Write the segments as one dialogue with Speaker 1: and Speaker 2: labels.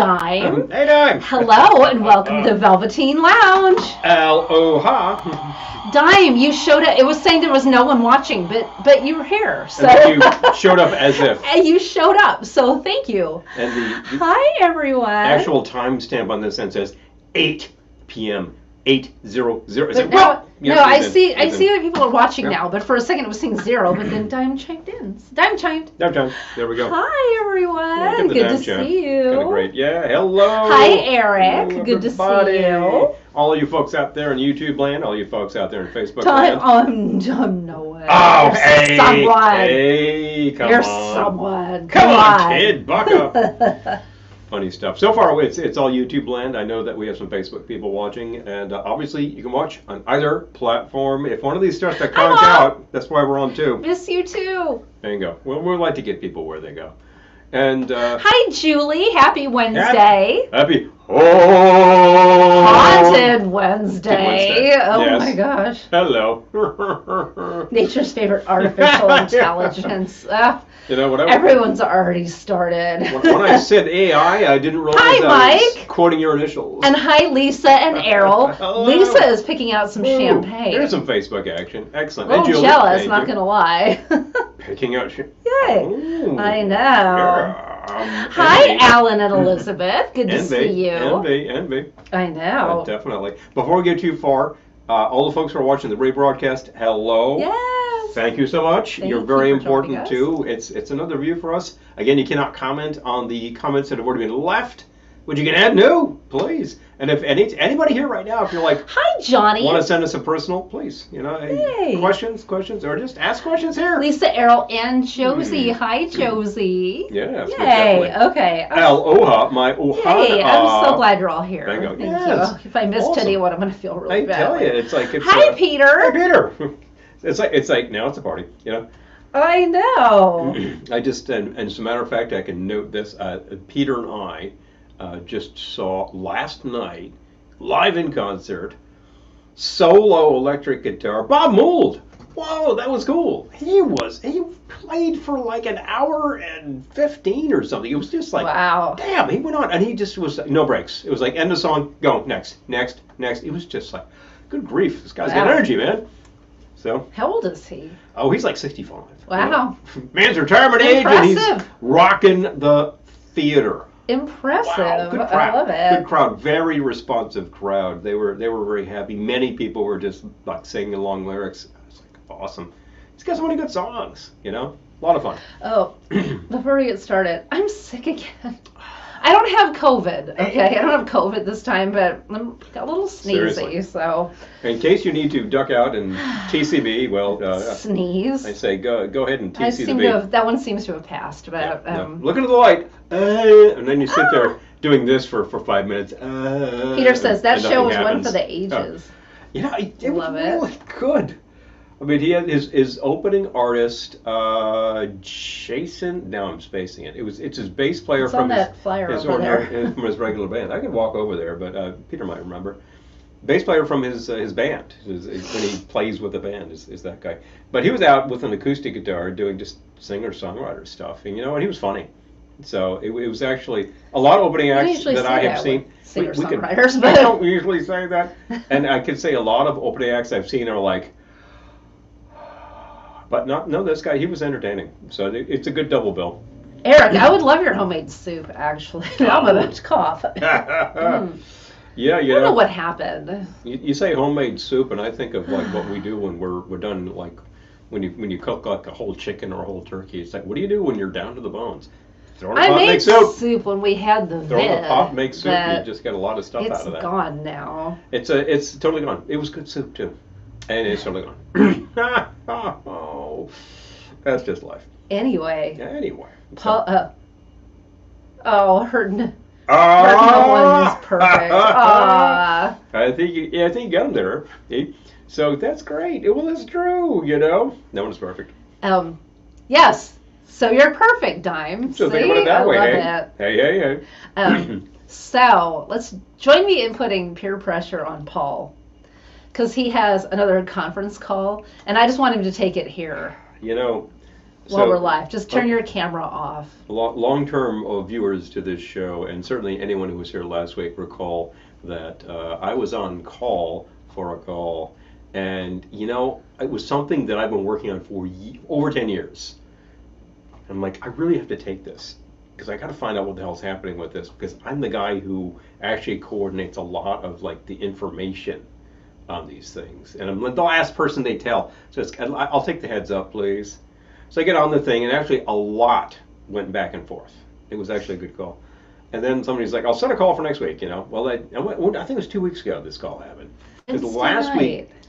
Speaker 1: Dime.
Speaker 2: Hey, Dime.
Speaker 1: Hello, and welcome to the Velveteen Lounge.
Speaker 2: Aloha.
Speaker 1: Dime, you showed up. It was saying there was no one watching, but you were here. So
Speaker 2: And you showed up as if.
Speaker 1: And you showed up, so thank you.
Speaker 2: And the
Speaker 1: Hi, everyone.
Speaker 2: actual timestamp on this end says 8 p.m. 8:00.
Speaker 1: No, I see that people are watching now, but for a second it was saying 0, but then Dime chimed in. Dime chimed.
Speaker 2: There we go.
Speaker 1: Hi, everyone. Good to see you.
Speaker 2: Kind of great. Yeah, hello.
Speaker 1: Hi, Eric.
Speaker 2: Hello,
Speaker 1: good to see
Speaker 2: everybody.
Speaker 1: you.
Speaker 2: All of you folks out there in YouTube land, all you folks out there in Facebook
Speaker 1: Dime,
Speaker 2: land.
Speaker 1: no way.
Speaker 2: Oh,
Speaker 1: You're
Speaker 2: hey.
Speaker 1: someone.
Speaker 2: Hey, come
Speaker 1: You're
Speaker 2: on.
Speaker 1: someone.
Speaker 2: Come on, kid. Buck up. Funny stuff. So far, it's all YouTube land. I know that we have some Facebook people watching, and obviously you can watch on either platform. If one of these starts to conk out, that's why we're on too.
Speaker 1: Miss you too.
Speaker 2: There you go. Well, we'd like to get people where they go. And
Speaker 1: hi, Julie. Happy Wednesday.
Speaker 2: Happy
Speaker 1: Haunted Wednesday. Oh
Speaker 2: yes.
Speaker 1: my gosh.
Speaker 2: Hello.
Speaker 1: Nature's favorite artificial intelligence.
Speaker 2: You know,
Speaker 1: Everyone's already started.
Speaker 2: When I said AI, I didn't realize
Speaker 1: Hi,
Speaker 2: I was
Speaker 1: Mike.
Speaker 2: quoting your initials.
Speaker 1: And hi, Lisa and Errol.
Speaker 2: Hello.
Speaker 1: Lisa is picking out some champagne.
Speaker 2: There's some Facebook action. Excellent.
Speaker 1: A little
Speaker 2: And Julie,
Speaker 1: jealous,
Speaker 2: thank
Speaker 1: not
Speaker 2: you.
Speaker 1: going to lie.
Speaker 2: Picking out
Speaker 1: Yay.
Speaker 2: Ooh.
Speaker 1: I know.
Speaker 2: Yeah.
Speaker 1: Hi,
Speaker 2: Envy.
Speaker 1: Alan and Elizabeth. Good to see you.
Speaker 2: Envy.
Speaker 1: I know.
Speaker 2: Definitely. Before we get too far, all the folks who are watching the rebroadcast, hello.
Speaker 1: Yes.
Speaker 2: Thank you so much.
Speaker 1: Thank
Speaker 2: You're
Speaker 1: you
Speaker 2: very
Speaker 1: for joining
Speaker 2: important
Speaker 1: us.
Speaker 2: too. It's another view for us. Again, you cannot comment on the comments that have already been left, but you can add new, please. And if anybody here right now, if you're like,
Speaker 1: Hi, Johnny.
Speaker 2: want to send us a personal, please,
Speaker 1: Hey.
Speaker 2: questions, or just ask questions here.
Speaker 1: Lisa, Errol, and Josie. Hi, Josie.
Speaker 2: Yes,
Speaker 1: Yay.
Speaker 2: definitely.
Speaker 1: Okay.
Speaker 2: Aloha, my ohana.
Speaker 1: Hey, I'm so glad you're all here.
Speaker 2: Thank you.
Speaker 1: Thank
Speaker 2: Yes.
Speaker 1: you. If I missed
Speaker 2: Awesome.
Speaker 1: anyone, I'm going to feel really
Speaker 2: I
Speaker 1: bad.
Speaker 2: tell you, it's
Speaker 1: Hi, Peter.
Speaker 2: Hey, Peter. It's like now it's a party,
Speaker 1: I know.
Speaker 2: I just and as a matter of fact, I can note this. Peter and I just saw last night, live in concert, solo electric guitar, Bob Mould. Whoa, that was cool. He played for like an hour and 15 or something. It was just like,
Speaker 1: Wow.
Speaker 2: damn, he went on, and he just was no breaks. It was like end of song, go, next. It was just like, good grief, this guy's got
Speaker 1: Wow.
Speaker 2: energy, man. So,
Speaker 1: How old is he?
Speaker 2: oh, he's like 65.
Speaker 1: Wow.
Speaker 2: Man's retirement age, and he's
Speaker 1: Impressive.
Speaker 2: rocking the theater.
Speaker 1: Impressive.
Speaker 2: Wow, good crowd.
Speaker 1: I love it.
Speaker 2: Good crowd. Very responsive crowd. They were very happy. Many people were just like singing along lyrics. I was like, awesome. He's got so many good songs. A lot of fun.
Speaker 1: Oh, before we get started, I'm sick again. I don't have COVID, okay? I don't have COVID this time, but I'm got a little sneezy,
Speaker 2: Seriously.
Speaker 1: so.
Speaker 2: In case you need to duck out and TCB, well,
Speaker 1: Sneeze.
Speaker 2: I say go ahead and
Speaker 1: I
Speaker 2: TC the
Speaker 1: seem
Speaker 2: B.
Speaker 1: to have, that one seems to have passed, but
Speaker 2: Yeah. Look into the light, and then you sit there doing this for 5 minutes.
Speaker 1: Peter says that
Speaker 2: and
Speaker 1: show
Speaker 2: nothing
Speaker 1: was one
Speaker 2: happens.
Speaker 1: for the ages.
Speaker 2: It was
Speaker 1: Love it.
Speaker 2: really good. I mean, he had his opening artist, Jason. Now I'm spacing it. It's his bass player
Speaker 1: It's
Speaker 2: from
Speaker 1: on that flyer
Speaker 2: his
Speaker 1: over there.
Speaker 2: from his regular band. I can walk over there, but Peter might remember. Bass player from his band. When he plays with a band is that guy. But he was out with an acoustic guitar doing just singer-songwriter stuff, and and he was funny. So it was actually a lot of opening acts that I have seen.
Speaker 1: Singer-songwriters,
Speaker 2: I
Speaker 1: but
Speaker 2: don't usually say that, and I could say a lot of opening acts I've seen are like. But this guy, he was entertaining. So it's a good double bill.
Speaker 1: Eric, I would love your homemade soup, actually. I'm about to cough.
Speaker 2: Yeah,
Speaker 1: I don't know what happened.
Speaker 2: You say homemade soup, and I think of like what we do when we're done, like when you cook like a whole chicken or a whole turkey. It's like, what do you do when you're down to the bones? Throw in a
Speaker 1: I
Speaker 2: pot,
Speaker 1: made
Speaker 2: make soup.
Speaker 1: soup when we had the
Speaker 2: Throw in
Speaker 1: vid.
Speaker 2: a pot, make soup. You
Speaker 1: but
Speaker 2: just get a lot of stuff
Speaker 1: It's
Speaker 2: out of that.
Speaker 1: gone now.
Speaker 2: It's totally gone. It was good soup too, and it's totally gone. Oh, that's just life.
Speaker 1: Anyway.
Speaker 2: Anyway.
Speaker 1: Paul, hurting.
Speaker 2: Ah!
Speaker 1: One's perfect. Ah.
Speaker 2: I think you got him there. So that's great. Well, it's true. No one's perfect.
Speaker 1: Yes. So you're perfect, Dime.
Speaker 2: So
Speaker 1: See?
Speaker 2: think about it that way.
Speaker 1: Love
Speaker 2: Hey.
Speaker 1: it. So let's join me in putting peer pressure on Paul, because he has another conference call, and I just want him to take it here. while we're live. Just turn your camera off.
Speaker 2: Long-term viewers to this show, and certainly anyone who was here last week, recall that I was on call for a call, and it was something that I've been working on for over 10 years. I'm like, I really have to take this, because I got to find out what the hell's happening with this, because I'm the guy who actually coordinates a lot of the information on these things, and I'm the last person they tell. So I'll take the heads up, please. So I get on the thing, and actually a lot went back and forth. It was actually a good call. And then somebody's like, I'll set a call for next week, Well, I think it was 2 weeks ago this call happened. Because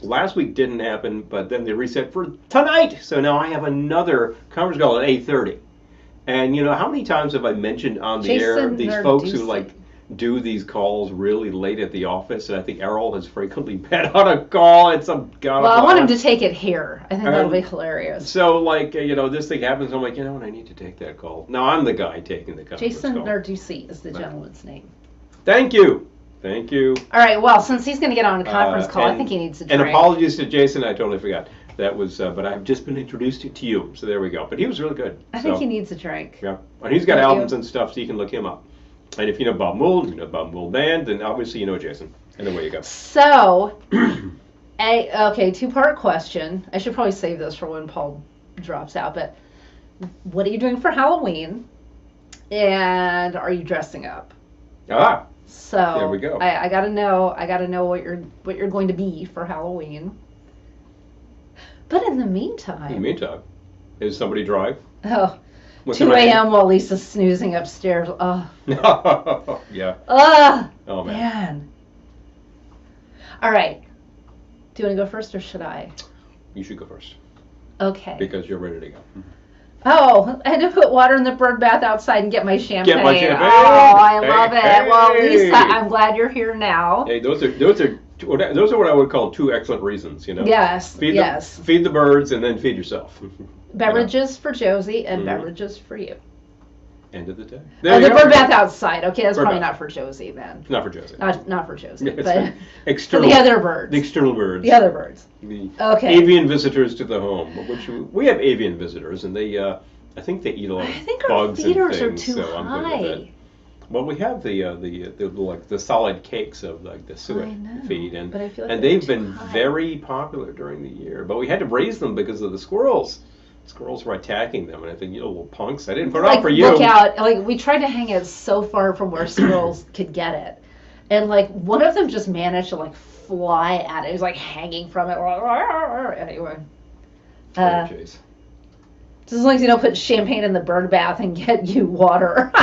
Speaker 2: last week didn't happen, but then they reset for tonight. So now I have another conference call at 8:30. And how many times have I mentioned on the air these folks who do these calls really late at the office? And I think Errol has frequently been on a call at some god.
Speaker 1: Well, I want him to take it here. I think that'll be hilarious.
Speaker 2: So this thing happens. I'm like, what? I need to take that call. Now I'm the guy taking the conference
Speaker 1: Jason
Speaker 2: call.
Speaker 1: Narducci is the gentleman's name.
Speaker 2: Thank you. Thank you.
Speaker 1: All right. Well, since he's going to get on a conference call, I think he needs to drink.
Speaker 2: And apologies to Jason. I totally forgot. That was, but I've just been introduced to you, so there we go. But he was really good.
Speaker 1: I think he needs a drink.
Speaker 2: Yeah, and he's got albums and stuff, so you can look him up. And if you know Bob Mould, Bob Mould Band, then obviously you know Jason. And away you go.
Speaker 1: So, okay, two-part question. I should probably save this for when Paul drops out. But what are you doing for Halloween? And are you dressing up? So
Speaker 2: there we go.
Speaker 1: I gotta know. I gotta know what you're going to be for Halloween. But in the meantime,
Speaker 2: is somebody drive?
Speaker 1: Oh, 2 a.m. while Lisa's snoozing upstairs. Oh.
Speaker 2: Yeah.
Speaker 1: Oh, man. All right. Do you want to go first or should I?
Speaker 2: You should go first.
Speaker 1: Okay.
Speaker 2: Because you're ready to go.
Speaker 1: Oh, I had to put water in the bird bath outside and get my champagne.
Speaker 2: Get my champagne.
Speaker 1: Oh, I love it. Well, Lisa, I'm glad you're here now.
Speaker 2: Hey, those are what I would call two excellent reasons,
Speaker 1: Yes,
Speaker 2: feed the birds and then feed yourself.
Speaker 1: Beverages for Josie and beverages for you.
Speaker 2: End of the day.
Speaker 1: The bird bath outside. Okay, that's probably not for Josie then.
Speaker 2: Not for Josie.
Speaker 1: Not for Josie, but
Speaker 2: for
Speaker 1: the other birds.
Speaker 2: The external birds.
Speaker 1: The other birds.
Speaker 2: The avian visitors to the home, which we have avian visitors, and they I think they eat a lot of bugs and things.
Speaker 1: I think our feeders are too high.
Speaker 2: Well, we have the solid cakes of the suet feed, and
Speaker 1: but I feel
Speaker 2: and they've been very popular during the year. But we had to raise them because of the squirrels. Squirrels were attacking them, and I think, little punks, I didn't put it on for you.
Speaker 1: Look out! We tried to hang it so far from where squirrels could get it, and one of them just managed to fly at it. It was hanging from it. Anyway.
Speaker 2: Jeez.
Speaker 1: Just as long as you don't put champagne in the bird bath and get you water.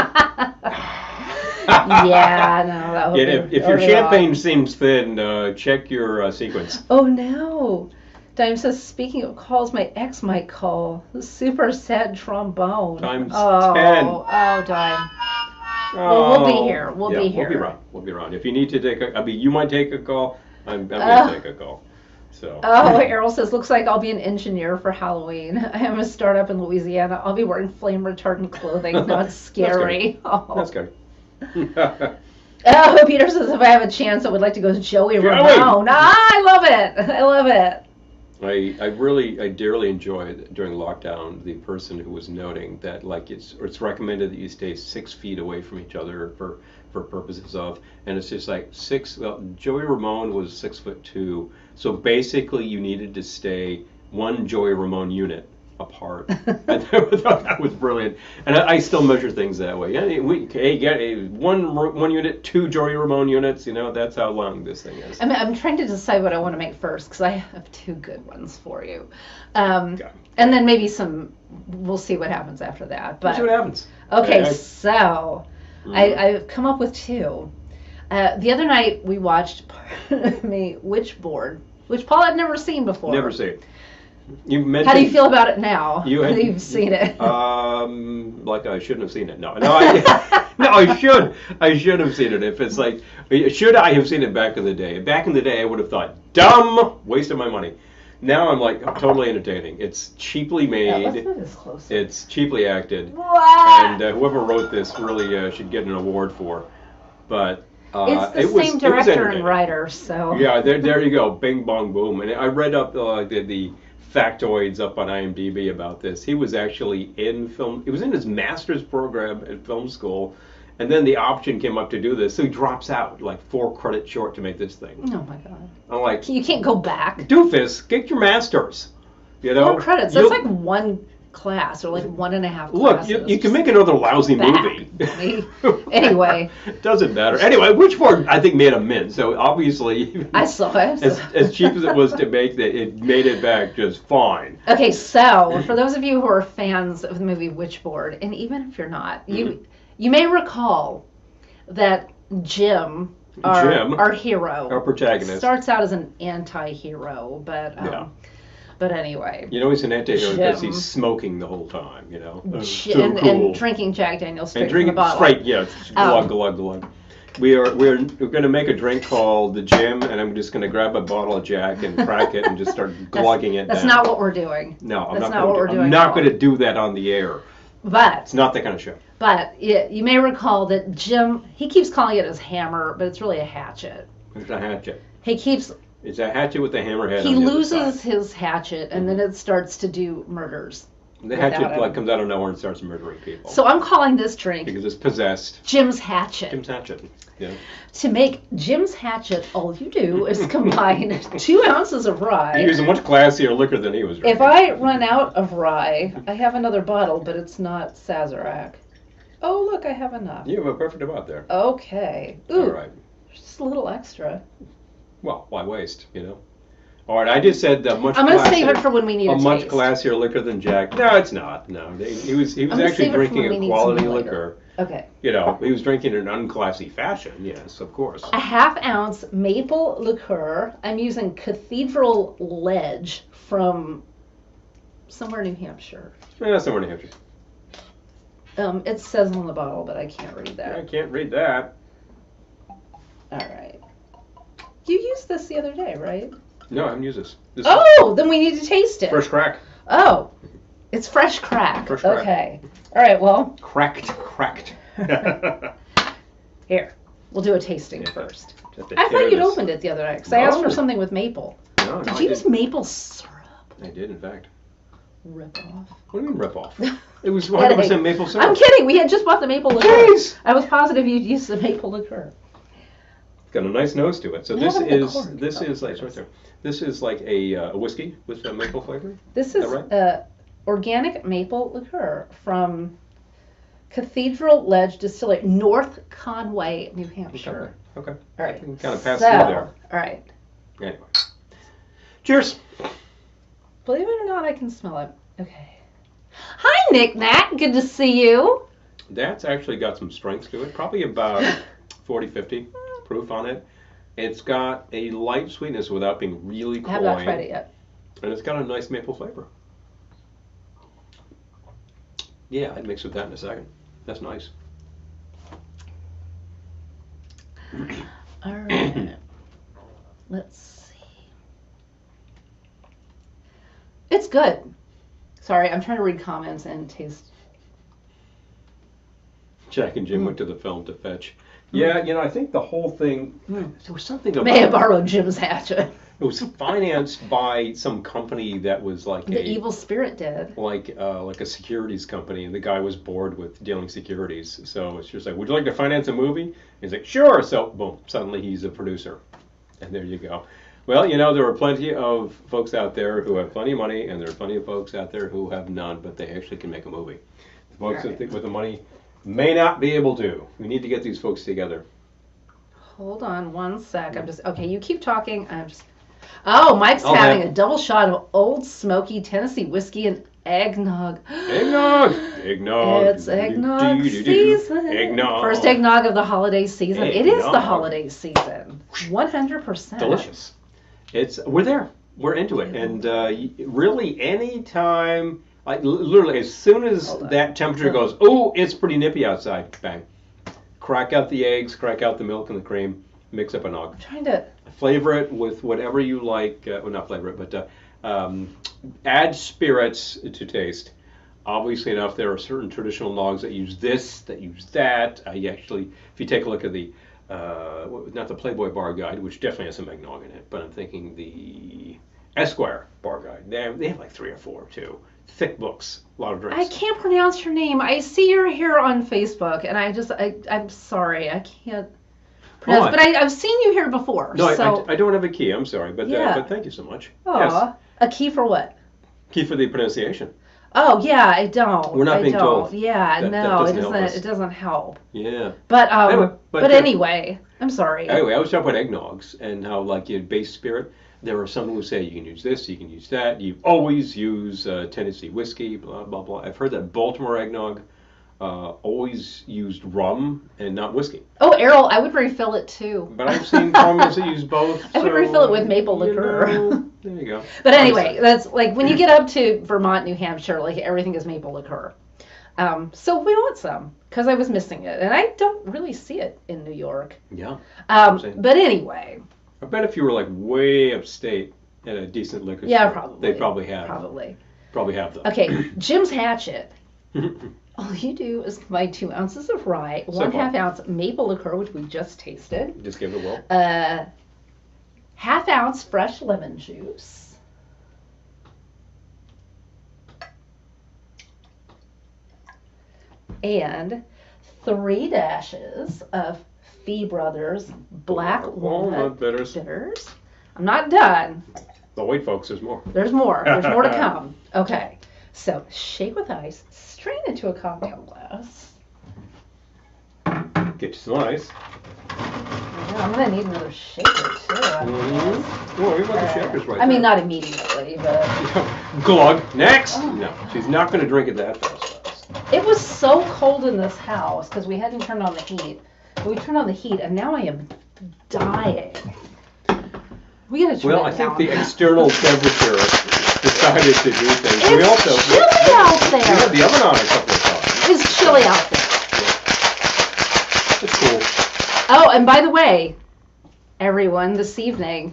Speaker 1: Yeah, no, that would be
Speaker 2: if your champagne seems thin, check your sequence.
Speaker 1: Oh no. Dime says, speaking of calls, my ex might call. The super sad trombone.
Speaker 2: Times 10.
Speaker 1: Oh, Dime. Well, we'll be here. We'll be here.
Speaker 2: We'll be around. If you need to you might take a call. I'm going to take a call. So.
Speaker 1: Oh, Errol says, looks like I'll be an engineer for Halloween. I am a startup in Louisiana. I'll be wearing flame retardant clothing. Not scary.
Speaker 2: That's good.
Speaker 1: Oh, Peter says, if I have a chance, I would like to go to Joey Ramone. I love it. I love it.
Speaker 2: I dearly enjoyed during lockdown the person who was noting that it's recommended that you stay 6 feet away from each other for purposes of, and it's just Joey Ramone was 6'2", so basically you needed to stay one Joey Ramone unit apart. I thought that was brilliant, and I still measure things that way. Yeah, we get one unit, 2 Joey Ramone units. That's how long this thing is.
Speaker 1: I'm trying to decide what I want to make first because I have 2 good ones for you, and then maybe we'll see what happens after that. But
Speaker 2: we'll see what happens.
Speaker 1: Okay, so I've come up with 2. The other night we watched Witchboard, which Paul had never seen before.
Speaker 2: Never seen.
Speaker 1: How do you feel about it now that you've seen it?
Speaker 2: Like I shouldn't have seen it. No, I should. I should have seen it. If it's should I have seen it back in the day? Back in the day, I would have thought, dumb, waste of my money. Now I'm totally entertaining. It's cheaply made.
Speaker 1: Yeah, let's move this closer.
Speaker 2: It's cheaply acted.
Speaker 1: What?
Speaker 2: And whoever wrote this really should get an award for. But
Speaker 1: it's the same director and writer, so.
Speaker 2: Yeah, there you go. Bing, bong, boom. And I read up the factoids up on IMDb about this. He was actually in film. He was in his master's program at film school, and then the option came up to do this, so he drops out like 4 credits short to make this thing.
Speaker 1: Oh my God.
Speaker 2: I'm like,
Speaker 1: You can't go back.
Speaker 2: doofus, get your master's. You know,
Speaker 1: 4 credits. That's like 1 class or like 1.5
Speaker 2: look,
Speaker 1: classes.
Speaker 2: you can make another lousy movie.
Speaker 1: Anyway.
Speaker 2: It doesn't matter. Anyway, Witchboard, I think, made a mint. So obviously,
Speaker 1: I saw it.
Speaker 2: as cheap as it was to make, that it made it back just fine.
Speaker 1: Okay, so for those of you who are fans of the movie Witchboard, and even if you're not, you may recall that Jim, our hero,
Speaker 2: our protagonist,
Speaker 1: starts out as an anti-hero, but anyway.
Speaker 2: You know he's an anti-hero because he's smoking the whole time, you know.
Speaker 1: And drinking Jack Daniels straight from the bottle.
Speaker 2: Straight, yeah, it's glug, glug, glug. We're going to make a drink called the Jim, and I'm just going to grab a bottle of Jack and crack it and just start glugging it down.
Speaker 1: That's not what we're doing.
Speaker 2: No,
Speaker 1: I'm
Speaker 2: not going to do that on the air.
Speaker 1: But
Speaker 2: it's not that kind of show.
Speaker 1: But you may recall that Jim, he keeps calling it his hammer, but it's really a hatchet.
Speaker 2: It's a hatchet. It's a hatchet with a hammerhead.
Speaker 1: He loses his hatchet, and then it starts to do murders.
Speaker 2: The hatchet comes out of nowhere and starts murdering people.
Speaker 1: So I'm calling this drink
Speaker 2: because it's possessed.
Speaker 1: Jim's Hatchet.
Speaker 2: Jim's Hatchet. Yeah.
Speaker 1: To make Jim's Hatchet, all you do is combine 2 ounces of rye.
Speaker 2: He was a much classier liquor than he was drinking.
Speaker 1: If I run out of rye, I have another bottle, but it's not Sazerac. Oh, look, I have enough.
Speaker 2: You have a perfect amount there.
Speaker 1: Okay. Ooh,
Speaker 2: all right.
Speaker 1: Just a little extra.
Speaker 2: Well, why waste, you know? All right, I just said much.
Speaker 1: I'm gonna save it for when we need a
Speaker 2: much classier liquor than Jack. No, it's not. No, he was actually drinking a quality liquor.
Speaker 1: Okay.
Speaker 2: You know, he was drinking in an unclassy fashion. Yes, of course.
Speaker 1: A 1/2 ounce maple liqueur. I'm using Cathedral Ledge from somewhere in New Hampshire.
Speaker 2: Yeah, somewhere in New Hampshire.
Speaker 1: It says on the bottle, but I can't read that.
Speaker 2: Yeah, I can't read that.
Speaker 1: All right. You used this the other day, right?
Speaker 2: No, I haven't used this.
Speaker 1: Then we need to taste it.
Speaker 2: Fresh crack.
Speaker 1: Oh, it's fresh crack.
Speaker 2: Fresh crack.
Speaker 1: Okay. All right, well.
Speaker 2: Cracked.
Speaker 1: Here, we'll do a tasting first. I thought you'd opened it the other day, because I asked for something with maple.
Speaker 2: No,
Speaker 1: did you use maple syrup?
Speaker 2: I did, in fact.
Speaker 1: Rip off.
Speaker 2: What do you mean rip off? It was 100% maple syrup.
Speaker 1: I'm kidding. We had just bought the maple liqueur.
Speaker 2: Jeez.
Speaker 1: I was positive you'd use the maple liqueur.
Speaker 2: Got a nice nose to it. So this is like right there. This is like a whiskey with maple flavor.
Speaker 1: This is organic maple liqueur from Cathedral Ledge Distillery, North Conway, New Hampshire.
Speaker 2: Okay.
Speaker 1: All right.
Speaker 2: Kind of pass through there.
Speaker 1: All right.
Speaker 2: Anyway. Cheers.
Speaker 1: Believe it or not, I can smell it. Okay. Hi, Nick Nat. Good to see you.
Speaker 2: That's actually got some strength to it. Probably about 40, 50 proof on it. It's got a light sweetness without being really cloying.
Speaker 1: I have not tried it yet.
Speaker 2: And it's got a nice maple flavor. Yeah, I'd mix with that in a second. That's nice.
Speaker 1: All right. Let's see. It's good. Sorry, I'm trying to read comments and taste.
Speaker 2: Jack and Jim went to the film to fetch. Yeah, you know, I think the whole thing, there was something about
Speaker 1: May have borrowed Jim's hatchet.
Speaker 2: It was financed by some company that was like
Speaker 1: the evil spirit did.
Speaker 2: Like a securities company, and the guy was bored with dealing securities. So it's just like, would you like to finance a movie? He's like, sure. So boom, suddenly he's a producer. And there you go. Well, you know, there are plenty of folks out there who have plenty of money, and there are plenty of folks out there who have none, but they actually can make a movie. The folks that think with the money may not be able to. We need to get these folks together.
Speaker 1: Hold on one sec. Okay, you keep talking. Oh, Mike's having a double shot of Old Smoky Tennessee whiskey and eggnog.
Speaker 2: Eggnog!
Speaker 1: It's eggnog season.
Speaker 2: Eggnog.
Speaker 1: First eggnog of the holiday season. Eggnog. It is the holiday season. 100%.
Speaker 2: Delicious. We're there. We're into it. And really any time, like literally as soon as that temperature goes, oh, it's pretty nippy outside, bang. Crack out the eggs, crack out the milk and the cream, mix up a nog.
Speaker 1: I'm trying to
Speaker 2: flavor it with whatever you like. Well, not flavor it, but add spirits to taste. Obviously enough, there are certain traditional nogs that use this, that use that. If you take a look at the, not the Playboy Bar Guide, which definitely has some eggnog in it, but I'm thinking the Esquire Bar Guide. They have like 3 or 4 too. Thick books, a lot of drinks.
Speaker 1: I can't pronounce your name. I see you're here on Facebook, and I'm sorry, I can't pronounce. But I've seen you here before.
Speaker 2: No,
Speaker 1: so.
Speaker 2: I don't have a key. I'm sorry, but thank you so much.
Speaker 1: Aw, yes. A key for what?
Speaker 2: Key for the pronunciation.
Speaker 1: Oh yeah, I don't.
Speaker 2: We're not being told.
Speaker 1: Yeah, no,
Speaker 2: it
Speaker 1: doesn't help.
Speaker 2: Yeah.
Speaker 1: But anyway, I'm sorry.
Speaker 2: Anyway, I was talking about eggnogs and how like you base spirit. There are some who say you can use this, you can use that. You always use Tennessee whiskey, blah blah blah. I've heard that Baltimore eggnog always used rum and not whiskey.
Speaker 1: Oh, Errol, I would refill it too.
Speaker 2: But I've seen comments that use both.
Speaker 1: I would refill it with maple liqueur.
Speaker 2: There you go.
Speaker 1: But anyway, that's like when you get up to Vermont, New Hampshire, like everything is maple liqueur. So we want some because I was missing it, and I don't really see it in New York.
Speaker 2: Yeah.
Speaker 1: But anyway.
Speaker 2: I bet if you were like way upstate at a decent liquor store,
Speaker 1: probably.
Speaker 2: they probably have. Probably have them.
Speaker 1: Okay, Jim's Hatchet. All you do is combine 2 ounces of rye, 1/2 ounce maple liqueur, which we just tasted.
Speaker 2: Just give it a whirl.
Speaker 1: 1/2 ounce fresh lemon juice. And 3 dashes of Fee Brothers Black Walnut
Speaker 2: bitters.
Speaker 1: I'm not done.
Speaker 2: The white folks, there's more.
Speaker 1: There's more. There's more to come. Okay. So shake with ice, strain into a cocktail glass.
Speaker 2: Get you some ice.
Speaker 1: Yeah, I'm going to need another shaker too.
Speaker 2: Well, we want the shakers right
Speaker 1: I mean, not immediately, but...
Speaker 2: Glug. Next! Oh. No, she's not going to drink it that fast.
Speaker 1: It was so cold in this house because we hadn't turned on the heat. We turned on the heat, and now I am dying. We gotta turn
Speaker 2: I think the external temperature decided to do things.
Speaker 1: It's chilly out there.
Speaker 2: We had the oven on a couple of times.
Speaker 1: It's chilly out there.
Speaker 2: It's cool.
Speaker 1: Oh, and by the way, everyone, this evening,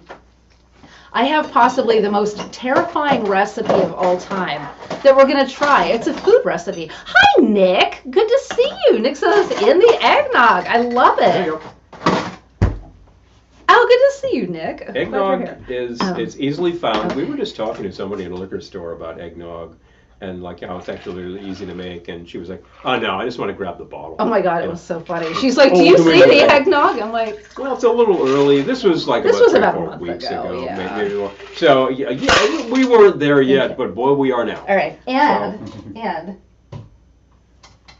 Speaker 1: I have possibly the most terrifying recipe of all time that we're going to try. It's a food recipe. Hi, Nick. Good to see you. Nick says, in the eggnog. I love it.
Speaker 2: There you go.
Speaker 1: Oh, good to see you, Nick.
Speaker 2: Eggnog is easily found. We were just talking to somebody in a liquor store about eggnog and like how it's actually really easy to make. And she was like, oh, no, I just want to grab the bottle.
Speaker 1: Oh, my God. It was so funny. She's like, do you see the eggnog? I'm like...
Speaker 2: Well, it's a little early. This was like about 4 weeks ago.
Speaker 1: Yeah.
Speaker 2: Maybe more. So, yeah, we weren't there yet, but boy, we are now.
Speaker 1: All right. And...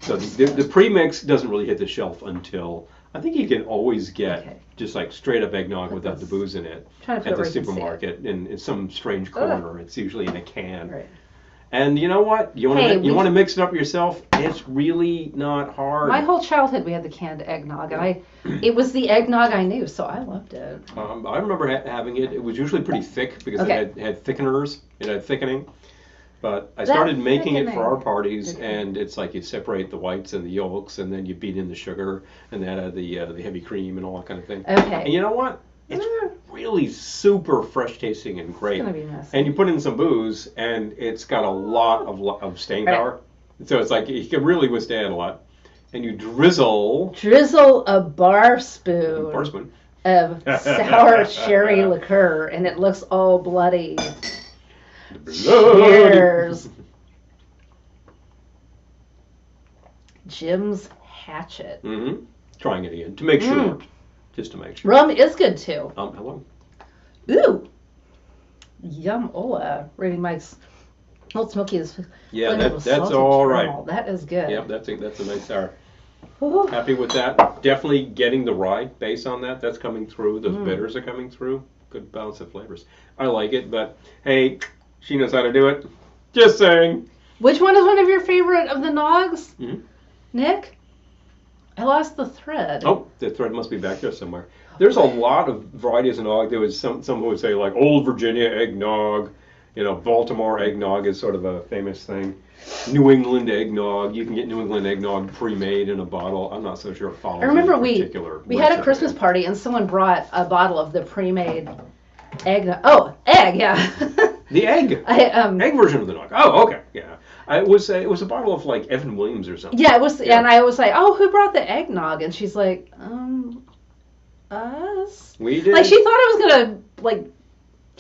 Speaker 2: So the premix doesn't really hit the shelf until... I think you can always get just like straight up eggnog without the booze in it at the supermarket in some strange corner. It's usually in a can.
Speaker 1: Right.
Speaker 2: And you know what? You want to mix it up yourself? It's really not hard.
Speaker 1: My whole childhood we had the canned eggnog, and it was the eggnog I knew, so I loved it.
Speaker 2: I remember having it. It was usually pretty thick because it had thickeners. It had thickening. But I started making it for our parties, and it's like you separate the whites and the yolks, and then you beat in the sugar, and then the heavy cream and all that kind of thing.
Speaker 1: Okay.
Speaker 2: And you know what? It's really super fresh tasting and great.
Speaker 1: It's gonna be messy.
Speaker 2: And you put in some booze, and it's got a lot of staying power. So it's like you can really withstand a lot. And you drizzle a
Speaker 1: bar spoon of sour cherry liqueur, and it looks all bloody. Cheers. Jim's Hatchet.
Speaker 2: Mm-hmm. Trying it again to make sure. Just to make sure.
Speaker 1: Rum is good too.
Speaker 2: Hello.
Speaker 1: Ooh. Yum. Oh, Rating Mike's Old Smoky is.
Speaker 2: Yeah, that's all right.
Speaker 1: That is good.
Speaker 2: Yep, that's a nice sour.
Speaker 1: Ooh.
Speaker 2: Happy with that. Definitely getting the rye base on that. That's coming through. Those bitters are coming through. Good balance of flavors. I like it, but hey, she knows how to do it. Just saying.
Speaker 1: Which one is one of your favorite of the Nogs?
Speaker 2: Mm-hmm.
Speaker 1: Nick? I lost the thread.
Speaker 2: Oh, the thread must be back there somewhere. There's a lot of varieties of nog. There was some who would say like Old Virginia eggnog. Baltimore eggnog is sort of a famous thing. New England eggnog. You can get New England eggnog pre-made in a bottle. I'm not so sure it follows.
Speaker 1: I remember we had a
Speaker 2: recipe.
Speaker 1: Christmas party and someone brought a bottle of the pre-made eggnog. Oh, egg, yeah.
Speaker 2: The egg. Egg version of the nog. Oh, okay, yeah. It was a bottle of like Evan Williams or something.
Speaker 1: Yeah, it was, and I was like, oh, who brought the eggnog? And she's like, us.
Speaker 2: We did.
Speaker 1: Like she thought I was gonna like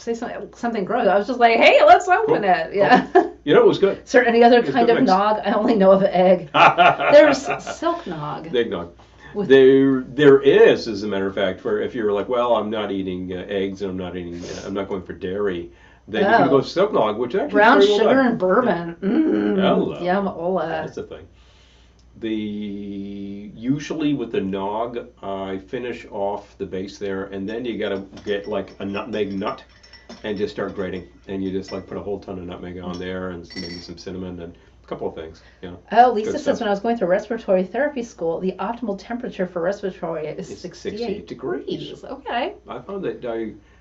Speaker 1: say something gross. I was just like, hey, let's open it. Yeah.
Speaker 2: Cool. You know, it was good.
Speaker 1: Is there any other
Speaker 2: It was
Speaker 1: kind
Speaker 2: good
Speaker 1: of
Speaker 2: mix.
Speaker 1: nog? I only know of egg. There's silk nog.
Speaker 2: Eggnog.
Speaker 1: With-
Speaker 2: There is, as a matter of fact, where if you're like, well, I'm not eating eggs and I'm not going for dairy, then you can go silk nog, which actually
Speaker 1: brown
Speaker 2: is very well
Speaker 1: sugar
Speaker 2: done.
Speaker 1: and bourbon.
Speaker 2: Hello.
Speaker 1: Yum-ola.
Speaker 2: That's the thing. Usually with the nog, I finish off the base there, and then you gotta get like a nutmeg nut, and just start grating, and you just like put a whole ton of nutmeg on there, and maybe some cinnamon and a couple of things. Yeah.
Speaker 1: Oh, Lisa
Speaker 2: Good
Speaker 1: says
Speaker 2: stuff.
Speaker 1: when I was going through respiratory therapy school, the optimal temperature for respiratory is
Speaker 2: It's
Speaker 1: 68 degrees. Okay.
Speaker 2: I found that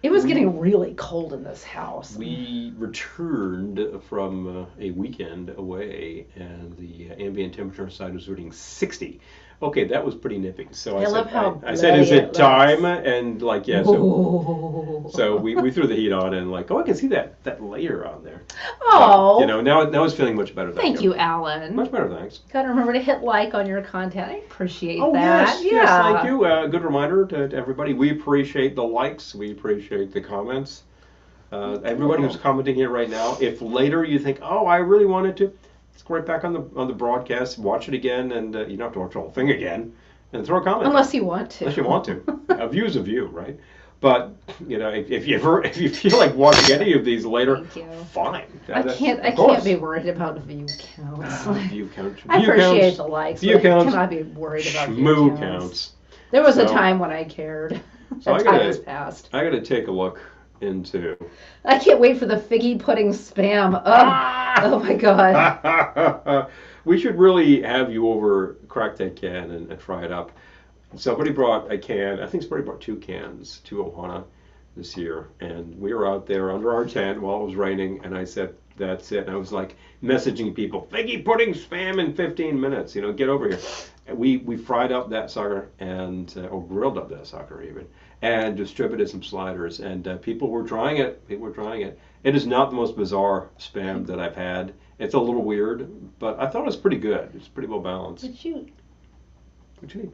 Speaker 1: It was
Speaker 2: we-
Speaker 1: getting really cold in this house.
Speaker 2: We returned from a weekend away, and the ambient temperature inside was reading 60. Okay, that was pretty nippy. So I
Speaker 1: love
Speaker 2: said,
Speaker 1: how
Speaker 2: I said, is
Speaker 1: bloody
Speaker 2: it
Speaker 1: it
Speaker 2: time?
Speaker 1: looks.
Speaker 2: And like, yeah. So we threw the heat on, and like, oh, I can see that layer on there.
Speaker 1: Oh,
Speaker 2: You know, now it's feeling much better.
Speaker 1: thank you, Alan.
Speaker 2: Much better, thanks.
Speaker 1: Gotta remember to hit like on your content. I appreciate
Speaker 2: Oh
Speaker 1: that.
Speaker 2: yes, thank you. Good reminder to everybody. We appreciate the likes. We appreciate the comments. Everybody who's commenting here right now. If later you think, oh, I really wanted to, let's go right back on the broadcast, watch it again, and you don't have to watch the whole thing again, and throw a comment.
Speaker 1: Unless you want to.
Speaker 2: Unless you want to. A view's a view, right? But you know, if you feel like watching any of these later,
Speaker 1: Thank you.
Speaker 2: fine.
Speaker 1: I can't be worried about view counts.
Speaker 2: View count.
Speaker 1: I
Speaker 2: View
Speaker 1: appreciate
Speaker 2: counts,
Speaker 1: the likes,
Speaker 2: view
Speaker 1: but I
Speaker 2: counts,
Speaker 1: cannot be worried about view
Speaker 2: Schmoo
Speaker 1: counts.
Speaker 2: counts.
Speaker 1: There was a
Speaker 2: So-
Speaker 1: time when I cared.
Speaker 2: So
Speaker 1: That
Speaker 2: I
Speaker 1: time
Speaker 2: gotta-
Speaker 1: has passed.
Speaker 2: I got to take a look into.
Speaker 1: I can't wait for the figgy pudding spam. Oh my god.
Speaker 2: We should really have you over, crack that can and try it up. Somebody brought a can. I think somebody brought 2 cans to Ohana this year, and we were out there under our tent while it was raining, and I said, that's it. And I was like messaging people, figgy pudding spam in 15 minutes, you know, get over here. And we fried up that sucker and, or grilled up that sucker even, and distributed some sliders, and people were trying it. It is not the most bizarre spam that I've had. It's a little weird, but I thought it was pretty good. It's pretty well balanced.
Speaker 1: Would you?
Speaker 2: What you need?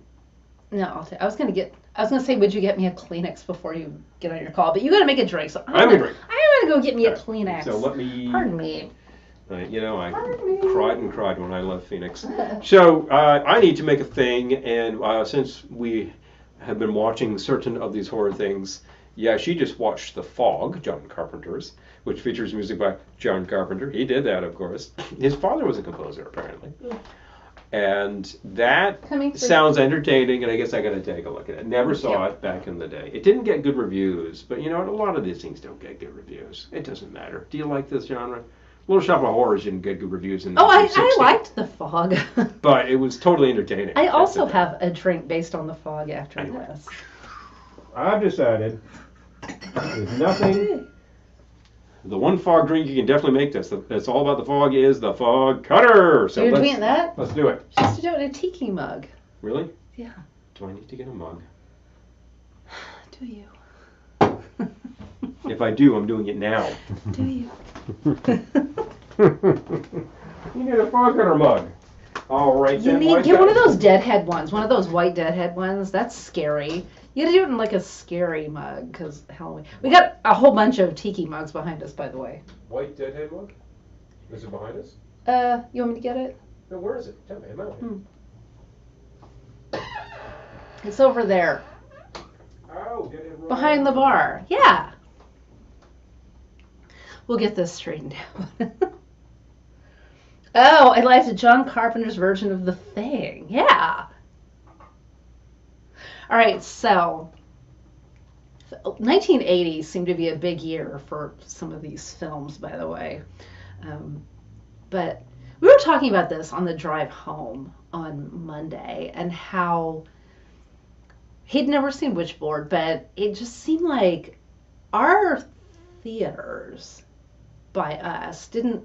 Speaker 1: No, I was gonna say, would you get me a Kleenex before you get on your call? But you gotta make a drink, so
Speaker 2: I'm gonna drink.
Speaker 1: I'm gonna go get me a
Speaker 2: Okay.
Speaker 1: Kleenex.
Speaker 2: So let me.
Speaker 1: Pardon me.
Speaker 2: You know, I
Speaker 1: Pardon me.
Speaker 2: cried and cried when I left Phoenix. So I need to make a thing, and since we have been watching certain of these horror things, yeah, she just watched The Fog, John Carpenter's, which features music by John Carpenter. He did that, of course. His father was a composer, apparently. And that
Speaker 1: Coming for
Speaker 2: sounds entertaining, and I guess I got to take a look at it. Never saw it back in the day. It didn't get good reviews, but you know what? A lot of these things don't get good reviews. It doesn't matter. Do you like this genre? Little Shop of Horrors didn't get good reviews in
Speaker 1: Oh, I
Speaker 2: 1960,
Speaker 1: liked The Fog.
Speaker 2: but it was totally entertaining.
Speaker 1: I
Speaker 2: That's
Speaker 1: also
Speaker 2: the thing.
Speaker 1: have a drink based on The Fog after
Speaker 2: Anyway.
Speaker 1: this.
Speaker 2: I've decided there's nothing. The one fog drink you can definitely make that's all about the fog is the fog cutter. So
Speaker 1: You're
Speaker 2: let's,
Speaker 1: doing that?
Speaker 2: let's do it.
Speaker 1: Just to do it in a tiki mug.
Speaker 2: Really?
Speaker 1: Yeah.
Speaker 2: Do I need to get a mug?
Speaker 1: Do you?
Speaker 2: If I do, I'm doing it now.
Speaker 1: Do you?
Speaker 2: You need a fog cutter mug. All right,
Speaker 1: You
Speaker 2: then.
Speaker 1: need
Speaker 2: like
Speaker 1: get one of
Speaker 2: that.
Speaker 1: those deadhead ones, one of those white deadhead ones. That's scary. You gotta do it in like a scary mug, because Halloween. We got a whole bunch of tiki mugs behind us, by the way.
Speaker 2: White deadhead mug? Is it behind us?
Speaker 1: You want me to get it?
Speaker 2: No, where is it? Tell me, I'm out.
Speaker 1: It's over there,
Speaker 2: Oh, deadhead mug.
Speaker 1: behind the bar. Yeah. We'll get this straightened out. Oh, I liked John Carpenter's version of The Thing. Yeah. All right, so 1980 seemed to be a big year for some of these films, by the way. But we were talking about this on the drive home on Monday, and how he'd never seen Witchboard, but it just seemed like our theaters by us didn't,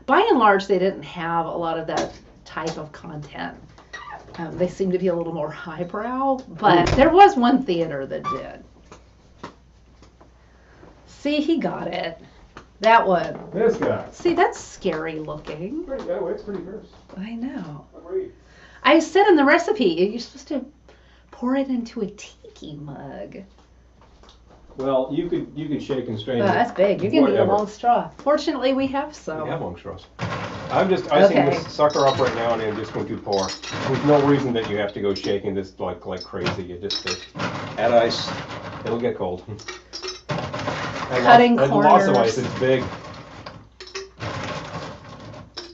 Speaker 1: by and large, they didn't have a lot of that type of content. They seemed to be a little more highbrow, but there was one theater that did. See, he got it. That one.
Speaker 2: This guy.
Speaker 1: See, that's scary looking.
Speaker 2: It's pretty gross.
Speaker 1: I know.
Speaker 2: Agreed.
Speaker 1: I said in the recipe, you're supposed to pour it into a tiki mug.
Speaker 2: Well, you could shake and strain.
Speaker 1: Oh, that's big. You can need a
Speaker 2: whatever.
Speaker 1: long straw. Fortunately, we have some.
Speaker 2: We have long straws. I'm just icing this sucker up right now, and I'm just going to pour. There's no reason that you have to go shaking this like crazy. You just add ice. It'll get cold.
Speaker 1: Cutting corners.
Speaker 2: Lots of ice. It's big.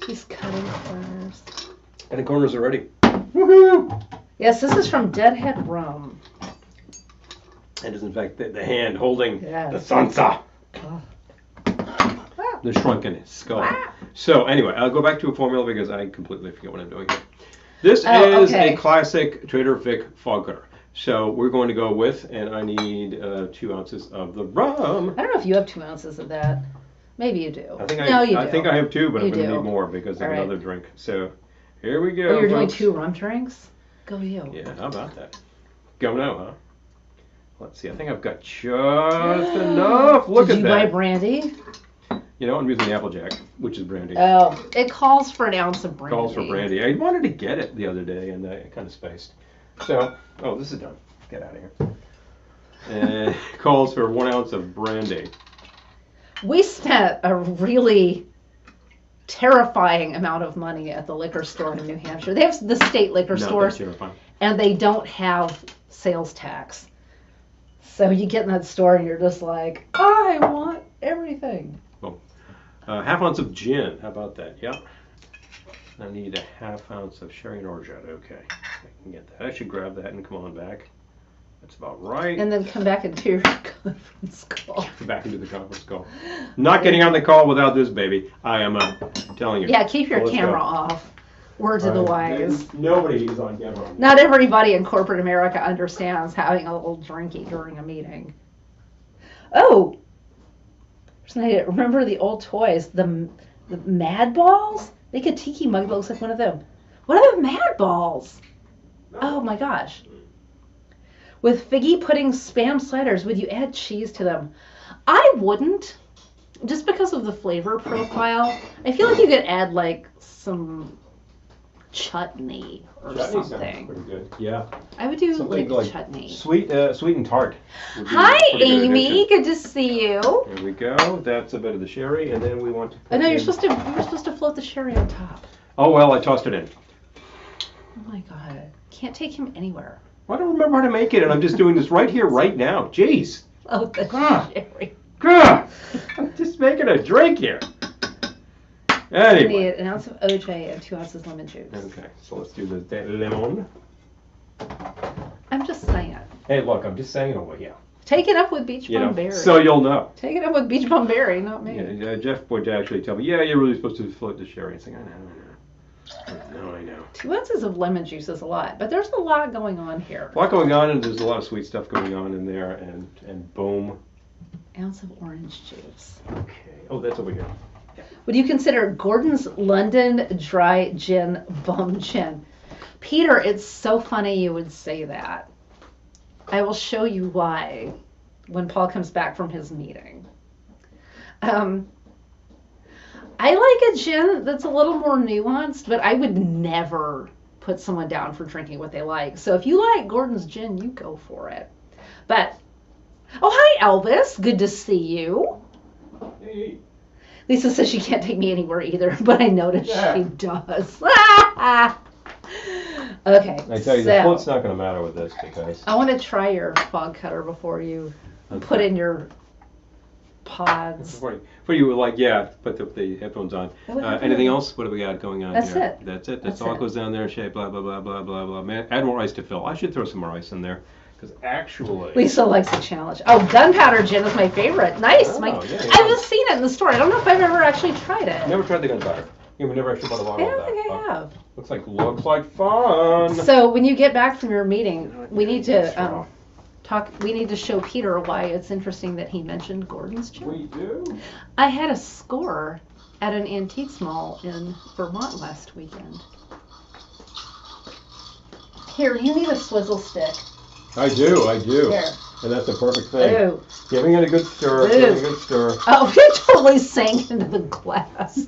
Speaker 1: He's cutting corners.
Speaker 2: And the corners are ready. Woohoo!
Speaker 1: Yes, this is from Deadhead Rum.
Speaker 2: It is in fact the hand holding the sansa.
Speaker 1: Oh.
Speaker 2: The shrunken skull. So anyway, I'll go back to a formula because I completely forget what I'm doing here. This is a classic Trader Vic Fogger. So we're going to go with, and I need 2 ounces of the rum.
Speaker 1: I don't know if you have 2 ounces of that. Maybe you do.
Speaker 2: I think
Speaker 1: you do.
Speaker 2: I think I have 2, but
Speaker 1: You
Speaker 2: I'm going to
Speaker 1: do.
Speaker 2: need more because of
Speaker 1: All right.
Speaker 2: another drink. So here we go.
Speaker 1: Oh, you're doing
Speaker 2: folks.
Speaker 1: 2 rum drinks? Go you.
Speaker 2: Yeah, how about that? Go now, huh? Let's see. I think I've got just enough. Look
Speaker 1: Did
Speaker 2: at
Speaker 1: you
Speaker 2: that.
Speaker 1: buy brandy?
Speaker 2: You know, I'm using the Applejack, which is brandy.
Speaker 1: Oh, it calls for an ounce of brandy.
Speaker 2: Calls for brandy. I wanted to get it the other day, and I kind of spaced. So, this is done. Get out of here. And calls for 1 ounce of brandy.
Speaker 1: We spent a really terrifying amount of money at the liquor store in New Hampshire. They have the state liquor stores,
Speaker 2: Terrifying.
Speaker 1: and they don't have sales tax. So you get in that store and you're just like, I want everything.
Speaker 2: Half ounce of gin. How about that? Yep. I need a half ounce of sherry and orgeat. Okay. I can get that. I should grab that and come on back. That's about right.
Speaker 1: And then come back into your conference call.
Speaker 2: Back into the conference call. Not getting on the call without this, baby. I am telling you.
Speaker 1: Yeah, keep your
Speaker 2: So let's
Speaker 1: camera
Speaker 2: go.
Speaker 1: off. Word to the wise.
Speaker 2: Nobody is on camera.
Speaker 1: Not everybody in corporate America understands having a little drinky during a meeting. Oh! Remember the old toys, the Mad Balls? Make a tiki mug that looks like one of them. What are the Mad Balls? Oh my gosh. With figgy pudding spam sliders, would you add cheese to them? I wouldn't, just because of the flavor profile. I feel like you could add like some chutney or
Speaker 2: Chutney
Speaker 1: something.
Speaker 2: sounds pretty good. Yeah.
Speaker 1: I would do
Speaker 2: Something
Speaker 1: like
Speaker 2: like
Speaker 1: chutney.
Speaker 2: Sweet and tart. would be
Speaker 1: Hi,
Speaker 2: pretty good
Speaker 1: Amy.
Speaker 2: addition.
Speaker 1: Good to see you.
Speaker 2: There we go. That's a bit of the sherry, and then we want to.
Speaker 1: Oh no, you were supposed to float the sherry on top.
Speaker 2: Oh well, I tossed it in.
Speaker 1: Oh my god, can't take him anywhere.
Speaker 2: I don't remember how to make it, and I'm just doing this right here, right now. Jeez.
Speaker 1: Oh, the
Speaker 2: Ah.
Speaker 1: sherry.
Speaker 2: God. I'm just making a drink here.
Speaker 1: You
Speaker 2: Anyway.
Speaker 1: need an ounce of OJ and 2 ounces lemon juice.
Speaker 2: Okay, so let's do the lemon.
Speaker 1: I'm just saying.
Speaker 2: Hey, look, I'm just saying it over here.
Speaker 1: Take it up with Beach
Speaker 2: You
Speaker 1: Bum
Speaker 2: know,
Speaker 1: Berry.
Speaker 2: so you'll know.
Speaker 1: Take it up with Beach Bum Berry, not me.
Speaker 2: Yeah, Jeff would actually tell me, yeah, you're really supposed to float the sherry. I think, I know. I know.
Speaker 1: 2 ounces of lemon juice is a lot, but there's a lot going on here.
Speaker 2: A lot going on, and there's a lot of sweet stuff going on in there, and boom.
Speaker 1: Ounce of orange juice.
Speaker 2: Okay. Oh, that's over here.
Speaker 1: Would you consider Gordon's London Dry Gin Bum Gin? Peter, it's so funny you would say that. I will show you why when Paul comes back from his meeting. I like a gin that's a little more nuanced, but I would never put someone down for drinking what they like. So if you like Gordon's gin, you go for it. But, oh, hi, Elvis. Good to see you.
Speaker 2: Hey.
Speaker 1: Lisa says she can't take me anywhere either, but I noticed she does. Okay,
Speaker 2: I tell you, the float's not going to matter with this because.
Speaker 1: I want to try your fog cutter before you put in your pods.
Speaker 2: Before you were like, yeah, put the headphones on. Anything else? What do we got going on
Speaker 1: That's
Speaker 2: here?
Speaker 1: it.
Speaker 2: That's it.
Speaker 1: That's
Speaker 2: all
Speaker 1: it.
Speaker 2: goes down there, shape, blah, blah, blah, blah, blah, blah. Man, add more ice to fill. I should throw some more ice in there. Because actually...
Speaker 1: Lisa likes the challenge. Oh, gunpowder gin is my favorite. Nice.
Speaker 2: Oh,
Speaker 1: Mike.
Speaker 2: yeah, yeah.
Speaker 1: I've just seen it in the store. I don't know if I've ever actually tried it.
Speaker 2: Never tried the gunpowder. You've never actually bought a
Speaker 1: I
Speaker 2: bottle of
Speaker 1: don't
Speaker 2: that.
Speaker 1: think I have.
Speaker 2: Looks like fun.
Speaker 1: So when you get back from your meeting, we need to
Speaker 2: Straw.
Speaker 1: talk. We need to show Peter why it's interesting that he mentioned Gordon's gin.
Speaker 2: We do?
Speaker 1: I had a score at an antiques mall in Vermont last weekend. Here, you need a swizzle stick.
Speaker 2: I do.
Speaker 1: Here.
Speaker 2: And that's the perfect thing.
Speaker 1: Ooh.
Speaker 2: Giving it a good stir.
Speaker 1: Ooh.
Speaker 2: Giving it a good stir.
Speaker 1: Oh, it totally sank into the glass.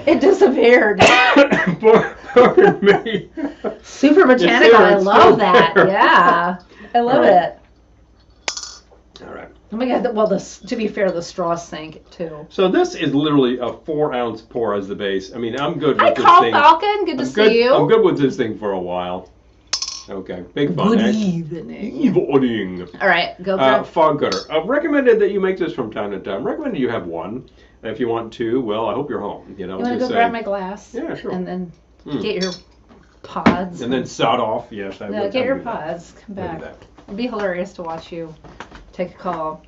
Speaker 1: It disappeared.
Speaker 2: Pardon me.
Speaker 1: Super botanical. I
Speaker 2: It's
Speaker 1: love
Speaker 2: still
Speaker 1: that.
Speaker 2: there.
Speaker 1: Yeah. I love
Speaker 2: All right.
Speaker 1: it. Oh my God! Well, to be fair, the straw sank too.
Speaker 2: So this is literally a 4-ounce pour as the base. I mean, I'm good
Speaker 1: Hi,
Speaker 2: with this
Speaker 1: Carl
Speaker 2: thing.
Speaker 1: Falcon. Good to see you.
Speaker 2: I'm good with this thing for a while. Okay, big fun.
Speaker 1: Good
Speaker 2: eh?
Speaker 1: evening.
Speaker 2: Evening.
Speaker 1: All right, go grab.
Speaker 2: Fog cutter. Recommended that you make this from time to time. Recommended you have one. If you want two, well, I hope you're home. You know,
Speaker 1: You want to go grab my glass?
Speaker 2: Yeah, sure.
Speaker 1: And then get your pods.
Speaker 2: And then sod off. Yes, I
Speaker 1: No,
Speaker 2: would.
Speaker 1: get your
Speaker 2: do that.
Speaker 1: pods. Come
Speaker 2: I would
Speaker 1: back.
Speaker 2: do that.
Speaker 1: It'd be hilarious to watch you take a call.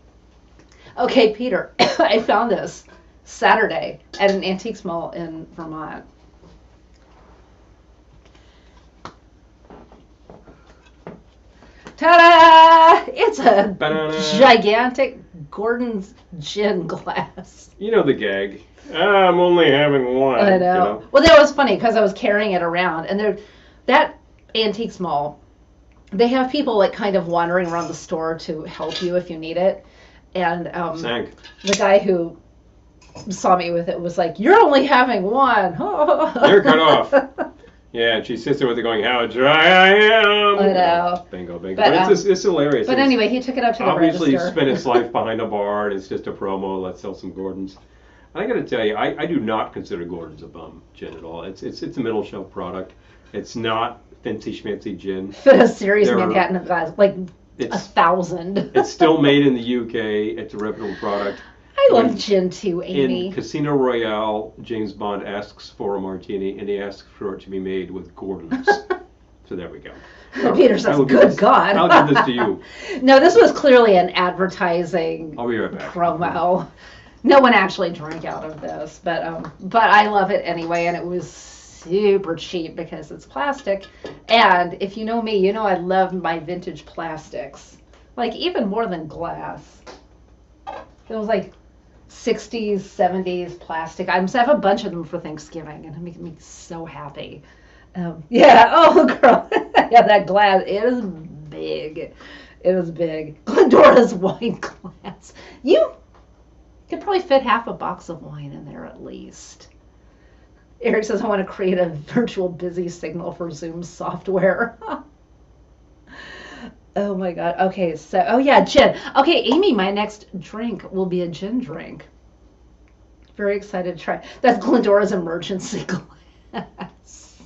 Speaker 1: Okay, Peter, I found this Saturday at an antiques mall in Vermont. Ta-da! It's a
Speaker 2: Ba-da-da.
Speaker 1: gigantic Gordon's gin glass.
Speaker 2: You know the gag. I'm only having one.
Speaker 1: I know.
Speaker 2: You know?
Speaker 1: Well, that was funny because I was carrying it around, and that antiques mall, they have people like kind of wandering around the store to help you if you need it. And the guy who saw me with it was like, "You're only having one."
Speaker 2: You're cut off. Yeah, and she sits there with it going, "How dry I am."
Speaker 1: I know.
Speaker 2: Bingo, bingo. But it's hilarious.
Speaker 1: But anyway, he took it up to the
Speaker 2: obviously
Speaker 1: register.
Speaker 2: spent its life behind a bar, and it's just a promo. Let's sell some Gordons. I got to tell you, I do not consider Gordon's a bum gin at all. It's a middle shelf product. It's not fancy schmancy gin.
Speaker 1: A series Manhattan glass, like 1,000.
Speaker 2: It's still made in the UK. It's a reputable product.
Speaker 1: I love gin too, Amy.
Speaker 2: In Casino Royale, James Bond asks for a martini, and he asks for it to be made with Gordon's. So there we go.
Speaker 1: Peter says, "Good God."
Speaker 2: I'll give this to you.
Speaker 1: No, this was clearly an advertising
Speaker 2: I'll be right back.
Speaker 1: promo. No one actually drank out of this, but I love it anyway, and it was super cheap because it's plastic. And if you know me, you know I love my vintage plastics, like even more than glass. It was like 60s, 70s plastic items. I have a bunch of them for Thanksgiving, and it makes me so happy. Yeah, oh girl, yeah, that glass is big. It is big. Glendora's wine glass. You could probably fit half a box of wine in there at least. Eric says, "I want to create a virtual busy signal for Zoom software." Oh my God. Okay, so, oh yeah, gin. Okay, Amy, my next drink will be a gin drink. Very excited to try. That's Glendora's emergency glass.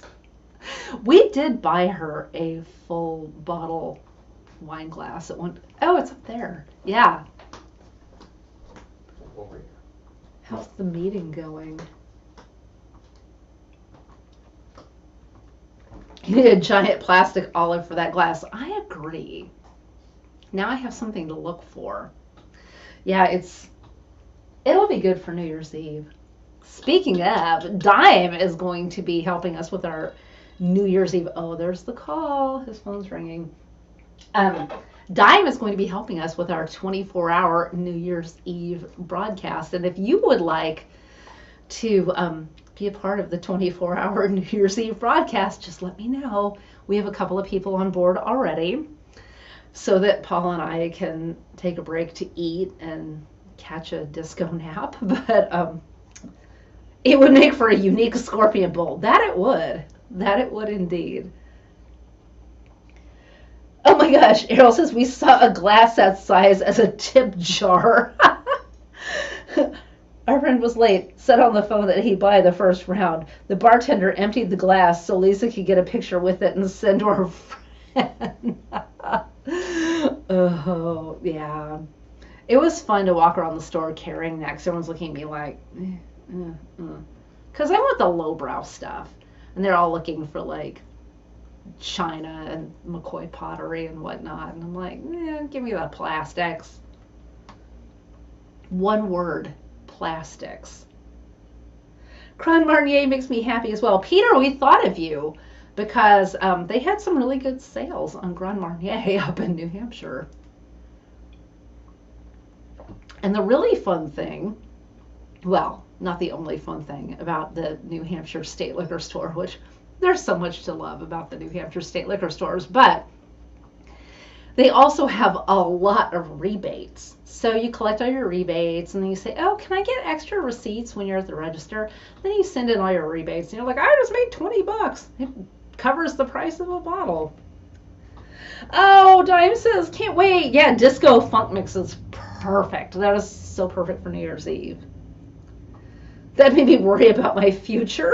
Speaker 1: We did buy her a full bottle wine glass at one. Oh, it's up there. Yeah. How's the meeting going? You need a giant plastic olive for that glass. I agree. Now I have something to look for. Yeah, it'll be good for New Year's Eve. Speaking of, Dime is going to be helping us with our New Year's Eve. Oh, there's the call. His phone's ringing. Dime is going to be helping us with our 24-hour New Year's Eve broadcast. And if you would like to be a part of the 24-hour New Year's Eve broadcast, just let me know. We have a couple of people on board already so that Paul and I can take a break to eat and catch a disco nap. But it would make for a unique Scorpion Bowl. That it would. That it would indeed. Oh my gosh, Errol says we saw a glass that size as a tip jar. Our friend was late, said on the phone that he'd buy the first round. The bartender emptied the glass so Lisa could get a picture with it and send to her friend. Oh, yeah. It was fun to walk around the store carrying that because everyone's looking at me like, because I want the lowbrow stuff. And they're all looking for like China and McCoy pottery and whatnot. And I'm like, give me the plastics. One word. Plastics. Grand Marnier makes me happy as well. Peter, we thought of you because they had some really good sales on Grand Marnier up in New Hampshire. And the really fun thing, well, not the only fun thing about the New Hampshire State Liquor Store, which there's so much to love about the New Hampshire State Liquor Stores, but they also have a lot of rebates. So you collect all your rebates and then you say, oh, can I get extra receipts when you're at the register? Then you send in all your rebates and you're like, I just made $20. It covers the price of a bottle. Oh, Dime says, can't wait. Yeah, Disco Funk Mix is perfect. That is so perfect for New Year's Eve. That made me worry about my future.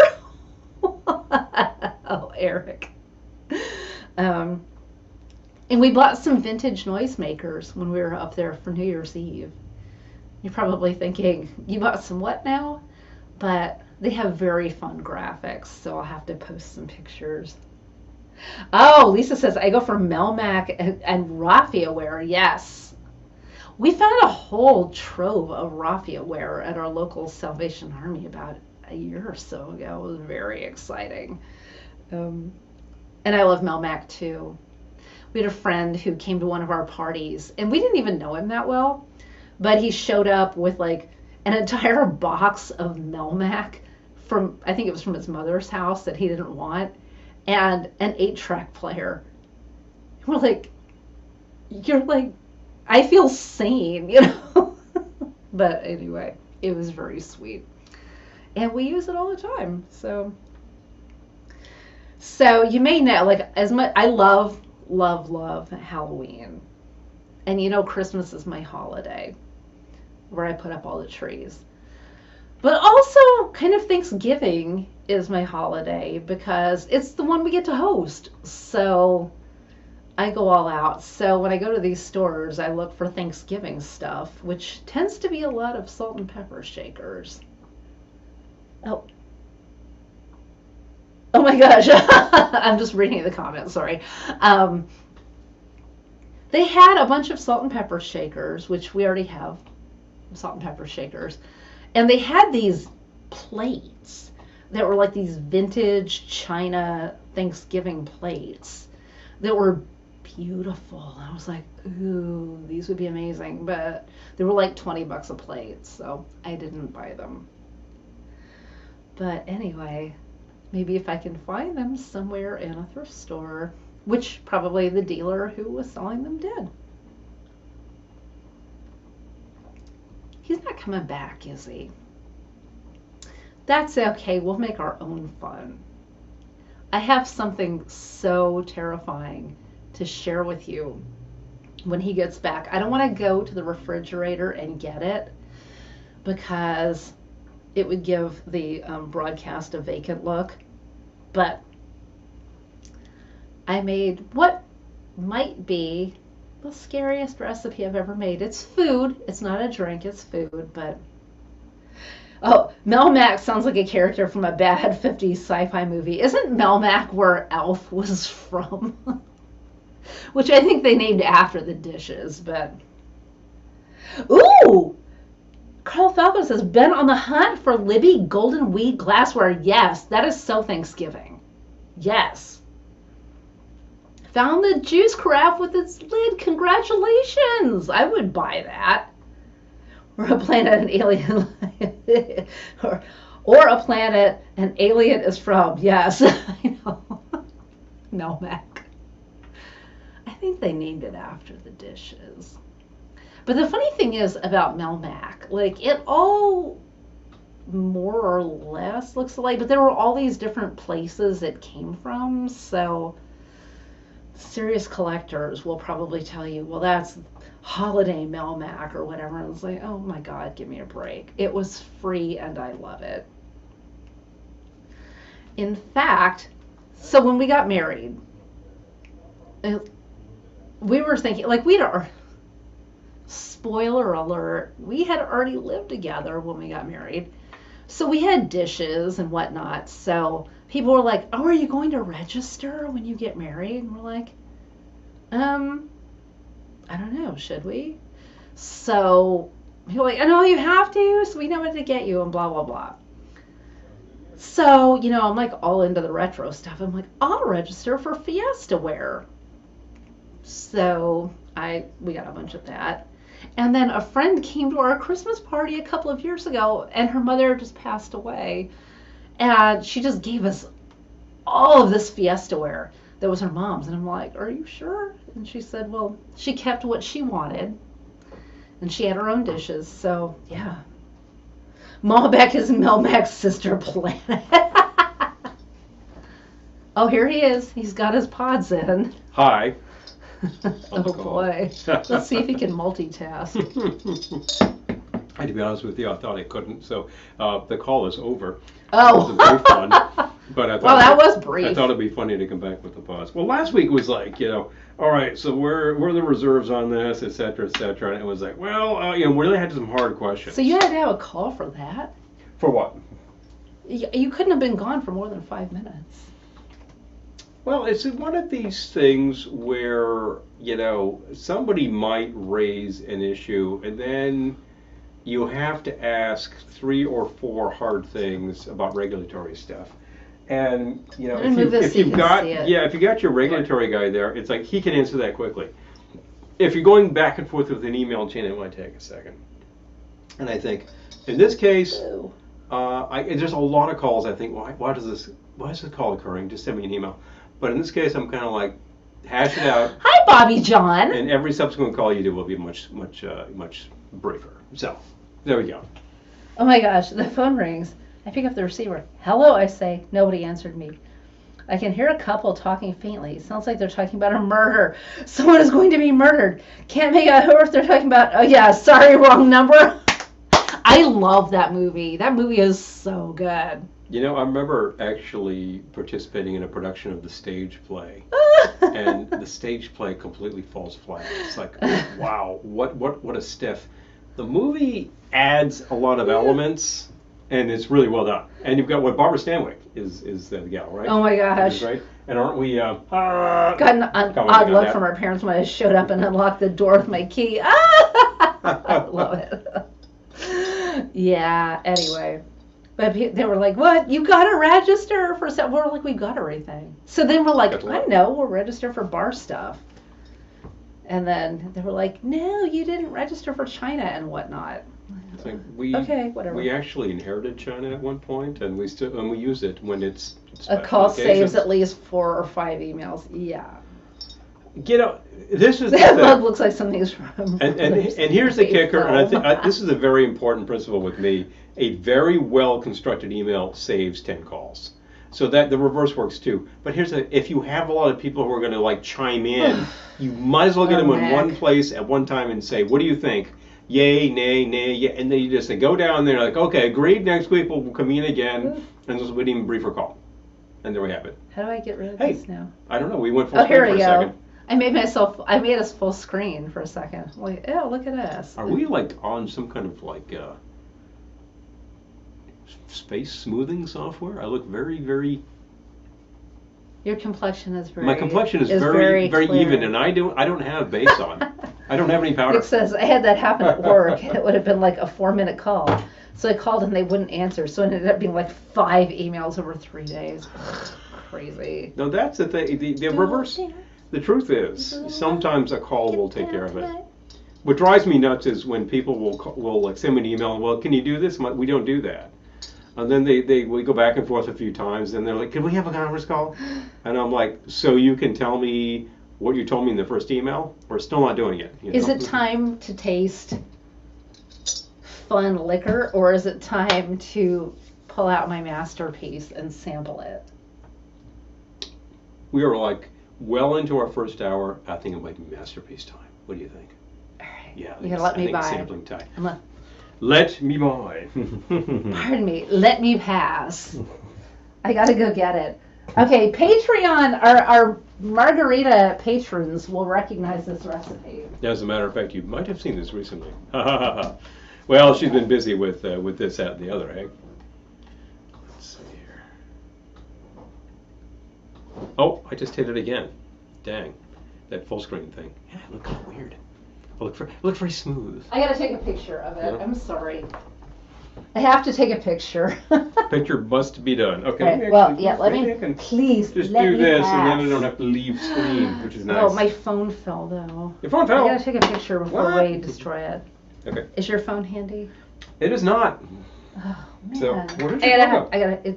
Speaker 1: Oh, Eric. And we bought some vintage noisemakers when we were up there for New Year's Eve. You're probably thinking, you bought some what now? But they have very fun graphics, so I'll have to post some pictures. Oh, Lisa says, I go for Melmac and raffia ware. Yes. We found a whole trove of raffia ware at our local Salvation Army about a year or so ago. It was very exciting. And I love Melmac too. We had a friend who came to one of our parties, and we didn't even know him that well, but he showed up with like an entire box of Melmac from, I think it was from his mother's house that he didn't want, and an 8-track player. We're like, you're like, I feel sane, you know? But anyway, it was very sweet. And we use it all the time. So you may know, like, as much, I love Halloween. And you know, Christmas is my holiday, where I put up all the trees. But also, kind of Thanksgiving is my holiday because it's the one we get to host. So I go all out. So when I go to these stores, I look for Thanksgiving stuff, which tends to be a lot of salt and pepper shakers. Oh my gosh. I'm just reading the comments, sorry. They had a bunch of salt and pepper shakers, which we already have salt and pepper shakers. And they had these plates that were like these vintage China Thanksgiving plates that were beautiful. I was like, ooh, these would be amazing. But they were like $20 a plate, so I didn't buy them. But anyway, maybe if I can find them somewhere in a thrift store, which probably the dealer who was selling them did. He's not coming back, is he? That's okay. We'll make our own fun. I have something so terrifying to share with you when he gets back. I don't want to go to the refrigerator and get it because it would give the broadcast a vacant look. But I made what might be the scariest recipe I've ever made. It's food. It's not a drink. It's food. But oh, Melmac sounds like a character from a bad 50s sci-fi movie. Isn't Melmac where Elf was from? Which I think they named after the dishes. But ooh, Carl Falco says, been on the hunt for Libby golden weed glassware. Yes, that is so Thanksgiving. Yes. Found the juice carafe with its lid. Congratulations. I would buy that. Or a planet an alien or a planet an alien is from. Yes. I know. Melmac. I think they named it after the dishes. But the funny thing is about Melmac, like it all more or less looks alike, but there were all these different places it came from, so serious collectors will probably tell you, well, that's holiday Melmac or whatever. And it's like, oh my God, give me a break. It was free and I love it. In fact, so when we got married, we were thinking, like, spoiler alert, we had already lived together when we got married. So we had dishes and whatnot. So people were like, oh, are you going to register when you get married? And we're like, I don't know, should we? So people were like, I know you have to, so we know what to get you and blah, blah, blah. So, you know, I'm like all into the retro stuff. I'm like, I'll register for Fiesta wear. So we got a bunch of that. And then a friend came to our Christmas party a couple of years ago, and her mother just passed away. And she just gave us all of this Fiesta wear that was her mom's. And I'm like, are you sure? And she said, well, she kept what she wanted. And she had her own dishes. So, yeah. Malbec is Melmac's sister planet. Oh, here he is. He's got his pods in.
Speaker 2: Hi.
Speaker 1: Oh boy. Let's see if he can multitask.
Speaker 2: And to be honest with you, I thought I couldn't, so the call is over.
Speaker 1: Oh.
Speaker 2: It was very fun. But I thought
Speaker 1: that was brief.
Speaker 2: I thought it'd be funny to come back with the pause. Well, last week was like, all right, so where are the reserves on this, et cetera, and it was like, well, we really had some hard questions.
Speaker 1: So you had to have a call for that?
Speaker 2: For what?
Speaker 1: You couldn't have been gone for more than 5 minutes.
Speaker 2: Well, it's one of these things where, somebody might raise an issue and then you have to ask 3 or 4 hard things about regulatory stuff. And, if you got your regulatory guy there, it's like he can answer that quickly. If you're going back and forth with an email chain, it might take a second. And I think, in this case, there's a lot of calls. I think, why is this call occurring? Just send me an email. But in this case, I'm kind of like, hash it out.
Speaker 1: Hi, Bobby John.
Speaker 2: And every subsequent call you do will be much briefer. So, there we go.
Speaker 1: Oh my gosh, the phone rings. I pick up the receiver. Hello, I say. Nobody answered me. I can hear a couple talking faintly. It sounds like they're talking about a murder. Someone is going to be murdered. Can't make out who they're talking about. Oh yeah, sorry, wrong number. I love that movie. That movie is so good.
Speaker 2: I remember actually participating in a production of the stage play, and the stage play completely falls flat. It's like, wow, what a stiff. The movie adds a lot of elements, and it's really well done. And you've got Barbara Stanwyck is the gal, right?
Speaker 1: Oh my gosh.
Speaker 2: Right? And aren't we?
Speaker 1: Got an odd look from our parents when I showed up and unlocked the door with my key. I love it. Yeah. Anyway. But they were like, what? You got to register for stuff. We're like, we got everything. So then we're like, I know, we'll register for bar stuff. And then they were like, no, you didn't register for China and whatnot.
Speaker 2: Okay, whatever. We actually inherited China at one point, and we use it when it's
Speaker 1: a call saves at least 4 or 5 emails. Yeah.
Speaker 2: This is
Speaker 1: that mug looks like something's wrong.
Speaker 2: And here's the kicker, and I think this is a very important principle with me. A very well constructed email saves 10 calls. So that the reverse works too. But if you have a lot of people who are going to chime in, you might as well get them in one place at one time and say, what do you think? Yay, nay, yeah. And then you just say, go down there, like, okay, agreed, next week we'll come in again, and this will be an even briefer call. And there we have it.
Speaker 1: How do I get rid of this now?
Speaker 2: I don't know, we went full screen for a second.
Speaker 1: I made us full screen for a second. I'm like, oh, look at us.
Speaker 2: Are we on some kind of space smoothing software? I look very, very.
Speaker 1: Your complexion is very.
Speaker 2: My complexion is very even, and I don't have base on. I don't have any powder.
Speaker 1: It says I had that happen at work. It would have been like a 4-minute call. So I called and they wouldn't answer. So it ended up being 5 emails over 3 days. Crazy.
Speaker 2: No, that's the thing. The reverse. The truth is, sometimes a call will take care of it. What drives me nuts is when people will send me an email. Well, can you do this? We don't do that. And then we go back and forth a few times, and they're like, "Can we have a conference call?" And I'm like, "So you can tell me what you told me in the first email? We're still not doing it."
Speaker 1: Is it time to taste fun liquor, or is it time to pull out my masterpiece and sample it?
Speaker 2: We are well into our first hour. I think it might be masterpiece time. What do you think?
Speaker 1: All right.
Speaker 2: Yeah.
Speaker 1: You gotta let me buy.
Speaker 2: Sampling time. Let me buy.
Speaker 1: Pardon me. Let me pass. I gotta go get it. Okay, Patreon, our margarita patrons will recognize this recipe.
Speaker 2: As a matter of fact, you might have seen this recently. Well, she's been busy with this, that, and the other, eh? Let's see here. Oh, I just hit it again. Dang, that full screen thing. Yeah, it looked kind of weird. It looked very smooth.
Speaker 1: I gotta take a picture of it. Yeah. I'm sorry. I have to take a picture.
Speaker 2: Picture must be done. Okay.
Speaker 1: Right. Well, yeah. Let me please
Speaker 2: just
Speaker 1: let
Speaker 2: do
Speaker 1: me
Speaker 2: this,
Speaker 1: pass.
Speaker 2: and then I don't have to leave screen, which is nice.
Speaker 1: Oh, my phone fell though.
Speaker 2: Your phone fell.
Speaker 1: I gotta take a picture before we destroy it.
Speaker 2: Okay.
Speaker 1: Is your phone handy?
Speaker 2: It is not.
Speaker 1: Oh man.
Speaker 2: So where did you go?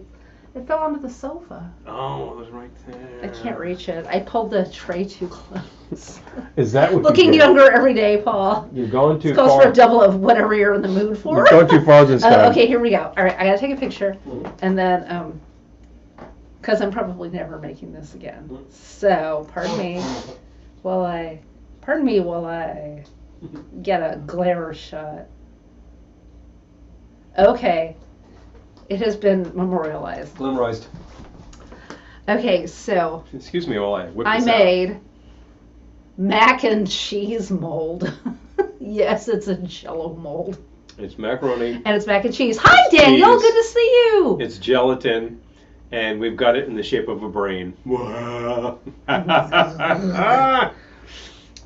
Speaker 1: It fell onto the sofa.
Speaker 2: Oh, it was right there.
Speaker 1: I can't reach it. I pulled the tray too close.
Speaker 2: Is that what
Speaker 1: Looking younger every day, Paul.
Speaker 2: You're going too
Speaker 1: far. It goes for a double of whatever you're in the mood for.
Speaker 2: You're going too far this time.
Speaker 1: Okay, here we go. All right, I gotta take a picture, and then because I'm probably never making this again. So, pardon me. Pardon me while I get a glare shot. Okay. It has been memorialized.
Speaker 2: Glamorized.
Speaker 1: Okay, so
Speaker 2: Excuse me while I whip
Speaker 1: I
Speaker 2: this out.
Speaker 1: made mac and cheese mold. Yes, it's a Jello mold.
Speaker 2: It's macaroni.
Speaker 1: And it's mac and cheese. Hi, Daniel.
Speaker 2: Cheese.
Speaker 1: Good to see you.
Speaker 2: It's gelatin, and we've got it in the shape of a brain.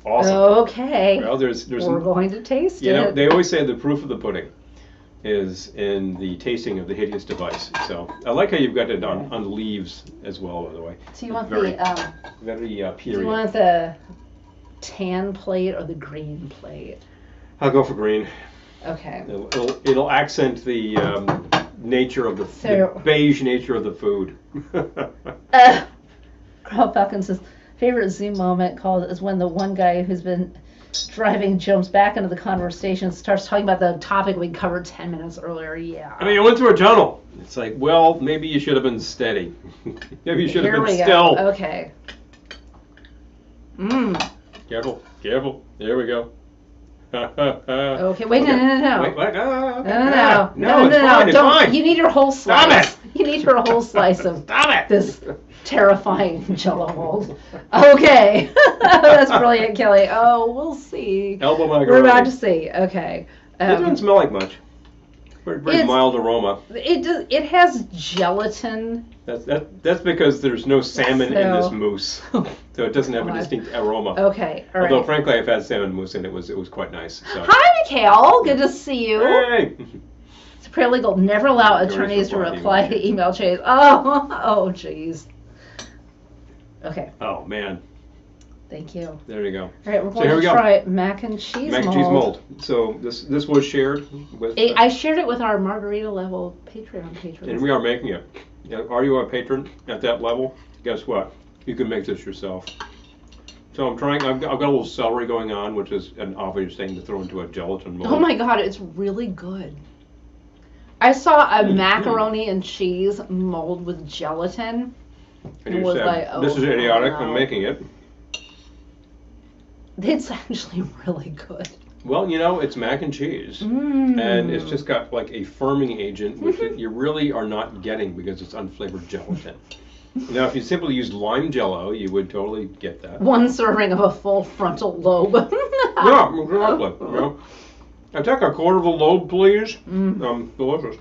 Speaker 2: Awesome.
Speaker 1: Okay.
Speaker 2: Well, there's
Speaker 1: We're going to taste
Speaker 2: you know,
Speaker 1: it.
Speaker 2: they always say the proof of the pudding is in the tasting of the hideous device. So I like how you've got it on leaves as well, by the way.
Speaker 1: So you want
Speaker 2: very,
Speaker 1: the
Speaker 2: very
Speaker 1: do you
Speaker 2: period.
Speaker 1: want the tan plate or the green plate?
Speaker 2: I'll go for green.
Speaker 1: Okay.
Speaker 2: It'll accent the nature of the beige nature of the food.
Speaker 1: Carl Falcon says, favorite Zoom moment called is when the one guy who's been driving jumps back into the conversation, starts talking about the topic we covered 10 minutes earlier. Yeah.
Speaker 2: I mean, you went through a tunnel. It's like, well, maybe you should have been steady. Maybe you should have been still.
Speaker 1: Okay.
Speaker 2: Careful, careful. There we go.
Speaker 1: Okay, wait, no.
Speaker 2: Wait, what?
Speaker 1: No,
Speaker 2: it's fine, it's fine.
Speaker 1: You need your whole slice.
Speaker 2: Stop it.
Speaker 1: You need your whole slice of
Speaker 2: Stop it.
Speaker 1: this terrifying Jello mold. Okay. That's brilliant, Kelly. Oh, we'll see.
Speaker 2: Elbow macaroni.
Speaker 1: We're about to see. Okay.
Speaker 2: It doesn't smell like much. Very mild aroma.
Speaker 1: It has gelatin.
Speaker 2: That's because there's no salmon in this mousse, so it doesn't have a distinct aroma.
Speaker 1: Okay, all right.
Speaker 2: Although frankly, I've had salmon mousse and it was quite nice. So.
Speaker 1: Hi, Mikhail. Good to see you.
Speaker 2: Hey.
Speaker 1: It's paralegal. Never allow attorneys to reply to email chains. Oh, jeez. Okay.
Speaker 2: Oh man.
Speaker 1: Thank you.
Speaker 2: There you go.
Speaker 1: All right, we're going to try mac and cheese mold.
Speaker 2: Mac and cheese mold. So this was shared with.
Speaker 1: I shared it with our margarita level Patreon patrons.
Speaker 2: And we are making it. Are you a patron at that level? Guess what? You can make this yourself. So I'm trying. I've got a little celery going on, which is an obvious thing to throw into a gelatin mold.
Speaker 1: Oh my god, it's really good. I saw a macaroni and cheese mold with gelatin.
Speaker 2: And you said, this is idiotic. I'm making it.
Speaker 1: It's actually really good.
Speaker 2: Well, you know, it's mac and cheese, and it's just got like a firming agent, which you really are not getting because it's unflavored gelatin. Now, if you simply used lime Jello, you would totally get that.
Speaker 1: One serving of a full frontal lobe.
Speaker 2: Yeah, exactly. You know, I take a quarter of a lobe, please. Delicious.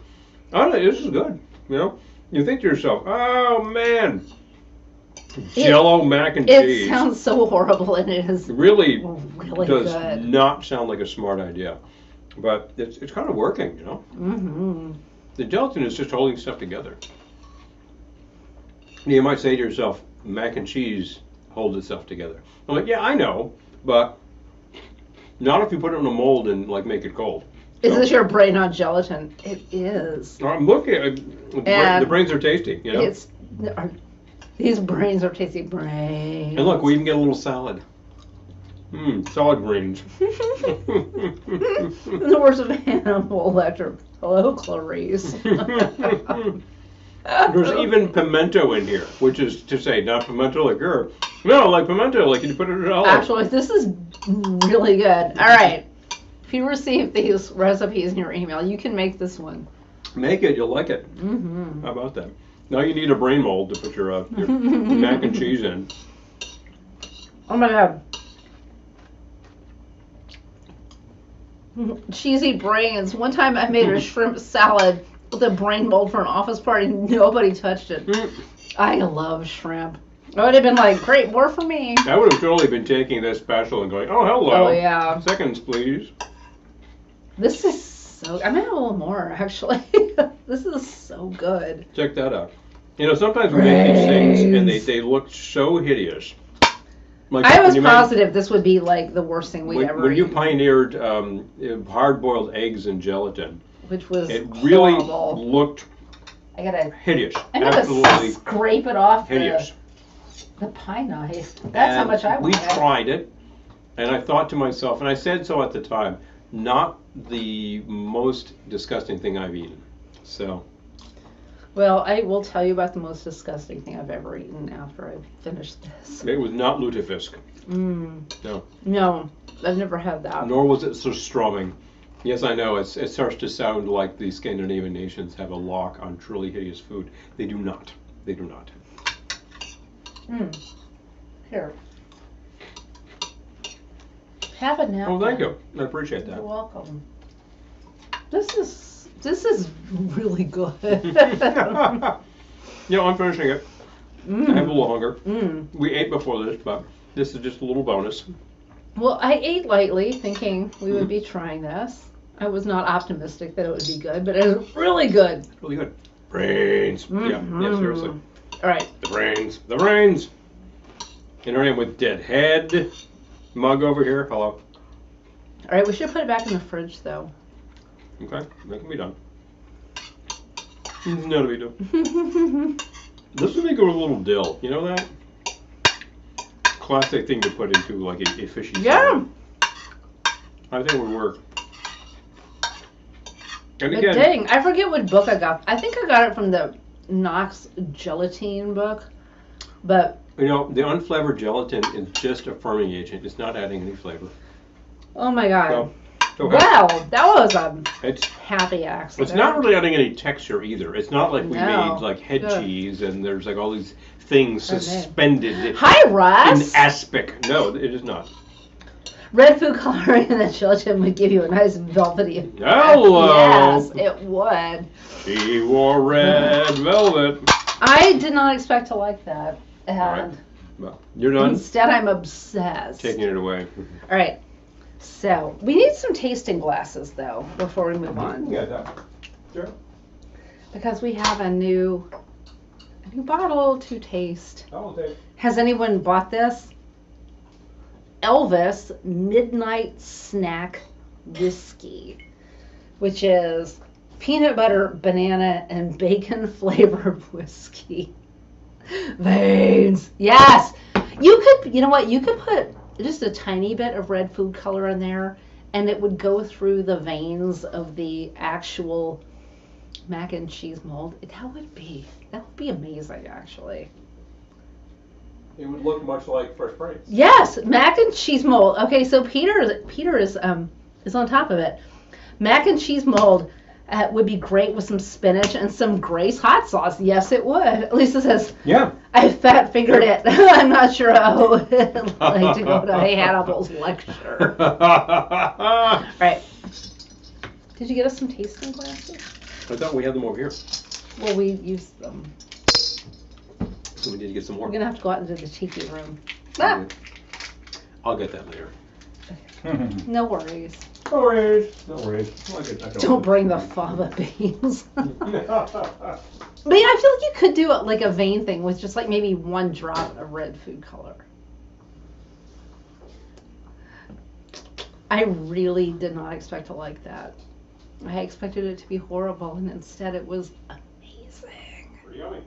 Speaker 2: This is good. You know, you think to yourself, oh man. Jello mac and cheese.
Speaker 1: It sounds so horrible, and it is
Speaker 2: really
Speaker 1: does
Speaker 2: good. Not sound like a smart idea, but it's kind of working, you know. The gelatin is just holding stuff together. You might say to yourself, mac and cheese holds itself together. I'm like, yeah, I know, but not if you put it in a mold and like make it cold.
Speaker 1: Is this your brain on gelatin? It is.
Speaker 2: I'm looking at the brains are tasty, you know.
Speaker 1: These brains are tasty brains.
Speaker 2: And look, we even get a little salad. Salad greens.
Speaker 1: In the words of Hannibal Lecter, hello, Clarice.
Speaker 2: There's even pimento in here, which is to say, not pimento liqueur. No, like pimento, like you put it in olive.
Speaker 1: Actually, this is really good. All right. If you receive these recipes in your email, you can make this one.
Speaker 2: Make it, you'll like it. How about that? Now you need a brain mold to put your mac and cheese in.
Speaker 1: Oh my god. Cheesy brains. One time I made a shrimp salad with a brain mold for an office party. Nobody touched it. I love shrimp. I would have been like, great, more for me.
Speaker 2: I would have totally been taking this special and going, oh, hello.
Speaker 1: Oh, yeah.
Speaker 2: Seconds, please.
Speaker 1: This is so... I might have a little more, actually. This is so good.
Speaker 2: Check that out. You know, sometimes we make these things and they look so hideous. Like,
Speaker 1: I was positive this would be like the worst thing we'd ever
Speaker 2: When you
Speaker 1: eaten.
Speaker 2: pioneered hard-boiled eggs and gelatin,
Speaker 1: which was
Speaker 2: it really
Speaker 1: horrible.
Speaker 2: looked hideous.
Speaker 1: I gotta
Speaker 2: Absolutely
Speaker 1: scrape it off
Speaker 2: hideous.
Speaker 1: The pie knife. That's how much I
Speaker 2: We
Speaker 1: wanted.
Speaker 2: tried it, and I thought to myself, and I said so at the time, not the most disgusting thing I've eaten. So.
Speaker 1: Well, I will tell you about the most disgusting thing I've ever eaten after I finished this.
Speaker 2: It was not lutefisk. No.
Speaker 1: No, I've never had that.
Speaker 2: Nor was it surströmming. Yes, I know. It starts to sound like the Scandinavian nations have a lock on truly hideous food. They do not. They do not.
Speaker 1: Here. Have a napkin.
Speaker 2: Oh, thank you. I appreciate that.
Speaker 1: You're welcome. This is really good.
Speaker 2: Yeah, I'm finishing it. I have a little hunger. We ate before this, but this is just a little bonus.
Speaker 1: Well, I ate lightly, thinking we would be trying this. I was not optimistic that it would be good, but it was really good.
Speaker 2: Really good. Brains. Yeah, seriously.
Speaker 1: All right.
Speaker 2: The brains. The brains. And I am with dead head. Mug over here. Hello.
Speaker 1: All right, we should put it back in the fridge, though.
Speaker 2: Okay, that can be done. Not a big deal. This would make it with a little dill. You know that? Classic thing to put into like a fishy salad. I think it would work. And
Speaker 1: But
Speaker 2: again,
Speaker 1: dang, I forget what book I got. I think I got it from the Knox Gelatine book. But
Speaker 2: you know, the unflavored gelatin is just a firming agent. It's not adding any flavor.
Speaker 1: oh my god.
Speaker 2: So,
Speaker 1: Wow, that was a
Speaker 2: it's
Speaker 1: happy accident.
Speaker 2: It's not really adding any texture either. It's not like we
Speaker 1: No.
Speaker 2: made like head
Speaker 1: Good.
Speaker 2: cheese and there's like all these things
Speaker 1: Okay.
Speaker 2: suspended
Speaker 1: Hi,
Speaker 2: in
Speaker 1: Russ.
Speaker 2: aspic. No, it is not.
Speaker 1: Red food coloring in the gelatin would give you a nice velvety effect.
Speaker 2: Hello.
Speaker 1: Yes, it would.
Speaker 2: She wore red velvet.
Speaker 1: I did not expect to like that. And
Speaker 2: All right. Well, you're done.
Speaker 1: instead, I'm obsessed.
Speaker 2: Taking it away.
Speaker 1: All right. So, we need some tasting glasses, though, before we move on.
Speaker 2: Yeah, that. Sure.
Speaker 1: Because we have a new bottle to taste.
Speaker 2: I'll take.
Speaker 1: Has anyone bought this? Elvis Midnight Snack Whiskey, which is peanut butter, banana, and bacon flavored whiskey. Veins. Yes. You know what? You could put just a tiny bit of red food color in there, and it would go through the veins of the actual mac and cheese mold. That would be amazing, actually.
Speaker 2: It would look much like Fresh Prince.
Speaker 1: Yes, mac and cheese mold. Okay, so Peter is on top of it. Mac and cheese mold would be great with some spinach and some Grace hot sauce. Yes, it would. Lisa says,
Speaker 2: Yeah.
Speaker 1: I fat fingered it. I'm not sure how I would like to go to Hannibal's lecture. Right. Did you get us some tasting glasses?
Speaker 2: I thought we had them over here.
Speaker 1: Well, we used them.
Speaker 2: So we need to get some more.
Speaker 1: We're going to have to go out into the tiki room. Ah,
Speaker 2: I'll get that later.
Speaker 1: no worries.
Speaker 2: No worries. No worries.
Speaker 1: Don't bring the fava beans. But yeah, I feel like you could do like a vein thing with just like maybe one drop of red food color. I really did not expect to like that. I expected it to be horrible, and instead it was amazing.
Speaker 2: Pretty yummy.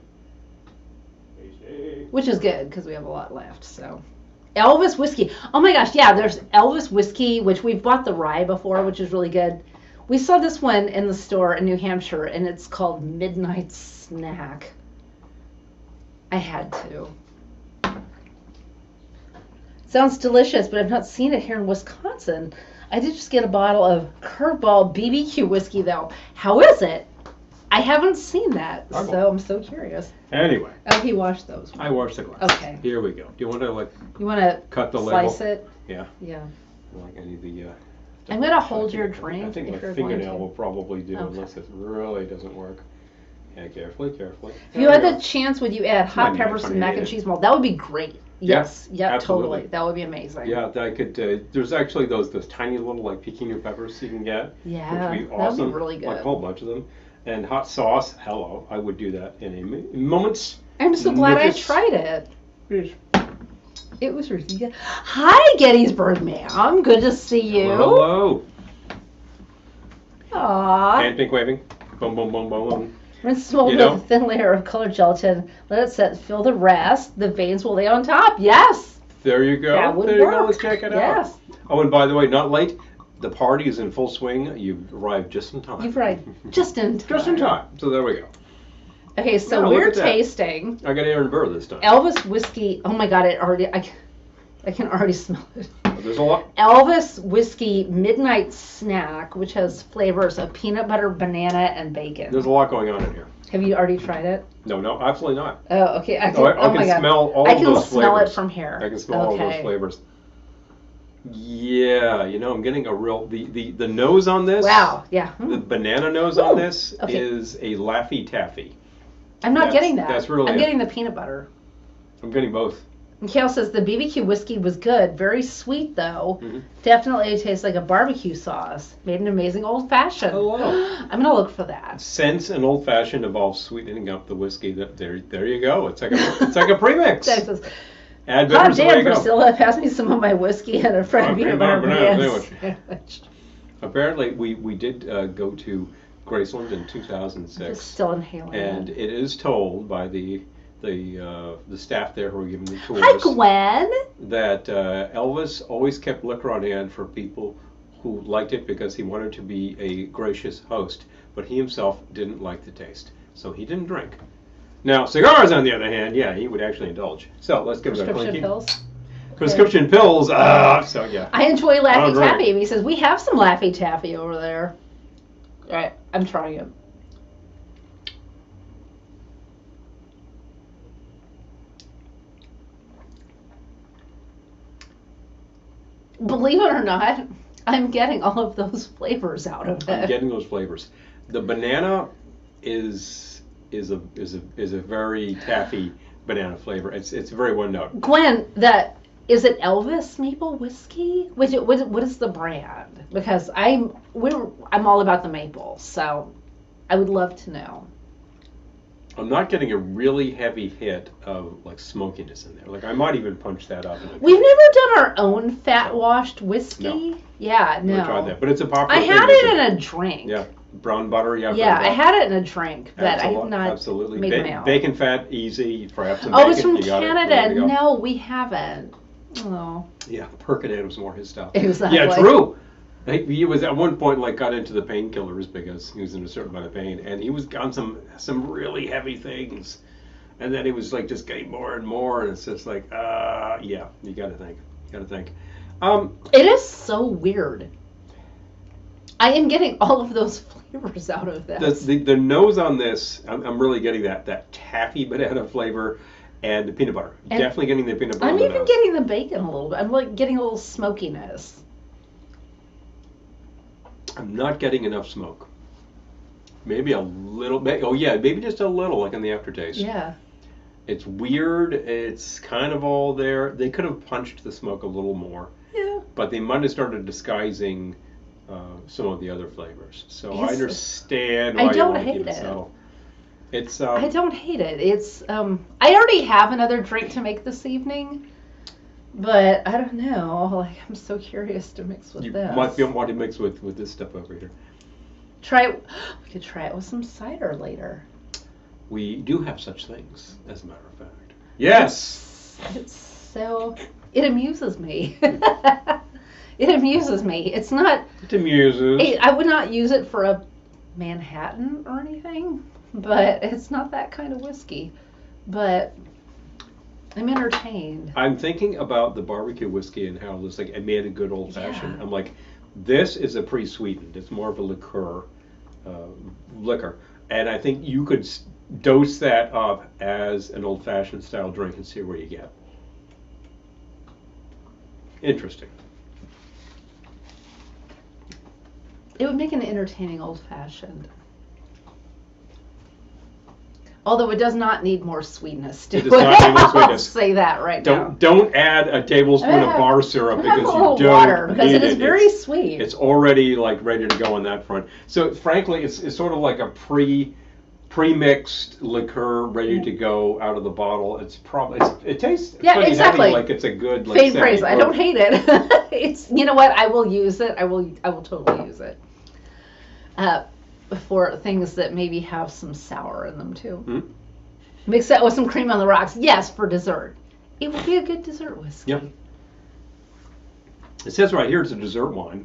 Speaker 2: Tasty.
Speaker 1: Which is good because we have a lot left. So, Elvis whiskey. Oh my gosh, yeah. There's Elvis whiskey, which we've bought the rye before, which is really good. We saw this one in the store in New Hampshire, and it's called Midnight Snack. I had to. Sounds delicious, but I've not seen it here in Wisconsin. I did just get a bottle of Curveball BBQ whiskey, though. How is it? I haven't seen that, so I'm so curious.
Speaker 2: Anyway.
Speaker 1: Oh, he washed those.
Speaker 2: I washed the glass.
Speaker 1: Okay.
Speaker 2: Here we go. Do you want to
Speaker 1: You want to
Speaker 2: cut the
Speaker 1: slice
Speaker 2: label?
Speaker 1: it?
Speaker 2: Yeah.
Speaker 1: Yeah.
Speaker 2: Like I need the.
Speaker 1: I'm gonna hold your drink
Speaker 2: I think
Speaker 1: if
Speaker 2: my
Speaker 1: you're going
Speaker 2: fingernail
Speaker 1: to.
Speaker 2: will probably do,
Speaker 1: Okay.
Speaker 2: unless it really doesn't work. Yeah, carefully.
Speaker 1: If you had the chance, would you add hot
Speaker 2: Fine,
Speaker 1: peppers
Speaker 2: fine,
Speaker 1: and mac
Speaker 2: yeah.
Speaker 1: and cheese mold? That would be great. Yes. Yeah,
Speaker 2: absolutely.
Speaker 1: totally. That would be amazing.
Speaker 2: Yeah, I could. There's actually those tiny little like pecino peppers you can get.
Speaker 1: Yeah,
Speaker 2: which would be
Speaker 1: that would be
Speaker 2: awesome.
Speaker 1: really good.
Speaker 2: Like a whole bunch of them, and hot sauce. Hello, I would do that in a moment.
Speaker 1: I'm so glad I
Speaker 2: Notice.
Speaker 1: tried it.
Speaker 2: Yes.
Speaker 1: It was really good. Hi, Gettysburg, ma'am. Good to see you.
Speaker 2: Hello.
Speaker 1: Aww.
Speaker 2: Hand pink waving. Boom, boom, boom, boom, boom.
Speaker 1: Rinse mold
Speaker 2: You
Speaker 1: with
Speaker 2: know?
Speaker 1: a thin layer of colored gelatin. Let it set. Fill the rest. The veins will lay on top. Yes.
Speaker 2: There you go.
Speaker 1: That would
Speaker 2: there you go.
Speaker 1: work.
Speaker 2: Let's check it
Speaker 1: Yes.
Speaker 2: out. Oh, and by the way, not late. The party is in full swing. You've arrived just in time.
Speaker 1: You've right. Just in time.
Speaker 2: Just in time. So there we go.
Speaker 1: Okay, so
Speaker 2: Yeah, look
Speaker 1: we're
Speaker 2: at that.
Speaker 1: tasting
Speaker 2: I got Aaron Burr this time.
Speaker 1: Elvis whiskey. Oh my God! I can already smell it.
Speaker 2: There's a lot.
Speaker 1: Elvis whiskey midnight snack, which has flavors of peanut butter, banana, and bacon.
Speaker 2: There's a lot going on in here.
Speaker 1: Have you already tried it?
Speaker 2: No, absolutely not.
Speaker 1: Oh, okay. I can,
Speaker 2: I
Speaker 1: my
Speaker 2: can
Speaker 1: God.
Speaker 2: smell all
Speaker 1: I
Speaker 2: of
Speaker 1: can
Speaker 2: those
Speaker 1: smell
Speaker 2: flavors.
Speaker 1: it from here.
Speaker 2: I can smell all those flavors. Yeah, I'm getting a real the nose on this.
Speaker 1: Wow. Yeah.
Speaker 2: The banana nose on this
Speaker 1: Okay.
Speaker 2: is a Laffy Taffy.
Speaker 1: I'm not getting that.
Speaker 2: That's really
Speaker 1: I'm
Speaker 2: it.
Speaker 1: getting the peanut butter.
Speaker 2: I'm getting both.
Speaker 1: Mikhail says the BBQ whiskey was good. Very sweet, though.
Speaker 2: Mm-hmm.
Speaker 1: Definitely tastes like a barbecue sauce. Made an amazing old fashioned.
Speaker 2: Hello.
Speaker 1: I'm going to look for that.
Speaker 2: Since an old fashioned involves sweetening up the whiskey, there you go. It's like a premix.
Speaker 1: Texas.
Speaker 2: Add
Speaker 1: God
Speaker 2: bitters, away
Speaker 1: damn,
Speaker 2: you go.
Speaker 1: Priscilla, pass me some of my whiskey and a fried peanut butter banana
Speaker 2: sandwich.
Speaker 1: sandwich.
Speaker 2: Apparently, we did go to Graceland in
Speaker 1: I'm
Speaker 2: 2006,
Speaker 1: just still inhaling
Speaker 2: and
Speaker 1: it.
Speaker 2: it is told by the staff there who were giving the tours
Speaker 1: Hi, Gwen.
Speaker 2: that Elvis always kept liquor on hand for people who liked it because he wanted to be a gracious host, but he himself didn't like the taste, so he didn't drink. Now, cigars, on the other hand, yeah, he would actually indulge. So let's give it a
Speaker 1: Prescription
Speaker 2: clinky.
Speaker 1: pills.
Speaker 2: Prescription pills. So yeah.
Speaker 1: I enjoy Laffy
Speaker 2: drink.
Speaker 1: Taffy. He says, we have some Laffy Taffy over there. All right, I'm trying it. Believe it or not, I'm getting all of those flavors out of
Speaker 2: I'm
Speaker 1: it.
Speaker 2: getting those flavors. The banana is a very taffy banana flavor. It's very one note.
Speaker 1: Gwen, is it Elvis Maple Whiskey? What is the brand? Because I'm all about the maple, so I would love to know.
Speaker 2: I'm not getting a really heavy hit of like smokiness in there. Like I might even punch that up.
Speaker 1: We've never done our own fat washed whiskey.
Speaker 2: No.
Speaker 1: Yeah, no.
Speaker 2: I tried that, but it's a popular
Speaker 1: I
Speaker 2: thing.
Speaker 1: had it in a drink.
Speaker 2: Yeah, brown butter. Yeah.
Speaker 1: Yeah, I had it in a drink, but I have not
Speaker 2: absolutely.
Speaker 1: made my own.
Speaker 2: Bacon fat, easy. Perhaps some
Speaker 1: Oh,
Speaker 2: bacon.
Speaker 1: it's from
Speaker 2: You got it, ready
Speaker 1: Canada.
Speaker 2: to go.
Speaker 1: No, we haven't. Oh.
Speaker 2: Yeah, Percolator was more his style.
Speaker 1: Exactly.
Speaker 2: Yeah, true. He was at one point like got into the painkillers because he was in a certain amount of pain, and he was on some really heavy things, and then he was like just getting more and more, and it's just like, yeah, you got to think.
Speaker 1: It is so weird. I am getting all of those flavors out of this.
Speaker 2: The nose on this, I'm really getting that taffy banana flavor, and the peanut butter.
Speaker 1: And
Speaker 2: definitely getting the peanut butter.
Speaker 1: I'm
Speaker 2: on the
Speaker 1: even
Speaker 2: nose.
Speaker 1: getting the bacon a little bit. I'm like getting a little smokiness.
Speaker 2: I'm not getting enough smoke. Maybe a little bit. Oh yeah, maybe just a little, like in the aftertaste.
Speaker 1: Yeah.
Speaker 2: It's weird. It's kind of all there. They could have punched the smoke a little more.
Speaker 1: Yeah.
Speaker 2: But they might have started disguising some of the other flavors. So I
Speaker 1: Yes.
Speaker 2: understand
Speaker 1: I
Speaker 2: why
Speaker 1: don't
Speaker 2: you like
Speaker 1: hate
Speaker 2: it.
Speaker 1: it.
Speaker 2: So it's.
Speaker 1: I don't hate it. It's I already have another drink to make this evening, but I don't know. Like I'm so curious to mix with
Speaker 2: You
Speaker 1: this.
Speaker 2: might be wanting to mix with this stuff over here.
Speaker 1: Try it. We could try it with some cider later.
Speaker 2: We do have such things, as a matter of fact. Yes.
Speaker 1: It's so. It amuses me. It amuses me. It's not.
Speaker 2: It amuses.
Speaker 1: I would not use it for a Manhattan or anything, but it's not that kind of whiskey. But I'm entertained.
Speaker 2: I'm thinking about the barbecue whiskey and how it's like I made a good old fashioned.
Speaker 1: Yeah.
Speaker 2: I'm like, this is a pre-sweetened. It's more of a liquor, and I think you could dose that up as an old fashioned style drink and see where you get. Interesting.
Speaker 1: It would make an entertaining old fashioned. Although it does not need more sweetness to
Speaker 2: It does not need more
Speaker 1: I'll
Speaker 2: sweetness.
Speaker 1: say that right now.
Speaker 2: Don't add a tablespoon of bar syrup
Speaker 1: I'm gonna
Speaker 2: because
Speaker 1: have a
Speaker 2: you
Speaker 1: little
Speaker 2: don't
Speaker 1: water because
Speaker 2: need
Speaker 1: it is very
Speaker 2: It's-
Speaker 1: sweet.
Speaker 2: It's already like ready to go on that front. So frankly, it's sort of like a pre-mixed liqueur ready to go out of the bottle. It tastes pretty
Speaker 1: exactly.
Speaker 2: heavy, like it's a good like
Speaker 1: Faint praise. I
Speaker 2: semi-herb.
Speaker 1: don't hate it. It's you know what? I will use it. I will totally use it. For things that maybe have some sour in them too.
Speaker 2: Hmm?
Speaker 1: Mix that with some cream on the rocks. Yes, for dessert. It would be a good dessert whiskey.
Speaker 2: Yep. It says right here it's a dessert wine.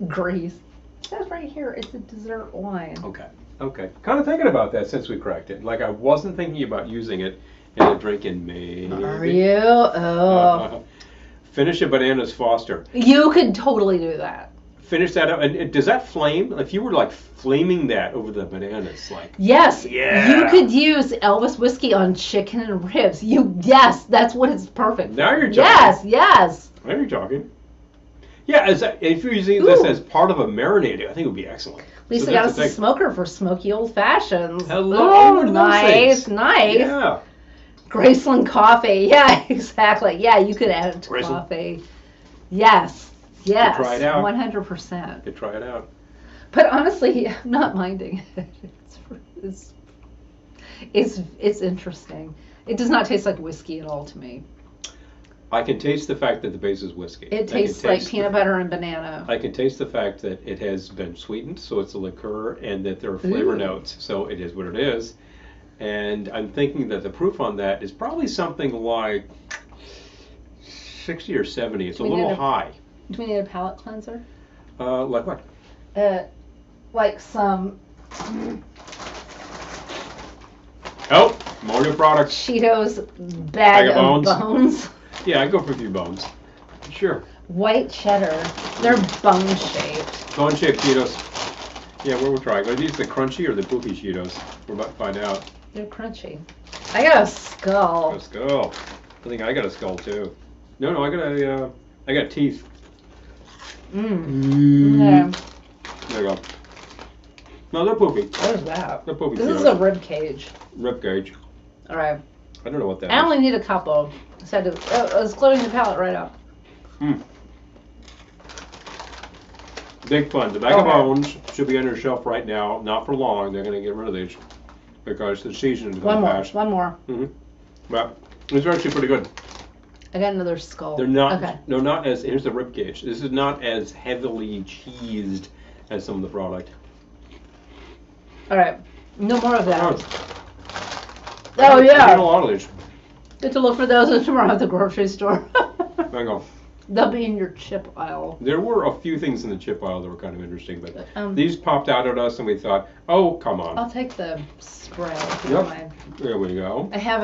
Speaker 1: Grease. It says right here it's a dessert wine.
Speaker 2: Okay. Okay. Kind of thinking about that since we cracked it. Like I wasn't thinking about using it in a drink in May.
Speaker 1: Are you? Oh.
Speaker 2: Finish a bananas Foster.
Speaker 1: You could totally do that.
Speaker 2: Finish that up. And does that flame? If you were like flaming that over the bananas, like
Speaker 1: yes,
Speaker 2: yeah.
Speaker 1: You could use Elvis whiskey on chicken and ribs. Yes, that's what it's perfect for.
Speaker 2: Now you're talking.
Speaker 1: Yes.
Speaker 2: Now you're talking. Yeah, if you're using this as part of a marinade, I think it would be excellent.
Speaker 1: Lisa got us a smoker for smoky old fashions.
Speaker 2: Hello.
Speaker 1: Oh, nice.
Speaker 2: Yeah.
Speaker 1: Graceland coffee. Yeah, exactly. Yeah, you could add it to
Speaker 2: Graceland.
Speaker 1: Coffee. Yes. Yes.
Speaker 2: Try it out.
Speaker 1: 100%.
Speaker 2: You try it out.
Speaker 1: But honestly, I'm not minding it. It's interesting. It does not taste like whiskey at all to me.
Speaker 2: I can taste the fact that the base is whiskey.
Speaker 1: It tastes like peanut butter and banana.
Speaker 2: I can taste the fact that it has been sweetened, so it's a liqueur, and that there are flavor notes, so it is what it is. And I'm thinking that the proof on that is probably something like 60 or 70. It's a little high.
Speaker 1: Do we need a palate cleanser?
Speaker 2: Like what?
Speaker 1: Like some
Speaker 2: more new products.
Speaker 1: Cheetos bag of bones.
Speaker 2: Yeah, I go for a few bones. Sure.
Speaker 1: White cheddar. They're bone shaped.
Speaker 2: Bone shaped Cheetos. Yeah, we're trying. Are these the crunchy or the poopy Cheetos? We're about to find out.
Speaker 1: They're crunchy. I got a skull.
Speaker 2: A skull. I think I got a skull too. No, I got teeth.
Speaker 1: Yeah.
Speaker 2: There you go. No, they're poopy.
Speaker 1: What is that?
Speaker 2: They're poopy.
Speaker 1: This is a rib cage.
Speaker 2: Rib cage.
Speaker 1: All right.
Speaker 2: I don't know what that
Speaker 1: I
Speaker 2: is.
Speaker 1: only need a couple. I was clearing the palate right up.
Speaker 2: Big fun. The bag of bones should be on your shelf right now. Not for long. They're going to get rid of these because the season is going to pass.
Speaker 1: One more.
Speaker 2: But these are actually pretty good.
Speaker 1: I got another skull.
Speaker 2: They're not.
Speaker 1: Okay.
Speaker 2: No, not as. Here's the rib cage. This is not as heavily cheesed as some of the product.
Speaker 1: All right. No more of that.
Speaker 2: Oh
Speaker 1: yeah.
Speaker 2: I get a lot of these.
Speaker 1: Get to look for those tomorrow at the grocery store.
Speaker 2: There you go.
Speaker 1: They'll be in your chip aisle.
Speaker 2: There were a few things in the chip aisle that were kind of interesting, but these popped out at us, and we thought, "Oh, come on."
Speaker 1: I'll take the spray.
Speaker 2: Yep. There we go.
Speaker 1: I have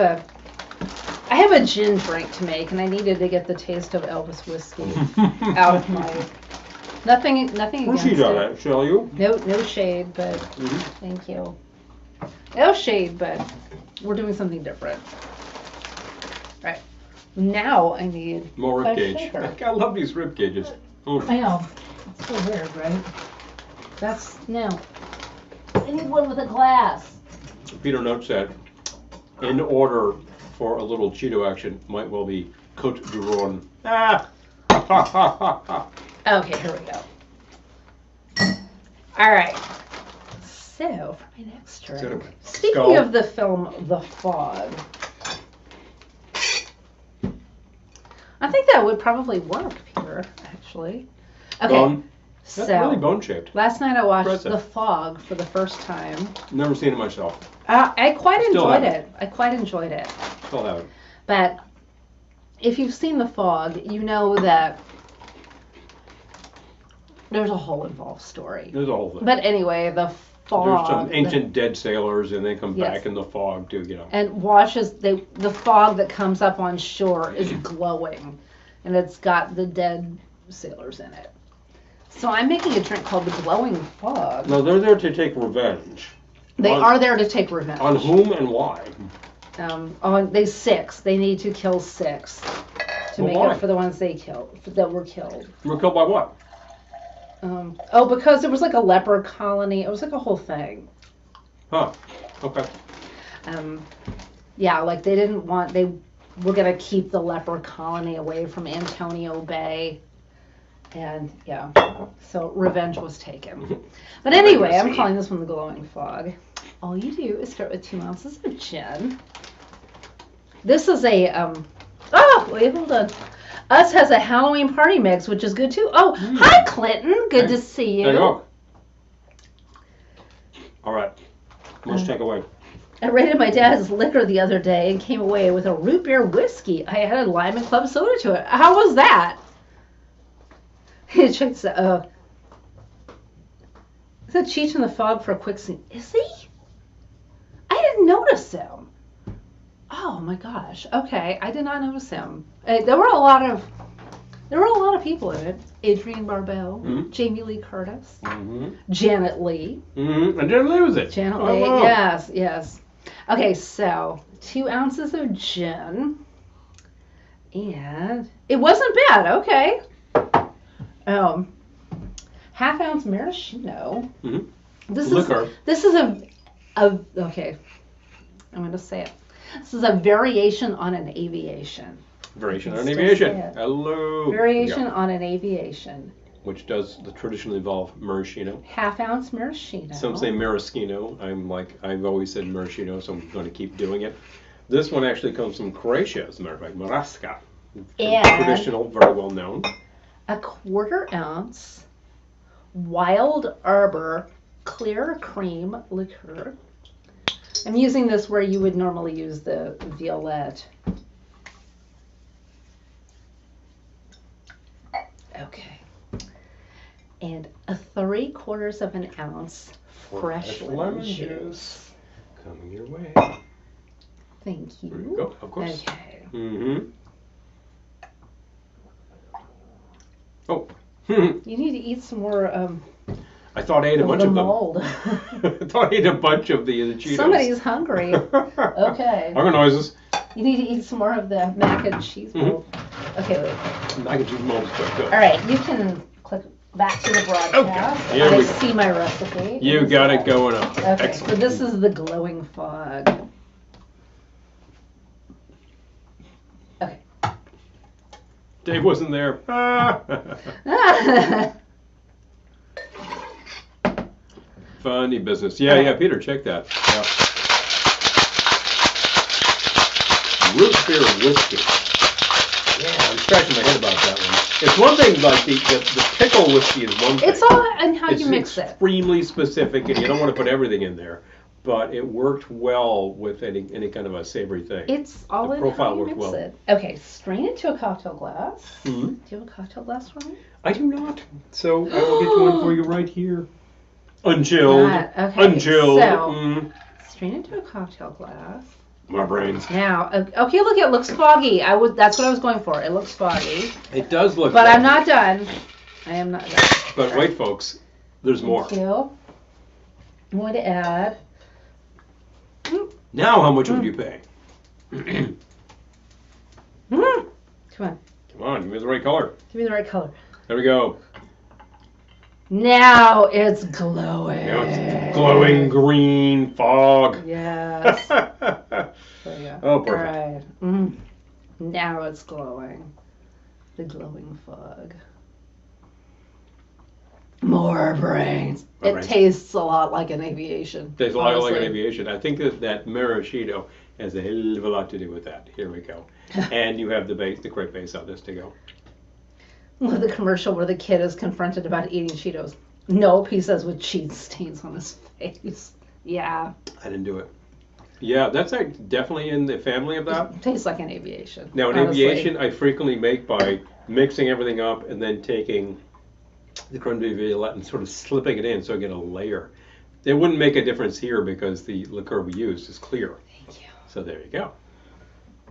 Speaker 1: a gin drink to make, and I needed to get the taste of Elvis whiskey out of my. Nothing against
Speaker 2: Proceed on
Speaker 1: it.
Speaker 2: that, shall you?
Speaker 1: No shade, but thank you. No shade, but we're doing something different. Right. Now I need
Speaker 2: more rib
Speaker 1: a
Speaker 2: cage.
Speaker 1: shaker.
Speaker 2: I love these rib cages.
Speaker 1: I know. It's so weird, right? I need one with a glass.
Speaker 2: Peter notes that in order for a little Cheeto action might well be Côte du Rhône.
Speaker 1: Okay, here we go. All right. So, for my next drink, speaking of the film The Fog, I think that would probably work, Peter, actually. Okay,
Speaker 2: Bone. That's really bone-shaped.
Speaker 1: Last night I watched The Fog for the first time.
Speaker 2: Never seen it myself.
Speaker 1: I quite enjoyed it.
Speaker 2: Still haven't.
Speaker 1: But if you've seen The Fog, you know that there's a whole involved story.
Speaker 2: There's a whole thing.
Speaker 1: But anyway, the fog.
Speaker 2: There's some ancient dead sailors, and they come back in the fog too, you know.
Speaker 1: And the fog that comes up on shore is glowing, and it's got the dead sailors in it. So I'm making a drink called the Glowing Fog.
Speaker 2: No, they're there to take revenge.
Speaker 1: They are there to take revenge.
Speaker 2: On whom and why?
Speaker 1: They need to kill 6 to make up for the ones that were killed.
Speaker 2: Were killed by what?
Speaker 1: Because it was like a leper colony. It was like a whole thing.
Speaker 2: Huh. Okay.
Speaker 1: Yeah, like they were going to keep the leper colony away from Antonio Bay. And yeah, so revenge was taken. But anyway, I'm calling this one the Glowing Fog. All you do is start with 2 ounces of gin. This is a, wait, hold on. Us has a Halloween party mix, which is good too. Oh, hi Clinton. Good to see you.
Speaker 2: There you go. All right. Let's take away.
Speaker 1: I raided my dad's liquor the other day and came away with a root beer whiskey. I added lime and club soda to it. How was that? It checks out. said Cheech in the fog for a quick scene. Is he? I didn't notice him. Oh my gosh. Okay, I did not notice him. There were a lot of people in it. Adrienne Barbeau, Jamie Lee Curtis, Janet Leigh.
Speaker 2: And Janet Leigh was it?
Speaker 1: Janet Leigh, yes. Okay, so 2 ounces of gin. And it wasn't bad, okay. Half ounce maraschino.
Speaker 2: Liquor.
Speaker 1: This is a okay. I'm going to say it. This is a variation on an aviation.
Speaker 2: Variation on an aviation. Hello.
Speaker 1: Variation on an aviation.
Speaker 2: Which does traditionally involve maraschino.
Speaker 1: Half ounce maraschino.
Speaker 2: Some say maraschino. I've always said maraschino, so I'm going to keep doing it. This one actually comes from Croatia, as a matter of fact, Maraska. Traditional, very well known.
Speaker 1: A 1/4 ounce Wild Arbor clear cream liqueur. I'm using this where you would normally use the Violette. Okay. And a 3/4 ounce fresh lemon juice.
Speaker 2: Coming your way.
Speaker 1: Thank you.
Speaker 2: There you go, of course.
Speaker 1: Okay.
Speaker 2: Oh.
Speaker 1: You need to eat some more
Speaker 2: I thought I ate a bunch of them.
Speaker 1: mold.
Speaker 2: I thought I ate a bunch of the Cheetos.
Speaker 1: Somebody's hungry. Okay.
Speaker 2: Hunger noises.
Speaker 1: You need to eat some more of the mac and cheese mold. Okay, wait.
Speaker 2: Mac and cheese mold is quite good.
Speaker 1: All right, you can click back to the broadcast.
Speaker 2: Okay. Here we
Speaker 1: see my recipe.
Speaker 2: You got it going up.
Speaker 1: Okay,
Speaker 2: Excellent.
Speaker 1: so this is the glowing fog. Okay.
Speaker 2: Dave wasn't there. Funny business. Yeah, Peter, check that. Yeah. Root beer whiskey. Yeah, I'm scratching my head about that one. It's one thing, like the pickle whiskey is one thing.
Speaker 1: It's all in how you mix it.
Speaker 2: It's extremely specific, and you don't want to put everything in there. But it worked well with any kind of a savory thing.
Speaker 1: It's all in
Speaker 2: profile
Speaker 1: how you
Speaker 2: worked
Speaker 1: mix
Speaker 2: well.
Speaker 1: it. Okay, strain it to a cocktail glass. Do you have a cocktail glass for me?
Speaker 2: I do not. So I will get you one for you right here. Unchilled.
Speaker 1: Okay,
Speaker 2: Unchilled.
Speaker 1: So, strain it to a cocktail glass.
Speaker 2: My brains.
Speaker 1: Now, okay, look, it looks foggy. That's what I was going for. It looks foggy.
Speaker 2: It does look
Speaker 1: But
Speaker 2: foggy.
Speaker 1: I'm not done. I am not done.
Speaker 2: But wait, folks. There's more.
Speaker 1: Thank you. I'm going to add.
Speaker 2: Now, how much would you pay?
Speaker 1: Come on.
Speaker 2: Come on, give me the right color.
Speaker 1: Give me the right color.
Speaker 2: There we go.
Speaker 1: Now it's glowing.
Speaker 2: Now it's glowing green fog.
Speaker 1: Yes. There you go.
Speaker 2: Oh, perfect.
Speaker 1: All right. Now it's glowing. The glowing fog. More brains.
Speaker 2: More
Speaker 1: It
Speaker 2: brains.
Speaker 1: tastes a lot like an aviation.
Speaker 2: Tastes a lot like an
Speaker 1: honestly.
Speaker 2: aviation. I think that maraschino has a hell of a lot to do with that. Here we go. And you have the correct base on this to go.
Speaker 1: The commercial where the kid is confronted about eating Cheetos. Nope, he says with cheese stains on his face. Yeah.
Speaker 2: I didn't do it. Yeah, that's definitely in the family of that.
Speaker 1: It tastes like an aviation.
Speaker 2: Now, an
Speaker 1: honestly.
Speaker 2: aviation I frequently make by mixing everything up and then taking the creme de violette and sort of slipping it in so I get a layer. It wouldn't make a difference here because the liqueur we used is clear.
Speaker 1: Thank you.
Speaker 2: So there you go.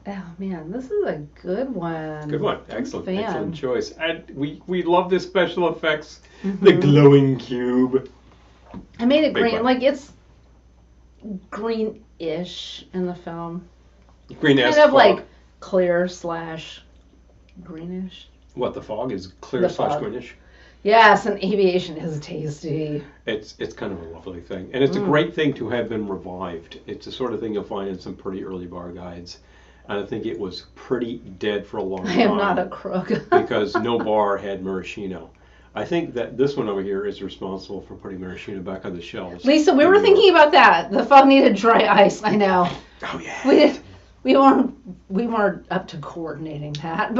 Speaker 1: Oh man, this is a good one.
Speaker 2: Good one.
Speaker 1: I'm a
Speaker 2: Excellent.
Speaker 1: fan.
Speaker 2: Excellent choice. And we love the special effects. The glowing cube.
Speaker 1: I made it
Speaker 2: Big
Speaker 1: green.
Speaker 2: one.
Speaker 1: Like it's green-ish in the film.
Speaker 2: Green
Speaker 1: Kind
Speaker 2: as
Speaker 1: of
Speaker 2: fog.
Speaker 1: like clear / greenish.
Speaker 2: What, the fog is clear
Speaker 1: The
Speaker 2: /
Speaker 1: fog.
Speaker 2: greenish?
Speaker 1: Yes, and aviation is tasty.
Speaker 2: It's kind of a lovely thing. And it's a great thing to have been revived. It's the sort of thing you'll find in some pretty early bar guides. And I think it was pretty dead for a long time.
Speaker 1: I am not a crook.
Speaker 2: because no bar had maraschino. I think that this one over here is responsible for putting maraschino back on the shelves.
Speaker 1: Lisa, we were thinking about that. The fog needed dry ice. I know.
Speaker 2: Oh yeah.
Speaker 1: We weren't up to coordinating that,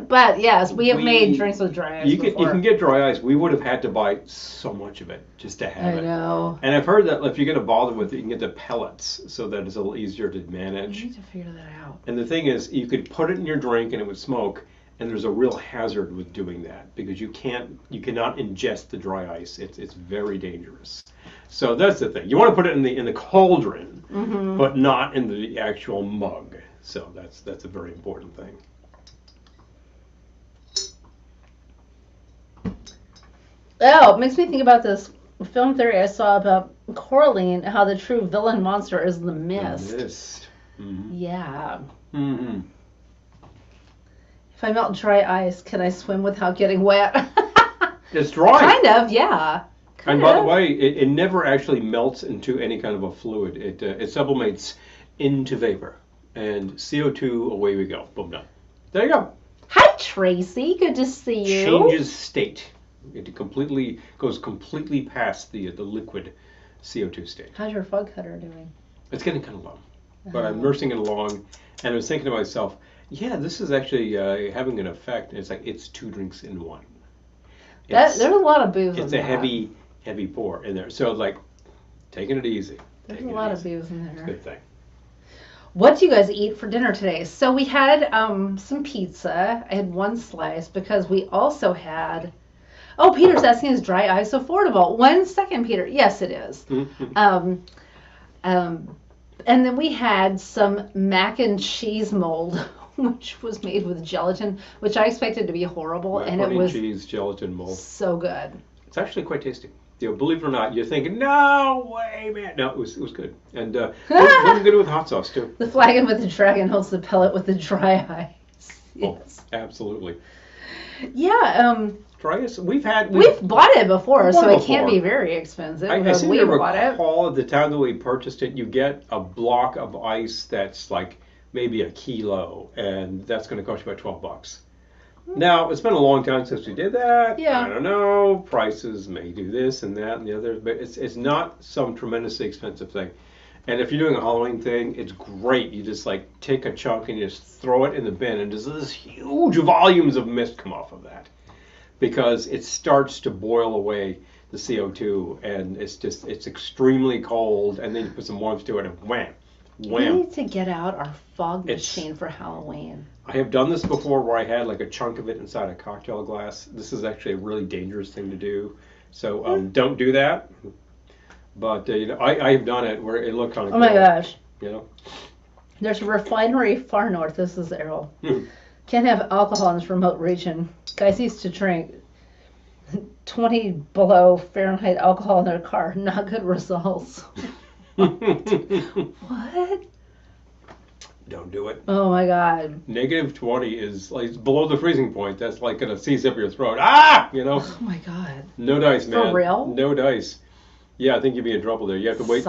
Speaker 1: but yes, we have made drinks with dry ice
Speaker 2: You
Speaker 1: before.
Speaker 2: can get dry ice. We would have had to buy so much of it just to have
Speaker 1: I
Speaker 2: it.
Speaker 1: know.
Speaker 2: And I've heard that if you're going to bother with it, you can get the pellets so that it's a little easier to
Speaker 1: We
Speaker 2: manage.
Speaker 1: need to figure that out.
Speaker 2: And the thing is, you could put it in your drink and it would smoke, And there's a real hazard with doing that because you cannot ingest the dry ice. It's very dangerous. So that's the thing. You want to put it in the cauldron, but not in the actual mug. So that's a very important thing.
Speaker 1: Oh, it makes me think about this film theory I saw about Coraline, how the true villain monster is the mist.
Speaker 2: The mist.
Speaker 1: Yeah.
Speaker 2: Mm-hmm.
Speaker 1: If I melt dry ice, can I swim without getting wet?
Speaker 2: It's dry.
Speaker 1: Kind of, yeah.
Speaker 2: And by the way, it never actually melts into any kind of a fluid. It sublimates into vapor. And CO2, away we go. Boom, done. There you go.
Speaker 1: Hi, Tracy. Good to see you.
Speaker 2: Changes state. It goes completely past the liquid CO2 state.
Speaker 1: How's your fog cutter doing?
Speaker 2: It's getting kind of low. But I'm nursing it along. And I was thinking to myself, yeah, this is actually having an effect. It's like it's 2 drinks in 1.
Speaker 1: There's a lot of booze in
Speaker 2: It's
Speaker 1: there.
Speaker 2: a heavy pour in there. So like, taking it easy.
Speaker 1: There's a lot of booze in there.
Speaker 2: It's a good thing.
Speaker 1: What do you guys eat for dinner today? So we had some pizza. I had 1 slice because we also had... Oh, Peter's asking, is dry ice affordable? 1 second, Peter. Yes, it is. And then we had some mac and cheese mold, which was made with gelatin, which I expected to be horrible, and it was
Speaker 2: cheese gelatin mold.
Speaker 1: So good.
Speaker 2: It's actually quite tasty. Believe it or not, you're thinking, no way, man. No, it was good, and really good with hot sauce too.
Speaker 1: The flagon with the dragon holds the pellet with the dry ice. Yes.
Speaker 2: Oh, absolutely.
Speaker 1: Yeah.
Speaker 2: Dry ice. We've
Speaker 1: bought it before, so it can't be very expensive.
Speaker 2: I seem to recall at the time that we purchased it, you get a block of ice that's like maybe a kilo, and that's going to cost you about $12. Now, it's been a long time since we did that.
Speaker 1: Yeah.
Speaker 2: I don't know. Prices may do this and that and the other, but it's not some tremendously expensive thing. And if you're doing a Halloween thing, it's great. You just like take a chunk and you just throw it in the bin, and there's this huge volumes of mist come off of that because it starts to boil away the CO2, and it's extremely cold, and then you put some warmth to it, and wham.
Speaker 1: We need to get out our fog machine for Halloween.
Speaker 2: I have done this before where I had like a chunk of it inside a cocktail glass. This is actually a really dangerous thing to do. So don't do that. But I have done it where it looked kind of cool.
Speaker 1: Oh my gosh.
Speaker 2: You know?
Speaker 1: There's a refinery far north. This is Errol. Can't have alcohol in this remote region. Guys used to drink 20 below Fahrenheit alcohol in their car. Not good results. What?
Speaker 2: Don't do it.
Speaker 1: Oh my God.
Speaker 2: -20 is like below the freezing point. That's like gonna seize up your throat. Ah! You know?
Speaker 1: Oh my God.
Speaker 2: No dice, man.
Speaker 1: For real?
Speaker 2: No dice. Yeah, I think you'd be in trouble there. You have to wait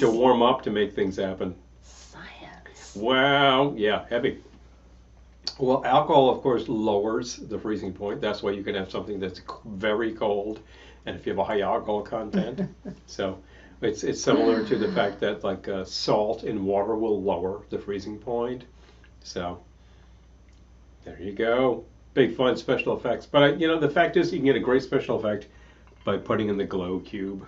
Speaker 2: to warm up to make things happen.
Speaker 1: Science.
Speaker 2: Wow. Yeah, heavy. Well, alcohol, of course, lowers the freezing point. That's why you can have something that's very cold, and if you have a high alcohol content. So it's similar to the fact that like salt in water will lower the freezing point. So there you go. Big fun special effects. But the fact is, you can get a great special effect by putting in the glow cube.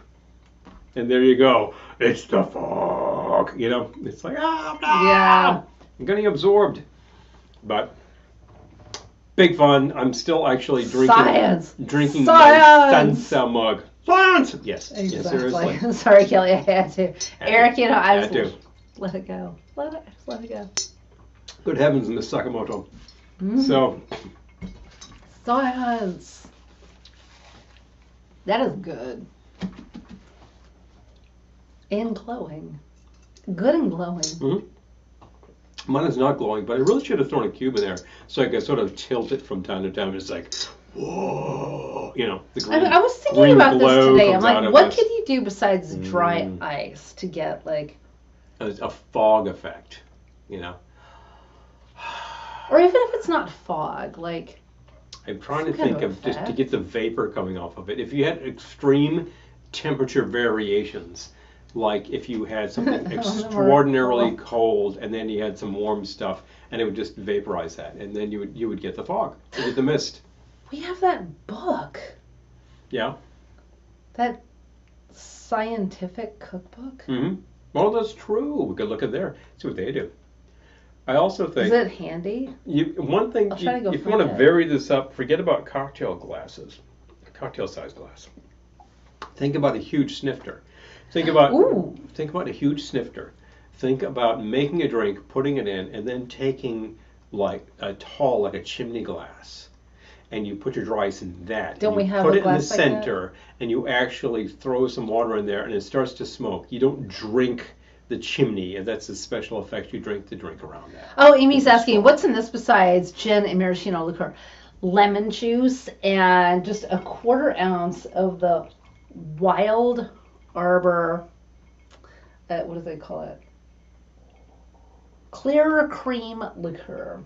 Speaker 2: And there you go. It's the fog. It's like, no!
Speaker 1: Yeah.
Speaker 2: I'm getting absorbed. But big fun. I'm still actually drinking my Sansa mug. Science! Yes.
Speaker 1: Exactly.
Speaker 2: Yes, seriously.
Speaker 1: Sorry, Kelly, I had to. Eric, I
Speaker 2: had to.
Speaker 1: Let it go. Let it go.
Speaker 2: Good heavens, Miss Sakamoto. So.
Speaker 1: Science. That is good. And glowing. Good and glowing.
Speaker 2: Mm-hmm. Mine is not glowing, but I really should have thrown a cube in there so I could sort of tilt it from time to time. It's like, whoa, the green.
Speaker 1: I was thinking about this today. I'm like, what
Speaker 2: this.
Speaker 1: could you do besides dry ice to get like
Speaker 2: a fog effect, Or
Speaker 1: even if it's not fog, like.
Speaker 2: I'm trying to think of just to get the vapor coming off of it. If you had extreme temperature variations, like if you had something extraordinarily cold and then you had some warm stuff, and it would just vaporize that, and then you would get the fog, you get the mist.
Speaker 1: We have that book.
Speaker 2: Yeah.
Speaker 1: That scientific cookbook.
Speaker 2: Mm-hmm. Well, that's true. We could look at there, see what they do. I also
Speaker 1: Is
Speaker 2: think
Speaker 1: it handy?
Speaker 2: one thing,
Speaker 1: I'll try to go
Speaker 2: if you
Speaker 1: find
Speaker 2: want to
Speaker 1: it.
Speaker 2: vary this up, forget about cocktail glasses, cocktail size glass. Think about a huge snifter. Think about
Speaker 1: Ooh.
Speaker 2: think about a huge snifter. Think about making a drink, putting it in, and then taking like a tall, like a chimney glass, and you put your dry ice in that.
Speaker 1: Don't
Speaker 2: and
Speaker 1: we
Speaker 2: you
Speaker 1: have
Speaker 2: put
Speaker 1: a
Speaker 2: it in the
Speaker 1: glass like that?
Speaker 2: center, and you actually throw some water in there, and it starts to smoke. You don't drink the chimney, and that's a special effect. You drink the drink around that.
Speaker 1: Oh, Amy's
Speaker 2: With a
Speaker 1: asking,
Speaker 2: straw.
Speaker 1: what's in this besides gin and maraschino liqueur? Lemon juice and just a 1/4 ounce of the Wild Arbor, what do they call it? Clear cream liqueur.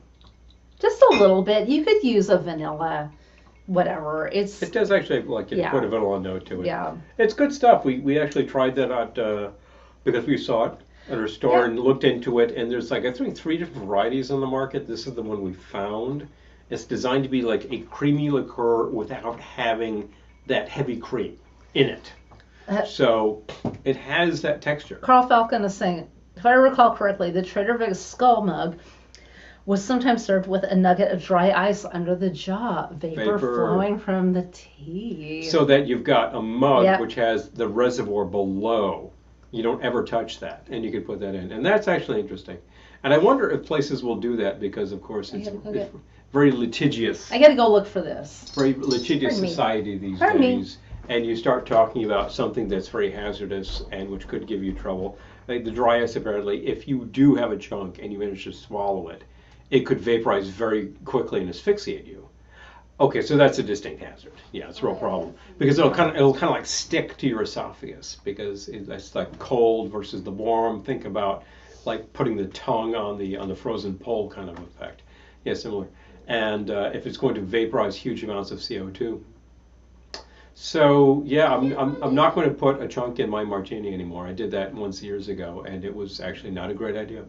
Speaker 1: Just a little bit. You could use a vanilla, whatever. It's
Speaker 2: It does actually like
Speaker 1: Yeah.
Speaker 2: quite a vanilla note to it.
Speaker 1: yeah.
Speaker 2: It's good stuff. We actually tried that out because we saw it at our store
Speaker 1: Yeah.
Speaker 2: and looked into it. And there's like I think 3 different varieties on the market. This is the one we found. It's designed to be like a creamy liqueur without having that heavy cream in it. So it has that texture.
Speaker 1: Carl Falcon is saying, if I recall correctly, the Trader Vic's skull mug was sometimes served with a nugget of dry ice under the jaw, vapor flowing from the tea.
Speaker 2: So that you've got a mug
Speaker 1: Yep.
Speaker 2: which has the reservoir below. You don't ever touch that, and you can put that in. And that's actually interesting. And I wonder if places will do that because, of course, it's very litigious.
Speaker 1: I gotta go look for this.
Speaker 2: Very litigious
Speaker 1: Pardon me.
Speaker 2: society these
Speaker 1: Pardon me.
Speaker 2: days. And you start talking about something that's very hazardous and which could give you trouble. Like the dry ice, apparently, if you do have a chunk and you manage to swallow it, it could vaporize very quickly and asphyxiate you. Okay, so that's a distinct hazard. Yeah, it's a real problem because it'll kind of like stick to your esophagus because it's like cold versus the warm. Think about like putting the tongue on the frozen pole kind of effect. Yeah, similar. And if it's going to vaporize huge amounts of CO2. So yeah, I'm not going to put a chunk in my martini anymore. I did that once years ago, and it was actually not a great idea.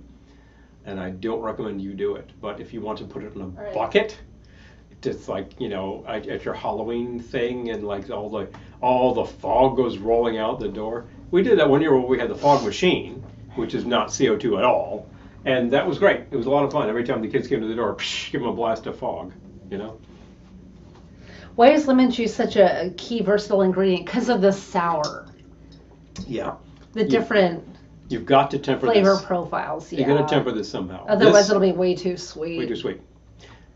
Speaker 2: And I don't recommend you do it. But if you want to put it in a bucket, just like at your Halloween thing, and like all the fog goes rolling out the door. We did that one year where we had the fog machine, which is not CO2 at all, and that was great. It was a lot of fun. Every time the kids came to the door, give them a blast of fog.
Speaker 1: Why is lemon juice such a key versatile ingredient? Because of the sour.
Speaker 2: Yeah.
Speaker 1: The different
Speaker 2: You've got to temper
Speaker 1: flavor
Speaker 2: this.
Speaker 1: profiles. Yeah.
Speaker 2: You're going to temper this somehow.
Speaker 1: Otherwise, it'll be way too sweet.
Speaker 2: Way too sweet.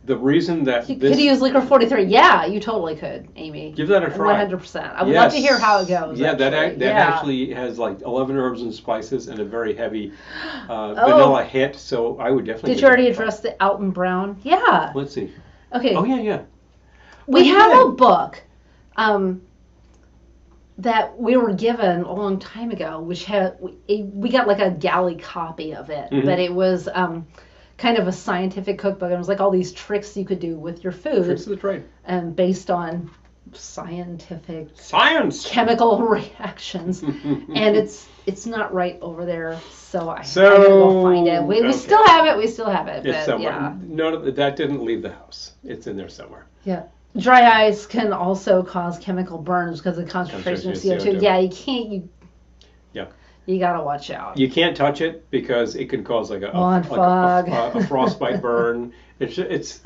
Speaker 2: The reason that
Speaker 1: Could you use liquor 43? Yeah, you totally could, Amy.
Speaker 2: Give that a try.
Speaker 1: 100%. I would love to hear how it goes.
Speaker 2: Yeah, that
Speaker 1: actually.
Speaker 2: actually has like 11 herbs and spices and a very heavy vanilla hit. So I would definitely.
Speaker 1: Did you already address the Alton Brown? Yeah.
Speaker 2: Let's see.
Speaker 1: Okay.
Speaker 2: Oh yeah.
Speaker 1: We have a book that we were given a long time ago, which we got like a galley copy of it, but it was kind of a scientific cookbook, and it was like all these tricks you could do with your food.
Speaker 2: Tricks of the trade.
Speaker 1: Based on scientific
Speaker 2: science
Speaker 1: chemical reactions, and it's not right over there, so I gotta go find it. We still have it. It's but
Speaker 2: somewhere.
Speaker 1: Yeah.
Speaker 2: No, that didn't leave the house. It's in there somewhere.
Speaker 1: Yeah. Dry ice can also cause chemical burns because of the concentration of CO2. Yeah, you can't. You gotta watch out.
Speaker 2: You can't touch it because it can cause like a frostbite burn. It's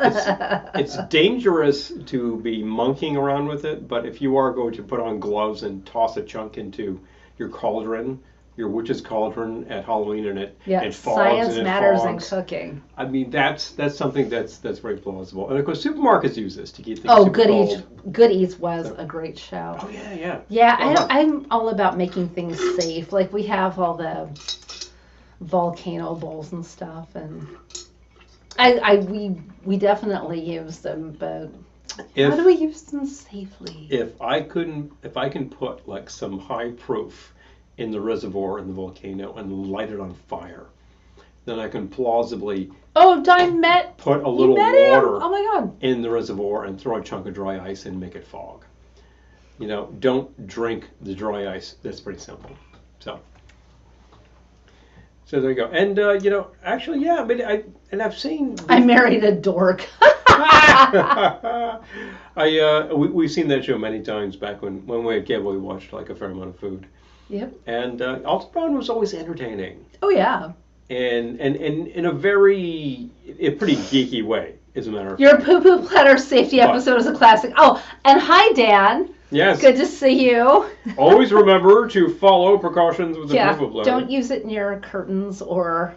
Speaker 2: dangerous to be monkeying around with it, but if you are going to put on gloves and toss a chunk into your cauldron, your witch's cauldron at Halloween, and it fogs
Speaker 1: science
Speaker 2: and
Speaker 1: matters
Speaker 2: fogs.
Speaker 1: in cooking.
Speaker 2: I mean, that's something that's very plausible. And of course, supermarkets use this to keep things
Speaker 1: Oh,
Speaker 2: super cold.
Speaker 1: Good Eats was a great show.
Speaker 2: Oh yeah.
Speaker 1: Yeah, I'm all about making things safe. Like we have all the volcano bowls and stuff, and we definitely use them, but how do we use them safely?
Speaker 2: If I can put like some high proof in the reservoir in the volcano and light it on fire, then I can plausibly put a little water in the reservoir and throw a chunk of dry ice and make it fog. Don't drink the dry ice. That's pretty simple. So there you go. And actually, yeah. I mean, I've seen.
Speaker 1: I married a dork.
Speaker 2: We've seen that show many times back when we had cable. We watched like a fair amount of food.
Speaker 1: Yep.
Speaker 2: And Alton Brown was always entertaining.
Speaker 1: Oh yeah.
Speaker 2: and in a pretty geeky way, as a matter of
Speaker 1: Your
Speaker 2: fact.
Speaker 1: poo-poo platter safety
Speaker 2: But-
Speaker 1: episode is a classic. Oh, and hi, Dan.
Speaker 2: Yes.
Speaker 1: Good to see you.
Speaker 2: Always remember to follow precautions with the
Speaker 1: Yeah,
Speaker 2: poo-poo platter.
Speaker 1: don't use it near curtains or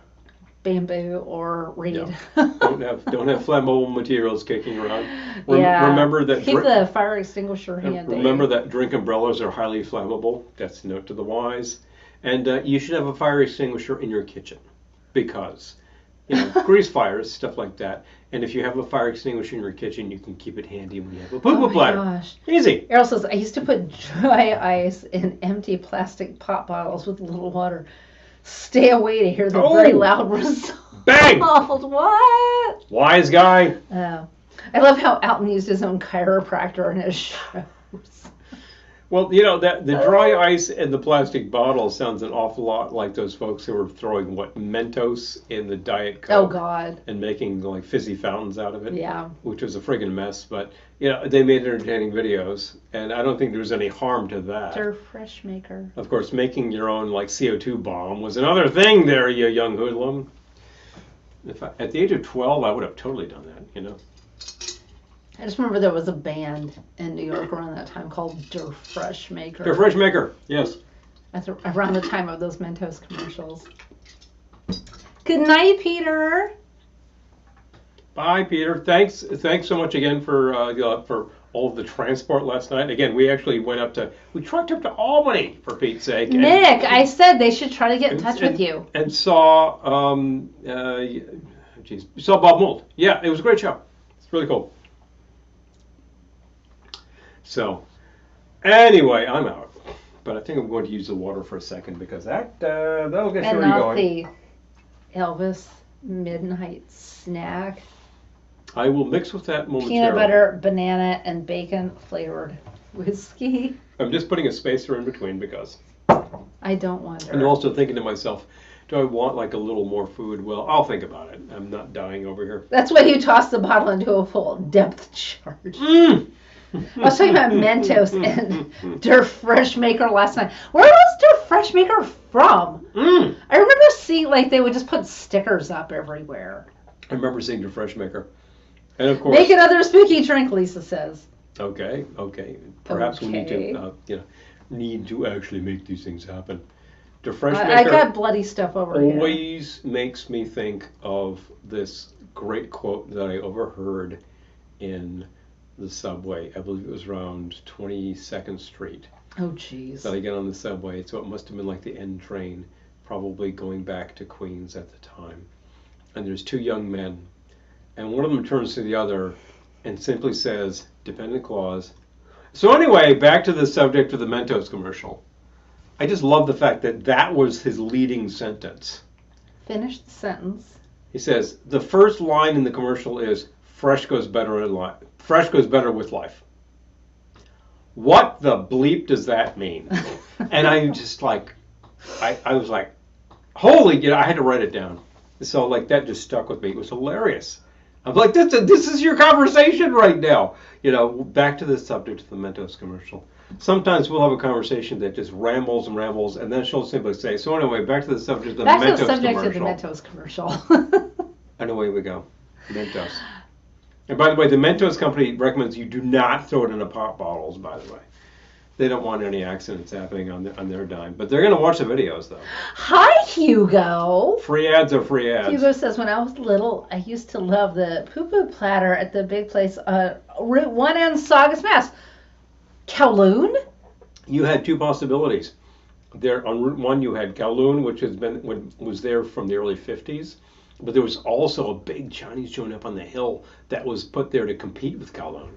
Speaker 1: bamboo or reed.
Speaker 2: Yeah. don't have flammable materials kicking around.
Speaker 1: Yeah.
Speaker 2: Remember that.
Speaker 1: Keep the fire extinguisher handy.
Speaker 2: Remember that drink umbrellas are highly flammable. That's a note to the wise. And you should have a fire extinguisher in your kitchen because, grease fires, stuff like that. And if you have a fire extinguisher in your kitchen, you can keep it handy when you have a poo-poo platter.
Speaker 1: Gosh.
Speaker 2: Easy.
Speaker 1: Errol says, I used to put dry ice in empty plastic pop bottles with a little water. Stay away to hear the very loud result.
Speaker 2: Bang!
Speaker 1: What?
Speaker 2: Wise guy.
Speaker 1: Oh. I love how Alton used his own chiropractor in his shows.
Speaker 2: Well, that the dry ice and the plastic bottle sounds an awful lot like those folks who were throwing Mentos in the Diet Coke.
Speaker 1: Oh God.
Speaker 2: And making like fizzy fountains out of it.
Speaker 1: Yeah.
Speaker 2: Which was a friggin' mess, but they made entertaining videos, and I don't think there was any harm to that.
Speaker 1: They're fresh maker.
Speaker 2: Of course, making your own like CO2 bomb was another thing there, you young hoodlum. At the age of 12, I would have totally done that,
Speaker 1: I just remember there was a band in New York around that time called Der Fresh Maker.
Speaker 2: Der Fresh Maker, yes.
Speaker 1: Around the time of those Mentos commercials. Good night, Peter.
Speaker 2: Bye, Peter. Thanks so much again for all of the transport last night. Again, we actually we trucked up to Albany, for Pete's sake.
Speaker 1: Nick, I said they should try to get in touch with you.
Speaker 2: And saw, saw Bob Mould. Yeah, it was a great show. It's really cool. So, anyway, I'm out. But I think I'm going to use the water for a second because that'll get you
Speaker 1: And not
Speaker 2: going.
Speaker 1: the Elvis Midnight Snack.
Speaker 2: I will mix with that momentarily.
Speaker 1: Peanut butter, banana, and bacon flavored whiskey.
Speaker 2: I'm just putting a spacer in between because
Speaker 1: I don't wonder.
Speaker 2: I'm also thinking to myself, do I want like a little more food? Well, I'll think about it. I'm not dying over here.
Speaker 1: That's why you toss the bottle into a full depth charge. I was talking about Mentos and Der Fresh Maker last night. Where was Der Fresh Maker from? I remember seeing like they would just put stickers up everywhere.
Speaker 2: I remember seeing the Fresh Maker. And of course,
Speaker 1: make another spooky drink, Lisa says.
Speaker 2: Okay. Perhaps we need to actually make these things happen. The Fresh Maker
Speaker 1: I got bloody stuff over here.
Speaker 2: Always makes me think of this great quote that I overheard in the subway. I believe it was around 22nd Street.
Speaker 1: Oh, jeez.
Speaker 2: That I get on the subway, so it must have been like the end train, probably going back to Queens at the time. And there's two young men, and one of them turns to the other and simply says, dependent clause. So anyway, back to the subject of the Mentos commercial. I just love the fact that that was his leading sentence.
Speaker 1: Finish the sentence.
Speaker 2: He says, the first line in the commercial is, fresh goes better in life. Fresh goes better with life. What the bleep does that mean? And I'm just like, I was like, holy, I had to write it down. So like that just stuck with me. It was hilarious. I'm like, this is your conversation right now. Back to the subject of the Mentos commercial. Sometimes we'll have a conversation that just rambles and rambles, and then she'll simply say, so anyway, back to the subject of the Mentos commercial.
Speaker 1: Back to the subject of the Mentos commercial.
Speaker 2: And away we go. Mentos. And by the way, the Mentos company recommends you do not throw it in the pop bottles, by the way. They don't want any accidents happening on their dime. But they're going to watch the videos, though.
Speaker 1: Hi, Hugo.
Speaker 2: Free ads are free ads.
Speaker 1: Hugo says, when I was little, I used to love the poo-poo platter at the big place, Route 1 and Saugus, Mass. Kowloon?
Speaker 2: You had two possibilities. There on Route 1, you had Kowloon, which was there from the early 50s. But there was also a big Chinese joint up on the hill that was put there to compete with Kowloon.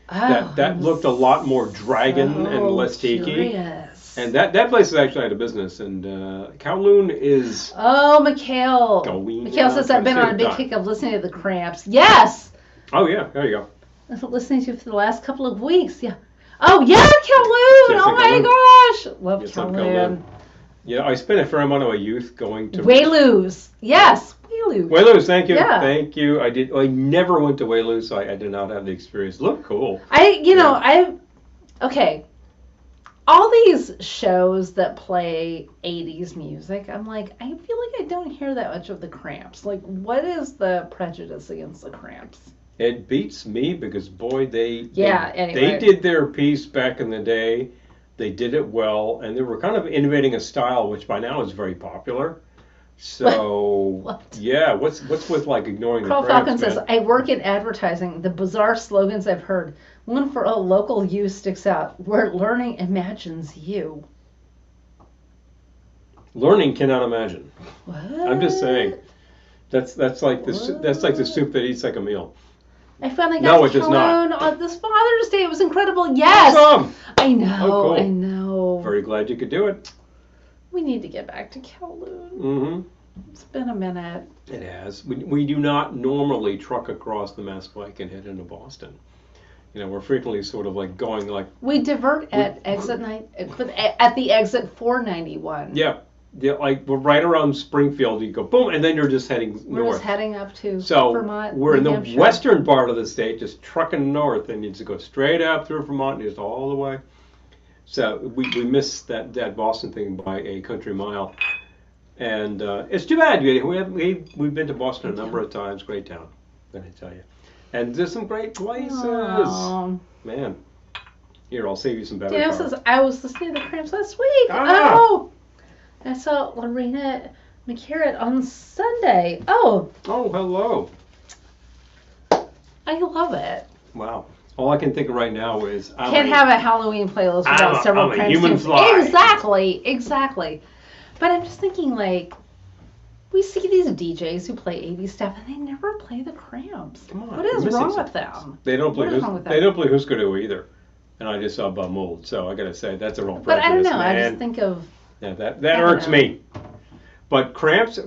Speaker 2: That looked a lot more dragon and less tiki.
Speaker 1: Curious.
Speaker 2: And that place is actually out of business. And Kowloon is...
Speaker 1: Oh, Mikhail. Mikhail says, I've been on a big kick of listening to the Cramps. Yes!
Speaker 2: Oh, yeah. There you go.
Speaker 1: I've been listening to it for the last couple of weeks. Yeah. Oh, yeah, Kowloon! Oh, my gosh! Love Kowloon.
Speaker 2: Yeah, I spent a fair amount of my youth going to...
Speaker 1: Whaloo's. Yes, Whaloo.
Speaker 2: Whaloo's, thank you.
Speaker 1: Yeah.
Speaker 2: Thank you. I never went to Whaloo's, so I did not have the experience. Look cool.
Speaker 1: Okay. all these shows that play 80s music, I'm like, I feel like I don't hear that much of the Cramps. Like, what is the prejudice against the Cramps?
Speaker 2: It beats me because, boy, they
Speaker 1: anyway.
Speaker 2: did their piece back in the day. They did it well, and they were kind of innovating a style which by now is very popular. So,
Speaker 1: What?
Speaker 2: yeah, what's with like ignoring
Speaker 1: Carl
Speaker 2: the Cramps,
Speaker 1: Falcon says,
Speaker 2: man?
Speaker 1: I work in advertising. The bizarre slogans I've heard. One for a local you sticks out. Where learning imagines you.
Speaker 2: Learning cannot imagine.
Speaker 1: What?
Speaker 2: I'm just saying. That's like the soup that eats like a meal.
Speaker 1: I finally
Speaker 2: No,
Speaker 1: got
Speaker 2: it
Speaker 1: to
Speaker 2: does not.
Speaker 1: Kowloon on this Father's Day. It was incredible. Yes.
Speaker 2: Awesome.
Speaker 1: I know.
Speaker 2: Oh, cool.
Speaker 1: I know.
Speaker 2: Very glad you could do it.
Speaker 1: We need to get back to Kowloon.
Speaker 2: Mm-hmm.
Speaker 1: It's been a minute.
Speaker 2: It has. We do not normally truck across the Mass Pike and head into Boston. You know, we're frequently sort of like going like.
Speaker 1: We divert at at the exit 491.
Speaker 2: Yeah. Yeah, like we're right around Springfield. You go boom, and then you're just heading
Speaker 1: We're
Speaker 2: north.
Speaker 1: just heading up to
Speaker 2: So
Speaker 1: Vermont.
Speaker 2: we're in
Speaker 1: New
Speaker 2: the
Speaker 1: Hampshire.
Speaker 2: western part of the state, just trucking north, and you just go straight up through Vermont, and just all the way. So we missed that Boston thing by a country mile, and it's too bad. We've been to Boston a number of times. Great town, let me tell you. And there's some great places.
Speaker 1: Aww.
Speaker 2: Man, here I'll save you some better.
Speaker 1: Daniel
Speaker 2: cars.
Speaker 1: says, I was listening to the Cramps last week.
Speaker 2: Ah.
Speaker 1: Oh, I saw Lorena McCarrett on Sunday. Oh,
Speaker 2: hello.
Speaker 1: I love it.
Speaker 2: Wow. All I can think of right now is
Speaker 1: Can't have a Halloween playlist without several
Speaker 2: I'm a
Speaker 1: Cramps
Speaker 2: human
Speaker 1: tunes.
Speaker 2: fly.
Speaker 1: Exactly. But I'm just thinking, like, we see these DJs who play 80s stuff, and they never play the Cramps.
Speaker 2: Come on,
Speaker 1: What is
Speaker 2: you're
Speaker 1: wrong
Speaker 2: missing
Speaker 1: with
Speaker 2: something.
Speaker 1: them?
Speaker 2: They don't play.
Speaker 1: What is wrong with
Speaker 2: They
Speaker 1: them?
Speaker 2: don't play Husker Du either. And I just saw Bum Mold, so I gotta say that's a real
Speaker 1: But
Speaker 2: prejudice.
Speaker 1: I don't know.
Speaker 2: Man.
Speaker 1: I just think of
Speaker 2: Yeah, that
Speaker 1: don't
Speaker 2: irks
Speaker 1: know.
Speaker 2: me. But Cramps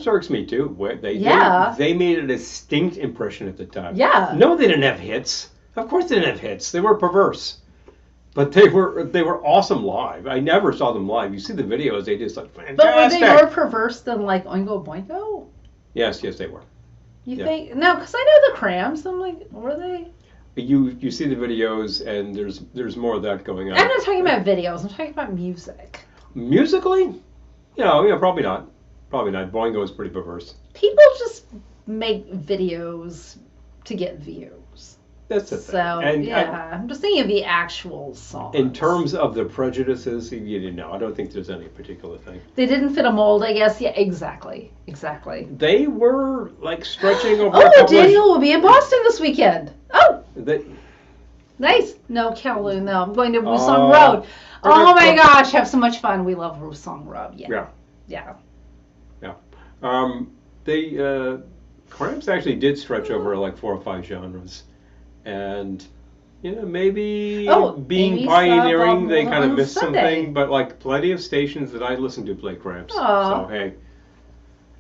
Speaker 2: irks me too. They made a distinct impression at the time.
Speaker 1: Yeah.
Speaker 2: No, they didn't have hits. Of course they didn't have hits. They were perverse. But they were awesome live. I never saw them live. You see the videos, they just like fantastic.
Speaker 1: But were they more perverse than like Oingo Boingo?
Speaker 2: Yes, they were.
Speaker 1: You
Speaker 2: Yeah.
Speaker 1: think? No, because I know the Cramps. I'm like, were they?
Speaker 2: You see the videos and there's more of that going on.
Speaker 1: I'm not talking about videos. I'm talking about music.
Speaker 2: Musically? Yeah, probably not. Probably not. Boingo is pretty perverse.
Speaker 1: People just make videos to get views.
Speaker 2: That's the thing.
Speaker 1: So,
Speaker 2: And
Speaker 1: I'm just thinking of the actual songs.
Speaker 2: in terms of the prejudices, you didn't know. I don't think there's any particular thing.
Speaker 1: They didn't fit a mold, I guess. Yeah, exactly.
Speaker 2: They were like stretching over a
Speaker 1: Oh,
Speaker 2: couple
Speaker 1: Daniel will be in Boston this weekend. Oh,
Speaker 2: They,
Speaker 1: nice. No, Kowloon, no. I'm going to Woosung Road.
Speaker 2: okay,
Speaker 1: Oh my
Speaker 2: cool.
Speaker 1: gosh, have so much fun. We love Woosung Road. Yeah.
Speaker 2: They Cramps actually did stretch over like 4 or 5 genres, and maybe being
Speaker 1: Amy
Speaker 2: pioneering,
Speaker 1: saw
Speaker 2: they
Speaker 1: Bob
Speaker 2: kind of
Speaker 1: on
Speaker 2: missed
Speaker 1: Sunday.
Speaker 2: something. But like plenty of stations that I listen to play Cramps.
Speaker 1: Aw.
Speaker 2: So hey.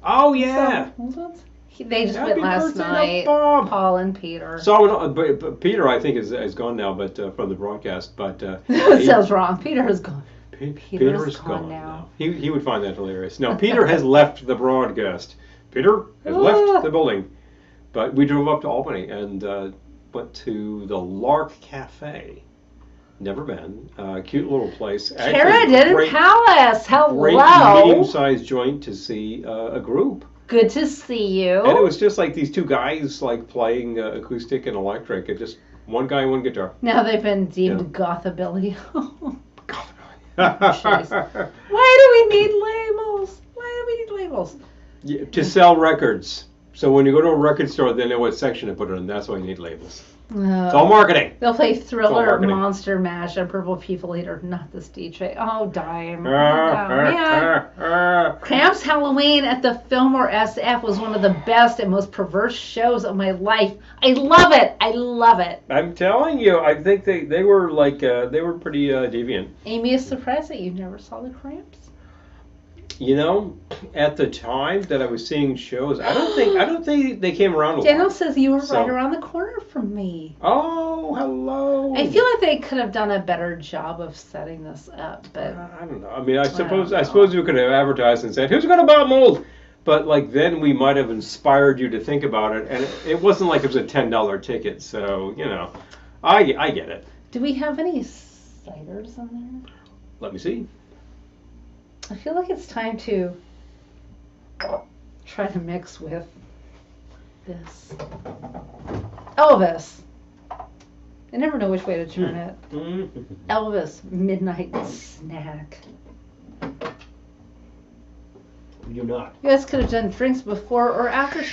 Speaker 2: Oh yeah.
Speaker 1: So, they just
Speaker 2: Happy
Speaker 1: went last
Speaker 2: birthday to
Speaker 1: night.
Speaker 2: Bob.
Speaker 1: Paul and Peter.
Speaker 2: So but Peter, I think, is gone now, but from the broadcast. But
Speaker 1: It sounds wrong. Peter is gone.
Speaker 2: Peter is gone now. He would find that hilarious. No, Peter has left the broadcast. Peter has left the building. But we drove up to Albany and went to the Lark Cafe. Never been. Cute little place.
Speaker 1: Carradine Palace.
Speaker 2: Great
Speaker 1: Hello.
Speaker 2: medium-sized joint to see a group.
Speaker 1: Good to see you.
Speaker 2: And it was just like these two guys like playing acoustic and electric. And just one guy, one guitar.
Speaker 1: Now they've been deemed gothabilly.
Speaker 2: Jeez.
Speaker 1: Why do we need labels?
Speaker 2: Yeah, to sell records. So when you go to a record store, they know what section to put it in. That's why you need labels. It's all marketing.
Speaker 1: They'll play Thriller,
Speaker 2: marketing.
Speaker 1: Monster Mash, and Purple People Eater. Not this DJ. Oh, dime. Oh, man. Cramps Halloween at the Fillmore SF was one of the best and most perverse shows of my life. I love it.
Speaker 2: I'm telling you, I think they were like they were pretty deviant.
Speaker 1: Amy is surprised that you never saw the Cramps.
Speaker 2: At the time that I was seeing shows, I don't think they came around a lot.
Speaker 1: Daniel says you were
Speaker 2: So-
Speaker 1: right around the corner from me.
Speaker 2: Oh, hello.
Speaker 1: I feel like they could have done a better job of setting this up, but
Speaker 2: I don't know. I mean, I
Speaker 1: don't know.
Speaker 2: suppose we could have advertised and said, "Who's going to buy mold?" But like then we might have inspired you to think about it, and it wasn't like it was a $10 ticket. So I get it.
Speaker 1: do we have any ciders in there?
Speaker 2: Let me see.
Speaker 1: I feel like it's time to try to mix with this. Elvis. I never know which way to turn it. Elvis Midnight Snack.
Speaker 2: You not.
Speaker 1: You guys could have done drinks before or after.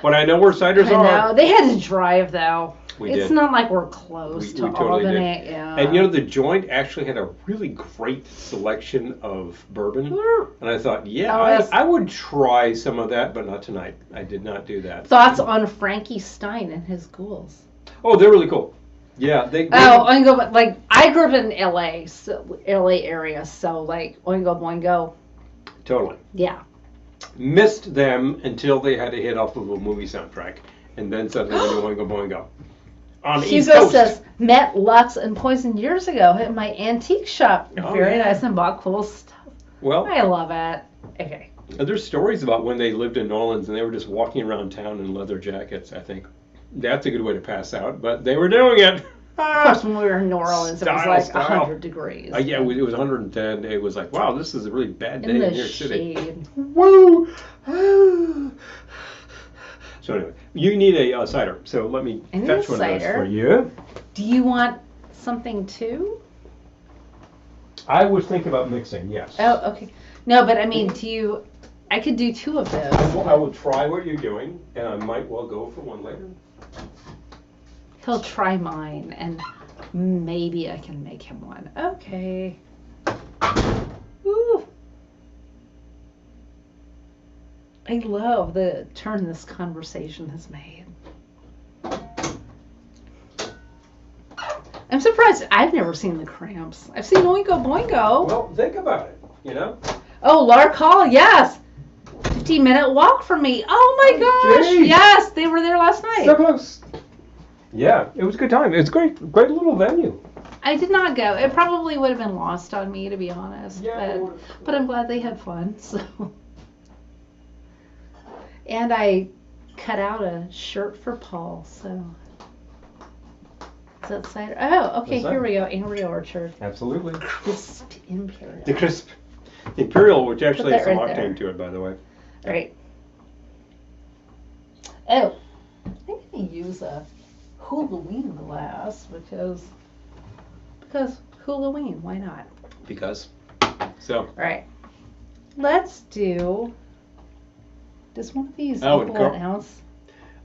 Speaker 2: But I know where ciders
Speaker 1: I
Speaker 2: are.
Speaker 1: know. They had to drive though. It's
Speaker 2: Did.
Speaker 1: not like we're close to
Speaker 2: we totally
Speaker 1: Albany.
Speaker 2: did.
Speaker 1: Yeah.
Speaker 2: And you know, the joint actually had a really great selection of bourbon. And I thought, I would try some of that, but not tonight. I did not do that.
Speaker 1: Thoughts on Frankie Stein and his ghouls?
Speaker 2: Oh, they're really cool. Yeah, they.
Speaker 1: Oingo, like I grew up in LA, so LA area, so like Oingo Boingo.
Speaker 2: Totally.
Speaker 1: Yeah.
Speaker 2: Missed them until they had to hit off of a movie soundtrack, and then suddenly they Oingo Boingo. On the East
Speaker 1: Hugo
Speaker 2: Coast.
Speaker 1: says, met Lux and Poison years ago at my antique shop. Very nice and bought cool stuff.
Speaker 2: Well,
Speaker 1: I love it. Okay.
Speaker 2: There's stories about when they lived in New Orleans and they were just walking around town in leather jackets. I think that's a good way to pass out, but they were doing it.
Speaker 1: Of course, when we were in New Orleans, it was like 100 degrees.
Speaker 2: Yeah, it was 110. It was like, wow, this is a really bad day in New York City.
Speaker 1: Shade.
Speaker 2: Woo! So anyway, you need a cider. So let me fetch one of those for you.
Speaker 1: Do you want something too?
Speaker 2: I was thinking about mixing, yes.
Speaker 1: Oh, okay. No, but I mean, I could do 2 of those.
Speaker 2: I will try what you're doing, and I might well go for one later.
Speaker 1: He'll try mine, and maybe I can make him one. Okay. Ooh. I love the turn this conversation has made. I'm surprised I've never seen the Cramps. I've seen Oingo Boingo.
Speaker 2: Well, think about it, you know?
Speaker 1: Oh, Lark Hall, yes. 15-minute walk from me. Oh my gosh.
Speaker 2: Geez.
Speaker 1: Yes, they were there last night.
Speaker 2: So close. Yeah, it was a good time. It's great little venue.
Speaker 1: I did not go. It probably would have been lost on me, to be honest.
Speaker 2: Yeah,
Speaker 1: but I'm glad they had fun. So. And I cut out a shirt for Paul. So. Is that cider? Oh, okay. Here we go. Angry Orchard.
Speaker 2: Absolutely.
Speaker 1: Crisp Imperial.
Speaker 2: The crisp Imperial, which actually has some
Speaker 1: right
Speaker 2: octane
Speaker 1: there.
Speaker 2: to it, by the way.
Speaker 1: All right. Oh, I'm gonna use a Halloween glass because Halloween. Why not?
Speaker 2: Because. So.
Speaker 1: All right. Let's do. Does one of these
Speaker 2: Oh,
Speaker 1: equal an ounce?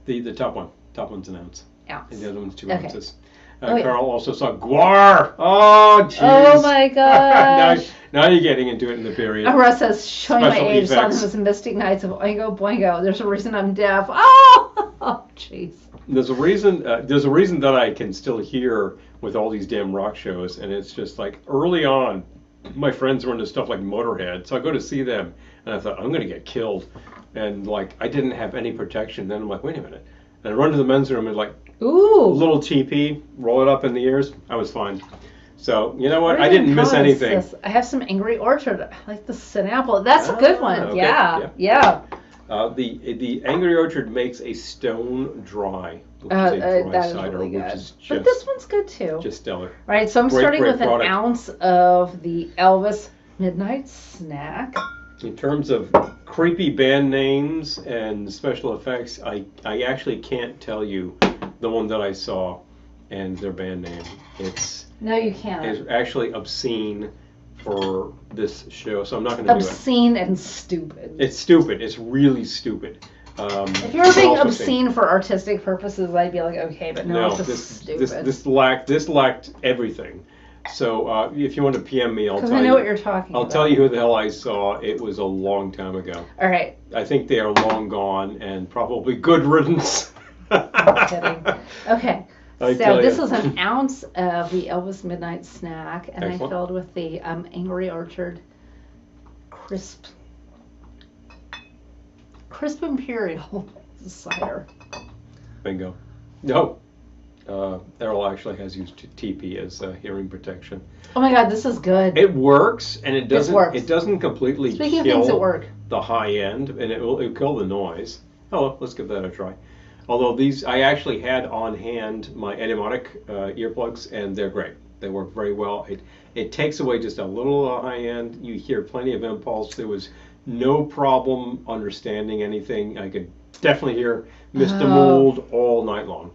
Speaker 2: The top one. Top one's an ounce.
Speaker 1: Ounce.
Speaker 2: And the other one's 2
Speaker 1: Okay.
Speaker 2: ounces.
Speaker 1: Yeah.
Speaker 2: Carl also saw guar. Oh, jeez.
Speaker 1: Oh my gosh.
Speaker 2: now you're getting into it in the period.
Speaker 1: Russ says, showing my
Speaker 2: Special
Speaker 1: age, saw
Speaker 2: effects.
Speaker 1: them as Mystic Nights of Oingo Boingo. There's a reason I'm deaf. Oh, jeez.
Speaker 2: There's a reason. There's a reason that I can still hear with all these damn rock shows, and it's just like early on, my friends were into stuff like Motorhead, so I go to see them, and I thought I'm gonna get killed, and like I didn't have any protection. Then I'm like, wait a minute, and I run to the men's room and like,
Speaker 1: Ooh.
Speaker 2: little TP, roll it up in the ears. I was fine. So you know what? I didn't miss anything.
Speaker 1: This? I have some Angry Orchard. I like the Cinnapple. That's a good one.
Speaker 2: Okay.
Speaker 1: Yeah.
Speaker 2: The Angry Orchard makes a stone dry, which is a dry
Speaker 1: that is
Speaker 2: cider,
Speaker 1: really good.
Speaker 2: which is
Speaker 1: But this one's good too.
Speaker 2: just stellar.
Speaker 1: Right, so I'm
Speaker 2: Great,
Speaker 1: starting
Speaker 2: great
Speaker 1: with
Speaker 2: product.
Speaker 1: an ounce of the Elvis Midnight Snack.
Speaker 2: In terms of creepy band names and special effects, I actually can't tell you the one that I saw and their band name. It's actually obscene for this show, so I'm not going to do it.
Speaker 1: Obscene and stupid.
Speaker 2: It's stupid. It's really stupid.
Speaker 1: If you were being obscene for artistic purposes, I'd be like, okay, but no, it's just stupid.
Speaker 2: This lacked everything. So if you want to PM me, I'll tell you.
Speaker 1: Because I know what you're talking about.
Speaker 2: I'll tell you who the hell I saw. It was a long time ago.
Speaker 1: All right.
Speaker 2: I think they are long gone and probably good riddance.
Speaker 1: I'm kidding. Okay.
Speaker 2: I
Speaker 1: So
Speaker 2: tell
Speaker 1: this
Speaker 2: ya.
Speaker 1: is an ounce of the Elvis Midnight Snack, and
Speaker 2: Excellent.
Speaker 1: I filled with the Angry Orchard Crisp Imperial cider.
Speaker 2: Bingo. No. Errol actually has used TP as hearing protection.
Speaker 1: Oh my God, this is good.
Speaker 2: It works, and it doesn't.
Speaker 1: works.
Speaker 2: It doesn't completely
Speaker 1: Speaking of
Speaker 2: kill
Speaker 1: things that work.
Speaker 2: the high end, and it'll kill the noise. Oh, let's give that a try. Although these, I actually had on hand my Etymotic earplugs, and they're great. They work very well. It takes away just a little high end. You hear plenty of impulse. There was no problem understanding anything. I could definitely hear Mr. Mold all night long.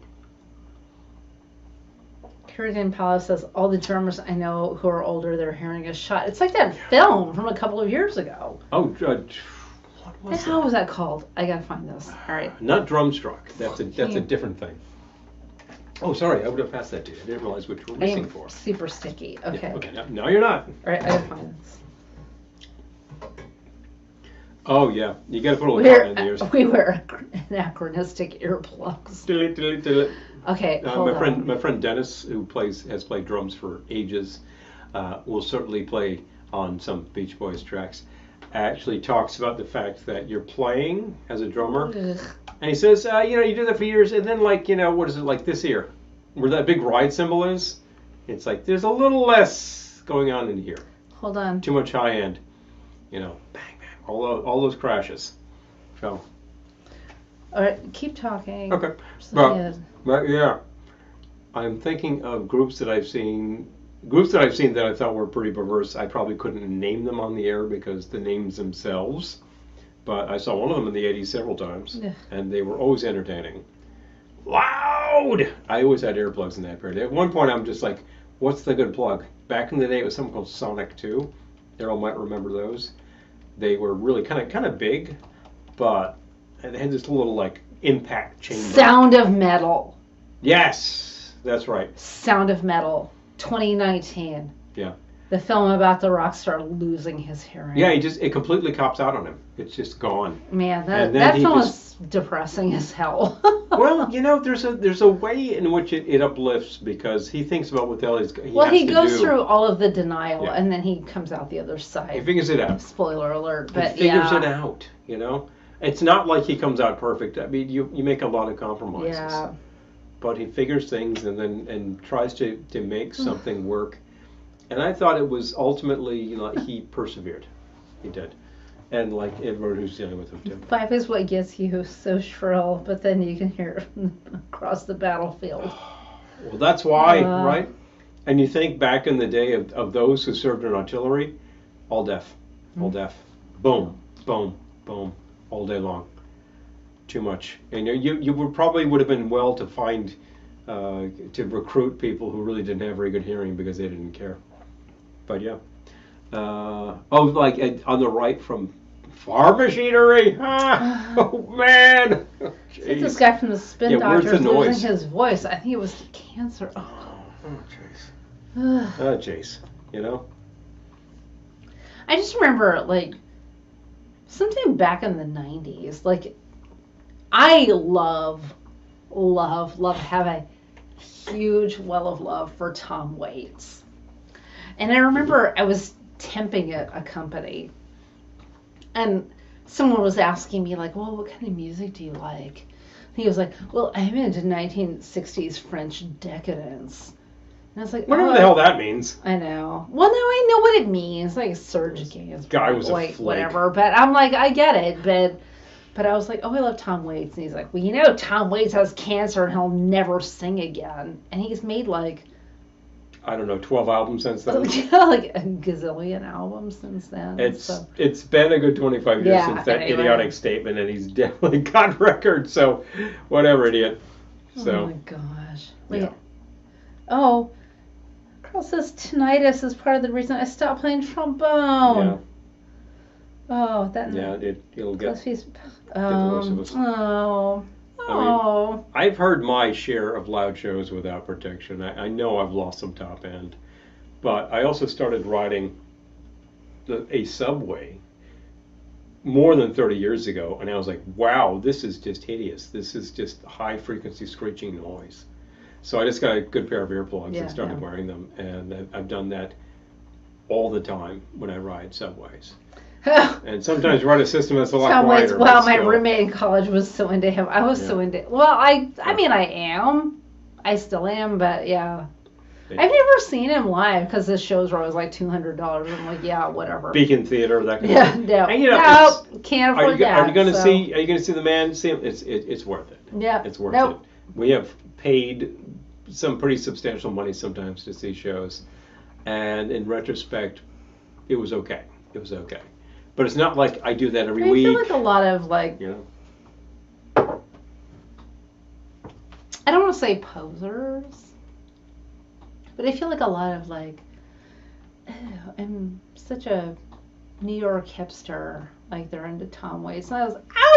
Speaker 1: Carrington Palace says all the drummers I know who are older, their hearing is shot. It's like that film from a couple of years ago.
Speaker 2: Oh, what was
Speaker 1: How was that called? I gotta find this. All right.
Speaker 2: Not Drumstruck. That's a different thing. Oh, sorry. I would have passed that to you. I didn't realize what you were missing for.
Speaker 1: Super sticky. Okay.
Speaker 2: Yeah, okay. No, you're not.
Speaker 1: All right. I gotta find this.
Speaker 2: Oh yeah, you got to put a little cotton in the ears.
Speaker 1: We wear anachronistic earplugs. Okay,
Speaker 2: my friend Dennis, who has played drums for ages, will certainly play on some Beach Boys tracks. Actually talks about the fact that you're playing as a drummer, and he says, you do that for years, and then what is it like this here, where that big ride cymbal is? It's like there's a little less going on in here.
Speaker 1: Hold on.
Speaker 2: Too much high end, bang. All those crashes. So.
Speaker 1: All right, keep talking.
Speaker 2: Okay. But yeah, I'm thinking of groups that I've seen that I thought were pretty perverse. I probably couldn't name them on the air because the names themselves. But I saw one of them in the 80s several times, and they were always entertaining. Loud! I always had earplugs in that period. At one point, I'm just like, what's the good plug? Back in the day, it was something called Sonic 2. Daryl might remember those. They were really kind of big, but they had this little impact chamber.
Speaker 1: Sound of Metal.
Speaker 2: Yes, that's right.
Speaker 1: Sound of Metal, 2019.
Speaker 2: Yeah.
Speaker 1: The film about the rock star losing his hearing.
Speaker 2: Yeah, it completely cops out on him. It's just gone.
Speaker 1: Man, that film is depressing as hell.
Speaker 2: Well, there's a way in which it uplifts because he thinks about what the hell he has to do.
Speaker 1: Well, he goes through all of the denial and then he comes out the other side.
Speaker 2: He figures it out.
Speaker 1: Spoiler alert, but
Speaker 2: he figures it out. It's not like he comes out perfect. I mean, you make a lot of compromises.
Speaker 1: Yeah.
Speaker 2: But he figures things and tries to make something work. And I thought it was ultimately, he persevered. He did. And everyone who's dealing with him too.
Speaker 1: 5 is what gets you so shrill, but then you can hear it across the battlefield.
Speaker 2: Well, that's why, right? And you think back in the day of those who served in artillery, all deaf. Boom, boom, boom, all day long. Too much. And you would have been well to find, to recruit people who really didn't have very good hearing because they didn't care. But yeah. On the right from Farm Machinery. Oh man.
Speaker 1: It's this guy from the Spin Doctors losing his voice. I think it was cancer.
Speaker 2: Oh jeez. Jeez.
Speaker 1: I just remember something back in the 90s. I have a huge well of love for Tom Waits. And I remember I was temping at a company, and someone was asking me, well, what kind of music do you like? And he was like, well, I'm into 1960s French decadence. And I was like,
Speaker 2: whatever the hell that means.
Speaker 1: I know. Well, no, I know what it means. Serge Gainsbourg.
Speaker 2: Guy was a flake.
Speaker 1: Whatever. But I'm like, I get it. But I was like, I love Tom Waits. And he's like, well, Tom Waits has cancer and he'll never sing again. And he's made
Speaker 2: I don't know, 12 albums since then.
Speaker 1: A gazillion albums since then.
Speaker 2: It's been a good 25 years since that idiotic statement, and he's definitely got records. So, whatever, idiot. So.
Speaker 1: Oh my gosh. Yeah. Oh, Carl says tinnitus is part of the reason I stopped playing trombone.
Speaker 2: Yeah.
Speaker 1: Oh, that.
Speaker 2: Yeah, it'll get the worst of us.
Speaker 1: Oh.
Speaker 2: I mean, I've heard my share of loud shows without protection. I know I've lost some top end. But I also started riding a subway more than 30 years ago, and I was like, wow, this is just hideous. This is just high frequency screeching noise. So I just got a good pair of earplugs and started wearing them, and I've done that all the time when I ride subways. And sometimes ride a system that's a lot quieter.
Speaker 1: Well, my roommate in college was so into him. I was so into. Well, I mean, I am. I still am, but yeah. I've never seen him live because his shows were always $200. I'm like, yeah, whatever.
Speaker 2: Beacon Theater, that kind of thing.
Speaker 1: No,
Speaker 2: and,
Speaker 1: can't afford that.
Speaker 2: Are you going to see? Are you going to see the man? See him? It's worth it.
Speaker 1: Yeah,
Speaker 2: it's worth it. We have paid some pretty substantial money sometimes to see shows, and in retrospect, it was okay. It was okay, but it's not like I do that every
Speaker 1: I
Speaker 2: week.
Speaker 1: feel like a lot of like,
Speaker 2: You know,
Speaker 1: I don't want to say posers, but I feel like a lot of like, oh, I'm such a New York hipster. Like they're into Tom Waits. And I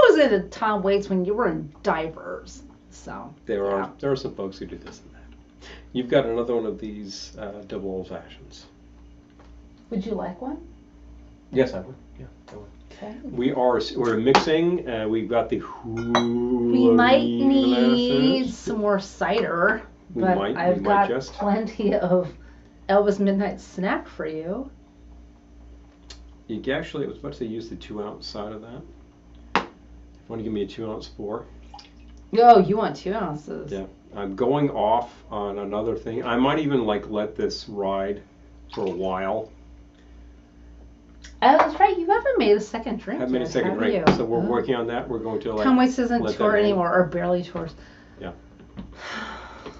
Speaker 1: was into Tom Waits when you were in diapers. So
Speaker 2: there are some folks who do this and that. You've got another one of these double old fashions.
Speaker 1: Would you like one?
Speaker 2: Yes, I would. Yeah, I would.
Speaker 1: Okay.
Speaker 2: We're mixing. We've got the
Speaker 1: We might need some more cider, but I've got plenty of Elvis Midnight Snack for you.
Speaker 2: You can actually, I was about to say, use the 2-ounce side of that. If you want to give me a 2-ounce pour.
Speaker 1: Oh, you want 2 ounces?
Speaker 2: Yeah. I'm going off on another thing. I might even let this ride for a while.
Speaker 1: Oh, that's right. You haven't made a second drink.
Speaker 2: Haven't made a second drink. So we're working on that. We're going to
Speaker 1: Tom Waits isn't tour anymore, or barely tours.
Speaker 2: Yeah.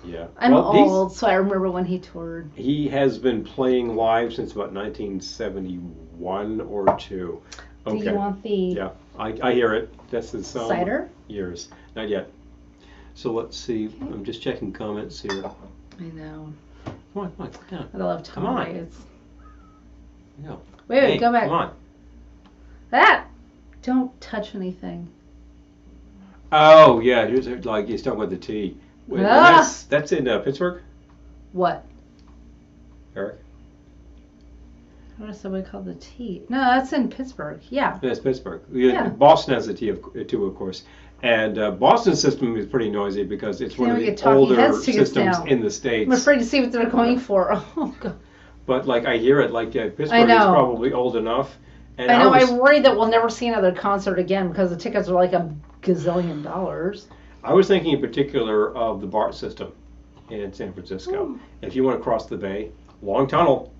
Speaker 2: Yeah.
Speaker 1: I'm old, so I remember when he toured.
Speaker 2: He has been playing live since about 1971 or 2. Okay.
Speaker 1: Do you want the...
Speaker 2: Yeah, I hear it. That's the song.
Speaker 1: Cider?
Speaker 2: Years. Not yet. So let's see. Okay. I'm just checking comments here.
Speaker 1: I know.
Speaker 2: Come on. Yeah.
Speaker 1: I love Tom Waits.
Speaker 2: No.
Speaker 1: Wait, go back.
Speaker 2: Come on.
Speaker 1: That! Don't touch anything.
Speaker 2: Oh, yeah. Like he's talking about the tea. Wait, that's in Pittsburgh?
Speaker 1: What?
Speaker 2: Eric?
Speaker 1: What is somebody called the tea? No, that's in Pittsburgh. Yeah.
Speaker 2: That's Pittsburgh. Yeah. Boston has the tea too, of course. And Boston's system is pretty noisy because it's one of the older systems in the States.
Speaker 1: I'm afraid to see what they're going for. Oh, God.
Speaker 2: But like I hear it, like Pittsburgh is probably old enough. And
Speaker 1: I know. I'm worried that we'll never see another concert again because the tickets are like $1 gazillion.
Speaker 2: I was thinking in particular of the BART system in San Francisco.
Speaker 1: Ooh.
Speaker 2: If you want to cross the bay, long tunnel,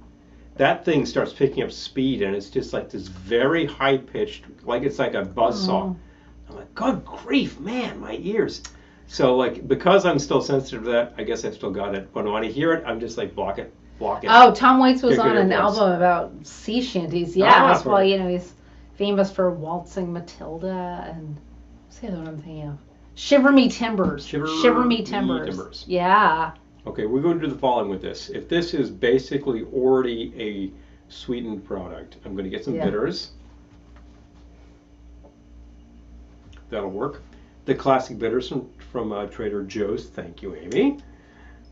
Speaker 2: that thing starts picking up speed and it's just like this very high pitched, like it's like a buzzsaw. I'm like, good grief, man, my ears. So like because I'm still sensitive to that, I guess I've still got it. But when I hear it, I'm just like block it.
Speaker 1: Oh, Tom Waits was on an album about sea shanties. Yeah, that's why he's famous for Waltzing Matilda and what's the other one I'm thinking of? Shiver Me Timbers. Shiver Me Timbers. Yeah.
Speaker 2: Okay, we're going to do the following with this. If this is basically already a sweetened product, I'm going to get some bitters. That'll work. The classic bitters from Trader Joe's. Thank you, Amy.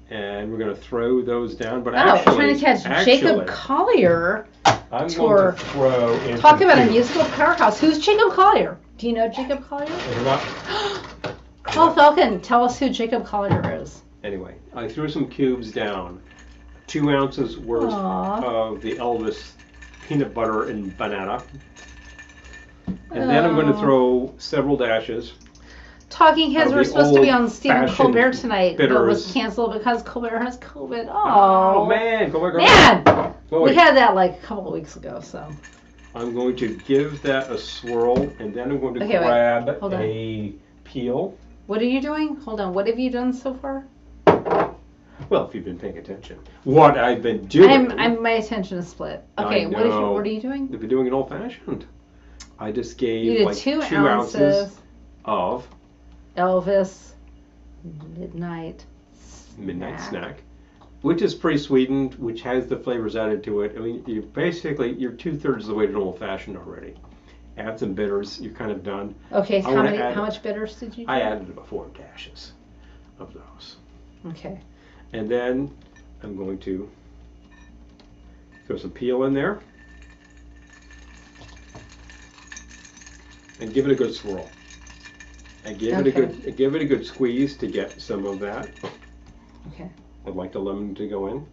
Speaker 2: And we're going to throw those down. But
Speaker 1: I'm trying to catch Jacob Collier.
Speaker 2: I'm going to throw in.
Speaker 1: Talk about a musical powerhouse. Who's Jacob Collier? Do you know Jacob Collier? Carl Falcon, tell us who Jacob Collier is.
Speaker 2: Anyway, I threw some cubes down. 2 ounces worth of the Elvis peanut butter and banana. And then I'm going to throw several dashes.
Speaker 1: Talking Heads were supposed to be on Stephen Colbert tonight, but was canceled because Colbert has COVID.
Speaker 2: Oh man, Colbert.
Speaker 1: Man, we had that like a couple of weeks ago. So
Speaker 2: I'm going to give that a swirl, and then I'm going to grab a peel.
Speaker 1: What are you doing? Hold on. What have you done so far?
Speaker 2: Well, if you've been paying attention, what I've been doing.
Speaker 1: My attention is split. Okay, what are you doing?
Speaker 2: I've been doing an old fashioned. I just gave
Speaker 1: you did
Speaker 2: like
Speaker 1: 2
Speaker 2: ounces of
Speaker 1: Elvis Midnight
Speaker 2: Snack, which is pre-sweetened, which has the flavors added to it. I mean, you're 2/3 of the way to an old fashioned already. Add some bitters, you're kind of done.
Speaker 1: Okay, how much bitters did you do?
Speaker 2: I added about 4 dashes of those.
Speaker 1: Okay.
Speaker 2: And then I'm going to throw some peel in there and give it a good swirl. And give it a good squeeze to get some of that.
Speaker 1: Okay.
Speaker 2: I'd like the lemon to go in.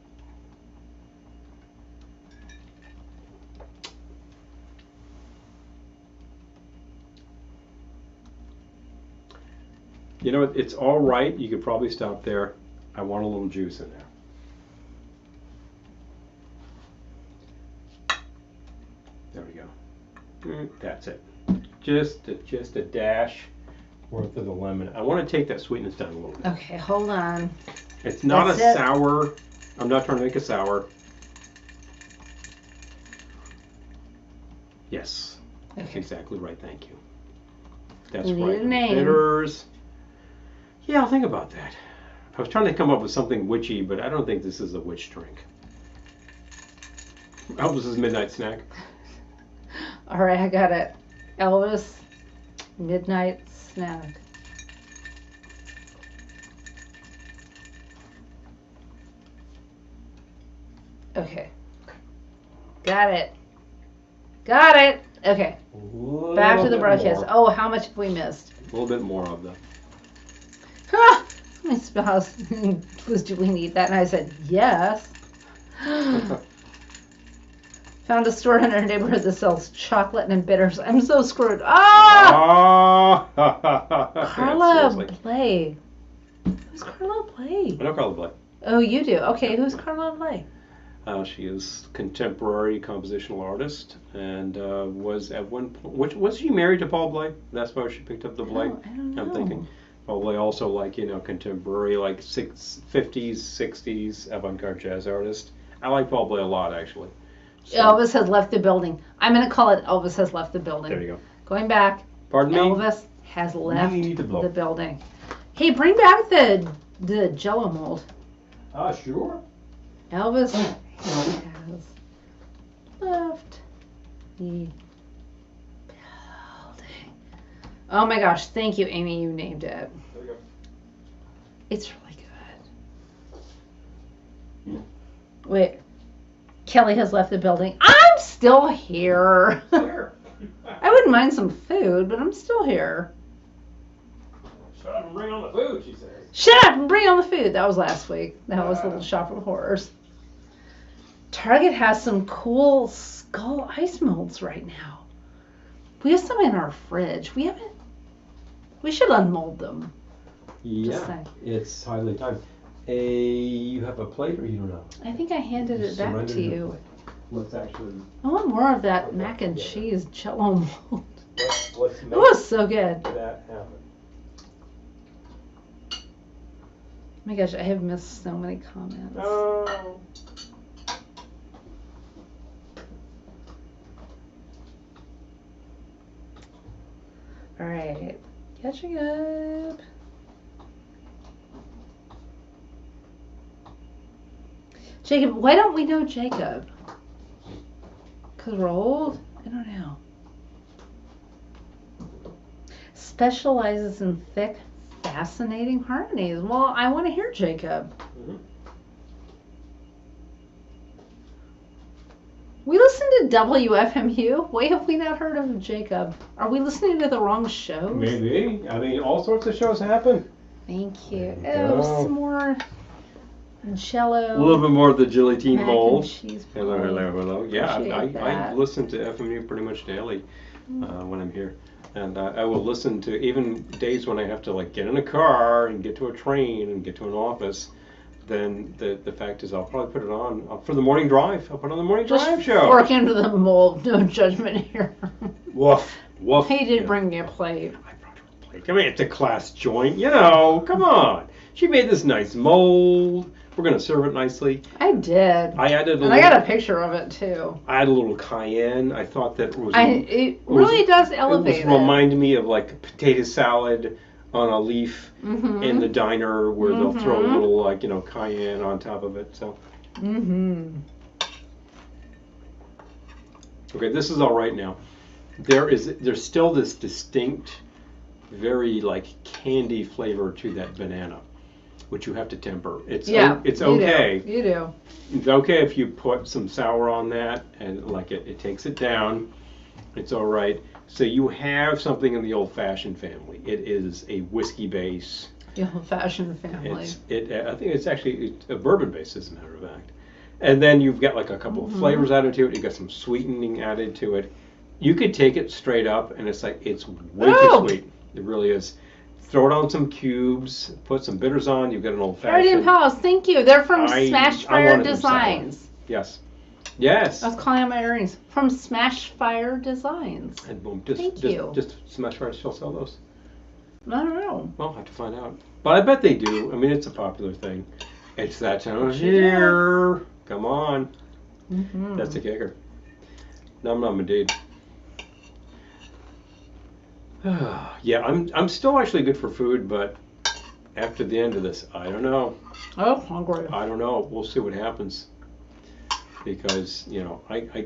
Speaker 2: You know, it's all right. You could probably stop there. I want a little juice in there. There we go. That's it. Just a dash worth of the lemon. I want to take that sweetness down a little bit.
Speaker 1: Okay, hold on.
Speaker 2: It's not
Speaker 1: That's
Speaker 2: a
Speaker 1: it.
Speaker 2: sour. I'm not trying to make a sour. Yes. That's
Speaker 1: Okay.
Speaker 2: exactly right. Thank you. That's
Speaker 1: We need
Speaker 2: right.
Speaker 1: a name.
Speaker 2: Bitters. Yeah, I'll think about that. I was trying to come up with something witchy, but I don't think this is a witch drink. Elvis's midnight snack.
Speaker 1: All right, I got it. Elvis midnight snack. Okay. Got it. Got it. Okay. Back to the broadcast. Oh, how much have we missed?
Speaker 2: A little bit more of them.
Speaker 1: Ah, my spouse was, do we need that? And I said, yes. Found a store in our neighborhood that sells chocolate and bitters. I'm so screwed. Ah! Carla
Speaker 2: Seriously.
Speaker 1: Blay. Who's Carla Blay?
Speaker 2: I know Carla Blay.
Speaker 1: Oh, you do? Okay, who's Carla Blay?
Speaker 2: She is contemporary compositional artist and was at one point. Was she married to Paul Blay? That's why she picked up the Blay.
Speaker 1: Oh, I don't know.
Speaker 2: I'm thinking. Paul Blay also contemporary, 50s, 60s avant-garde jazz artist. I like Paul Blay a lot, actually. So,
Speaker 1: Elvis has left the building. I'm going to call it Elvis has left the building.
Speaker 2: there you go.
Speaker 1: Going back.
Speaker 2: Pardon me?
Speaker 1: Elvis has left
Speaker 2: need to blow.
Speaker 1: the building. Hey, bring back the Jello mold.
Speaker 2: Sure.
Speaker 1: Elvis has left the building. Oh my gosh, thank you, Amy. You named it.
Speaker 2: There you go.
Speaker 1: It's really good. Wait. Kelly has left the building. I'm still here.
Speaker 2: There.
Speaker 1: I wouldn't mind some food, but I'm still here.
Speaker 2: Shut up and bring on the food, she says.
Speaker 1: Shut up and bring on the food. That was last week. That was Little Shop of Horrors. Target has some cool skull ice molds right now. We have some in our fridge. We should unmold them. Just saying.
Speaker 2: It's highly timed. You have a plate or you don't know?
Speaker 1: I think I handed it back
Speaker 2: Surrendered
Speaker 1: to
Speaker 2: the
Speaker 1: you.
Speaker 2: plate. Let's actually.
Speaker 1: I want more of that mac and cheese Jello mold.
Speaker 2: Let's
Speaker 1: It
Speaker 2: make
Speaker 1: was so good.
Speaker 2: that happen.
Speaker 1: Oh my gosh, I have missed so many comments.
Speaker 2: Oh.
Speaker 1: All right, catching up. Jacob, why don't we know Jacob? Because we're old? I don't know. Specializes in thick, fascinating harmonies. Well, I want to hear Jacob.
Speaker 2: Mhm.
Speaker 1: We listen to WFMU. Why have we not heard of Jacob? Are we listening to the wrong shows?
Speaker 2: Maybe. I mean, all sorts of shows happen.
Speaker 1: Thank you.
Speaker 2: There you
Speaker 1: Oh,
Speaker 2: go.
Speaker 1: some more Jello.
Speaker 2: A little bit more of the gelatine
Speaker 1: mac
Speaker 2: mold.
Speaker 1: and cheese
Speaker 2: Hello,
Speaker 1: pie.
Speaker 2: hello, hello. Yeah,
Speaker 1: Appreciate
Speaker 2: I
Speaker 1: that.
Speaker 2: listen to FMU pretty much daily when I'm here. And I will listen to even days when I have to get in a car and get to a train and get to an office. Then the fact is I'll probably put it on for the morning drive. I'll put on the morning drive
Speaker 1: Just
Speaker 2: show.
Speaker 1: fork into the mold. No judgment here.
Speaker 2: Woof, woof.
Speaker 1: He did
Speaker 2: Yeah.
Speaker 1: bring me a plate.
Speaker 2: I brought her a plate. I mean, it's a class joint, come on. She made this nice mold. We're gonna serve it nicely.
Speaker 1: I did.
Speaker 2: I added
Speaker 1: And I got a picture of it too.
Speaker 2: I had a little cayenne. I thought that was.
Speaker 1: It really does elevate
Speaker 2: It was remind me of potato salad on a leaf
Speaker 1: Mm-hmm.
Speaker 2: in the diner where they'll throw a little cayenne on top of it. So
Speaker 1: Mm-hmm.
Speaker 2: okay, this is all right now. There's still this distinct, very candy flavor to that banana, which you have to temper. It's
Speaker 1: You
Speaker 2: okay.
Speaker 1: do. You do.
Speaker 2: It's okay if you put some sour on that and it takes it down. It's all right. So you have something in the old-fashioned family. It is a whiskey base.
Speaker 1: The old-fashioned family.
Speaker 2: I think it's actually a bourbon base, as a matter of fact. And then you've got a couple of flavors added to it. You've got some sweetening added to it. You could take it straight up, and it's way too sweet. It really is. Throw it on some cubes. Put some bitters on. You've got an old-fashioned.
Speaker 1: Guardian Palace, thank you. They're from
Speaker 2: I
Speaker 1: Smashfire
Speaker 2: wanted them sour.
Speaker 1: Designs.
Speaker 2: Yes. Yes.
Speaker 1: I was calling out my earrings. From Smashfire Designs.
Speaker 2: And boom,
Speaker 1: Thank you.
Speaker 2: Just Smashfire still sell those?
Speaker 1: I don't know.
Speaker 2: Well, I'll have to find out. But I bet they do. I mean, it's a popular thing. It's that time of year. Come on.
Speaker 1: Mm-hmm.
Speaker 2: That's the kicker. Num num indeed. Yeah, I'm still actually good for food, but after the end of this, I don't know.
Speaker 1: Oh, hungry.
Speaker 2: I don't know. We'll see what happens. Because, you know, I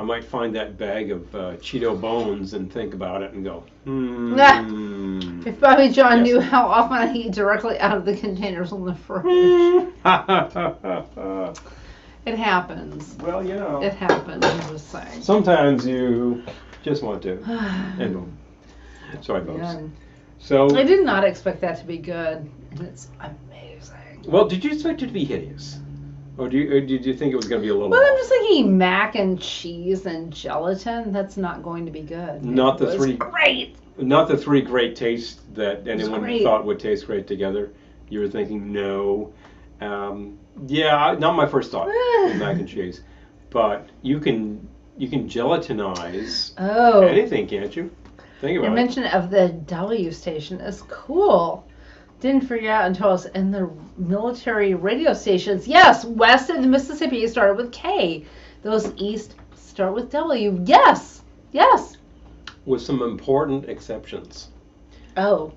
Speaker 2: might find that bag of Cheeto bones and think about it and go,
Speaker 1: If Bobby John
Speaker 2: Yes.
Speaker 1: knew how often I eat directly out of the containers on the fridge. It happens.
Speaker 2: Well, you know.
Speaker 1: It happens, I'm just saying.
Speaker 2: Sometimes you just want to. Anyway. Sorry, folks.
Speaker 1: Yeah.
Speaker 2: So,
Speaker 1: I did not expect that to be good. And it's amazing.
Speaker 2: well, did you expect it to be hideous? Or did you think it was going to be a little
Speaker 1: Well, I'm
Speaker 2: off?
Speaker 1: just thinking mac and cheese and gelatin. That's not going to be good.
Speaker 2: Not the
Speaker 1: It was
Speaker 2: three-
Speaker 1: Great.
Speaker 2: Not the three great tastes that anyone
Speaker 1: great.
Speaker 2: thought would taste great together. You were thinking, no. Yeah, not my first thought, with mac and cheese. But you can gelatinize
Speaker 1: Oh.
Speaker 2: anything, can't you? Think
Speaker 1: Your
Speaker 2: about it.
Speaker 1: mention of the W station is cool. Didn't figure out until I was in the military radio stations. Yes, west of the Mississippi started with K. Those east start with W. Yes. Yes.
Speaker 2: With some important exceptions.
Speaker 1: Oh.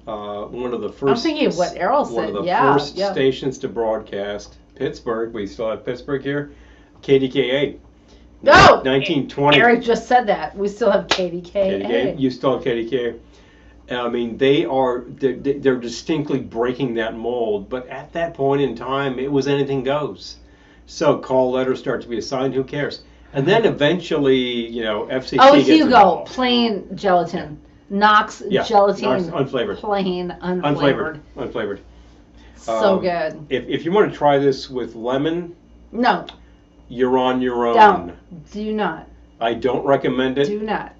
Speaker 2: One of the first.
Speaker 1: I'm thinking of what Errol
Speaker 2: One
Speaker 1: said.
Speaker 2: of the
Speaker 1: Yeah.
Speaker 2: first
Speaker 1: yeah.
Speaker 2: stations to broadcast Pittsburgh. We still have Pittsburgh here. KDKA.
Speaker 1: No!
Speaker 2: 1920.
Speaker 1: Eric just said that. We still have KDKA.
Speaker 2: KDKA. You still have KDKA. I mean, they're distinctly breaking that mold. But at that point in time, it was anything goes. So call letters start to be assigned. Who cares? And then eventually, you know, FCC
Speaker 1: Oh,
Speaker 2: gets
Speaker 1: Hugo.
Speaker 2: involved.
Speaker 1: Plain gelatin. Knox
Speaker 2: Yeah,
Speaker 1: gelatin.
Speaker 2: Knox unflavored.
Speaker 1: Plain unflavored.
Speaker 2: Unflavored.
Speaker 1: So good.
Speaker 2: If you want to try this with lemon,
Speaker 1: No.
Speaker 2: you're on your own.
Speaker 1: Don't. Do not.
Speaker 2: I don't recommend it.
Speaker 1: Do not.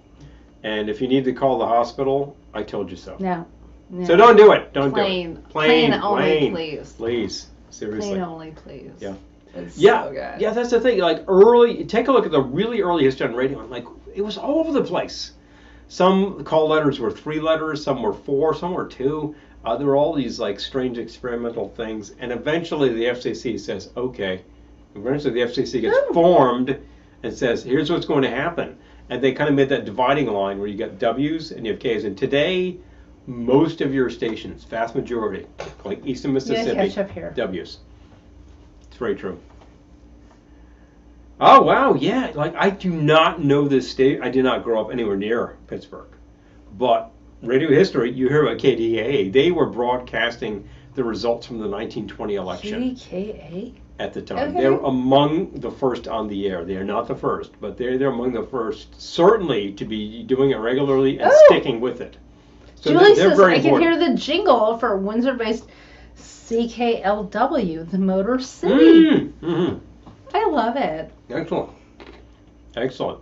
Speaker 2: And if you need to call the hospital, I told you so.
Speaker 1: No. No.
Speaker 2: So don't do it. Don't
Speaker 1: Plain.
Speaker 2: do it.
Speaker 1: Plain only, please.
Speaker 2: Please. Seriously.
Speaker 1: Plain only, please.
Speaker 2: Yeah.
Speaker 1: It's
Speaker 2: Yeah.
Speaker 1: so good.
Speaker 2: Yeah, that's the thing. Like early, take a look at the really early history on radio. And like, it was all over the place. Some call letters were 3 letters, some were 4, some were 2. There were all these like strange experimental things. And eventually the FCC says, okay. Eventually the FCC gets formed and says, here's what's going to happen. And they kind of made that dividing line where you got W's and you have K's. And today, most of your stations, vast majority, like Eastern Mississippi,
Speaker 1: catch up here.
Speaker 2: W's. It's very true. Oh, wow, yeah. Like, I do not know this state. I did not grow up anywhere near Pittsburgh. But radio history, you hear about KDKA. They were broadcasting the results from the 1920 election.
Speaker 1: KDKA?
Speaker 2: At the time.
Speaker 1: Okay.
Speaker 2: They're among the first on the air. They are not the first, but they're among the first, certainly, to be doing it regularly and sticking with it. So
Speaker 1: Julie
Speaker 2: they're
Speaker 1: says,
Speaker 2: very
Speaker 1: I can
Speaker 2: important.
Speaker 1: hear the jingle for Windsor-based CKLW, the Motor City.
Speaker 2: Mm-hmm.
Speaker 1: I love it.
Speaker 2: Excellent. Excellent.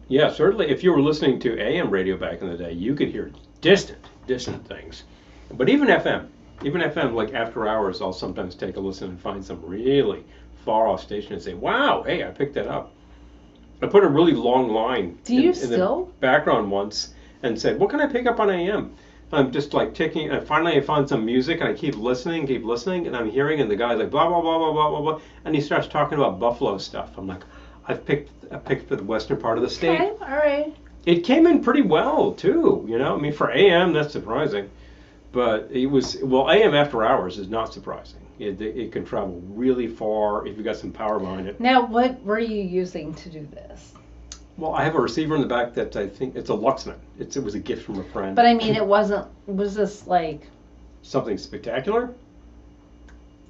Speaker 2: Yeah, certainly if you were listening to AM radio back in the day, you could hear distant things. But even FM, like after hours, I'll sometimes take a listen and find some really far off station and say, wow, hey, I picked that up. I put a really long line
Speaker 1: Do you
Speaker 2: in
Speaker 1: still?
Speaker 2: the background once and said, what can I pick up on AM? I'm just like ticking, and finally I found some music, and I keep listening, and I'm hearing, and the guy's like, blah, blah, blah, blah, blah, blah, blah, and he starts talking about Buffalo stuff. I'm like, I picked the western part of the state.
Speaker 1: Okay, all right.
Speaker 2: It came in pretty well, too, you know? I mean, for AM, that's surprising. But it was, well, AM after hours is not surprising. It can travel really far if you got some power behind it.
Speaker 1: Now, what were you using to do this?
Speaker 2: Well, I have a receiver in the back that I think, it's a Luxman. It was a gift from a friend.
Speaker 1: But I mean, was this like
Speaker 2: Something spectacular?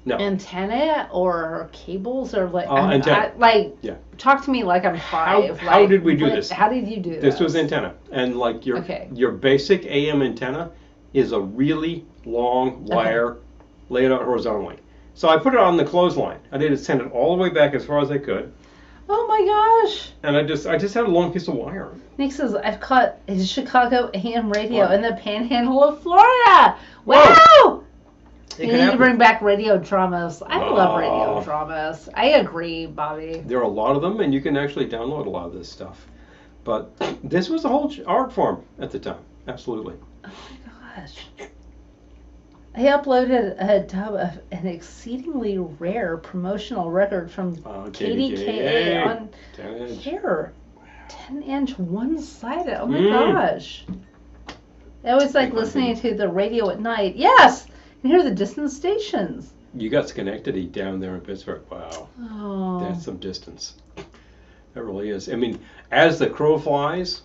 Speaker 2: No.
Speaker 1: antenna or cables or like,
Speaker 2: antenna. Yeah.
Speaker 1: talk to me like I'm 5.
Speaker 2: How did we do this?
Speaker 1: How did you do this?
Speaker 2: This was antenna. And like your basic AM antenna is a really long wire laid out horizontally. So I put it on the clothesline. I did send it all the way back as far as I could.
Speaker 1: Oh my gosh.
Speaker 2: And I just had a long piece of wire.
Speaker 1: Nick says, I've caught his Chicago AM radio
Speaker 2: What?
Speaker 1: in the panhandle of Florida.
Speaker 2: Whoa.
Speaker 1: Wow!
Speaker 2: It
Speaker 1: You
Speaker 2: can
Speaker 1: need to
Speaker 2: happen.
Speaker 1: bring back radio dramas. I love
Speaker 2: Oh.
Speaker 1: radio dramas. I agree, Bobby.
Speaker 2: There are a lot of them, and you can actually download a lot of this stuff. But this was a whole art form at the time. Absolutely.
Speaker 1: Oh my gosh. I uploaded a dub of an exceedingly rare promotional record from KDKA on
Speaker 2: 10-inch.
Speaker 1: here. 10-inch one-sided. Oh my
Speaker 2: Mm.
Speaker 1: gosh. I always like listening to the radio at night. Yes! And hear the distant stations.
Speaker 2: You got Schenectady down there in Pittsburgh. Wow.
Speaker 1: Oh.
Speaker 2: That's some distance. That really is. I mean, as the crow flies,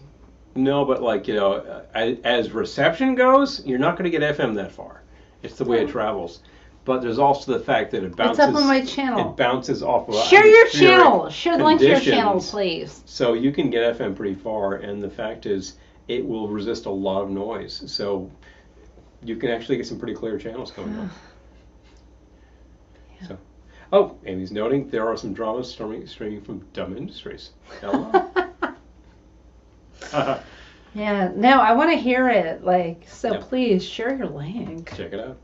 Speaker 2: no, but like, as reception goes, you're not going to get FM that far. It's the way it travels. But there's also the fact that it bounces.
Speaker 1: It's up on my channel.
Speaker 2: It bounces off of
Speaker 1: Share your channel. Share the link to your channel, please.
Speaker 2: So you can get FM pretty far, and the fact is, it will resist a lot of noise. So you can actually get some pretty clear channels coming up.
Speaker 1: Yeah.
Speaker 2: So, oh, Amy's noting there are some dramas streaming from Dumb Industries. Hello.
Speaker 1: Yeah, no, I want to hear it. So
Speaker 2: Yep.
Speaker 1: please share your link.
Speaker 2: Check it out.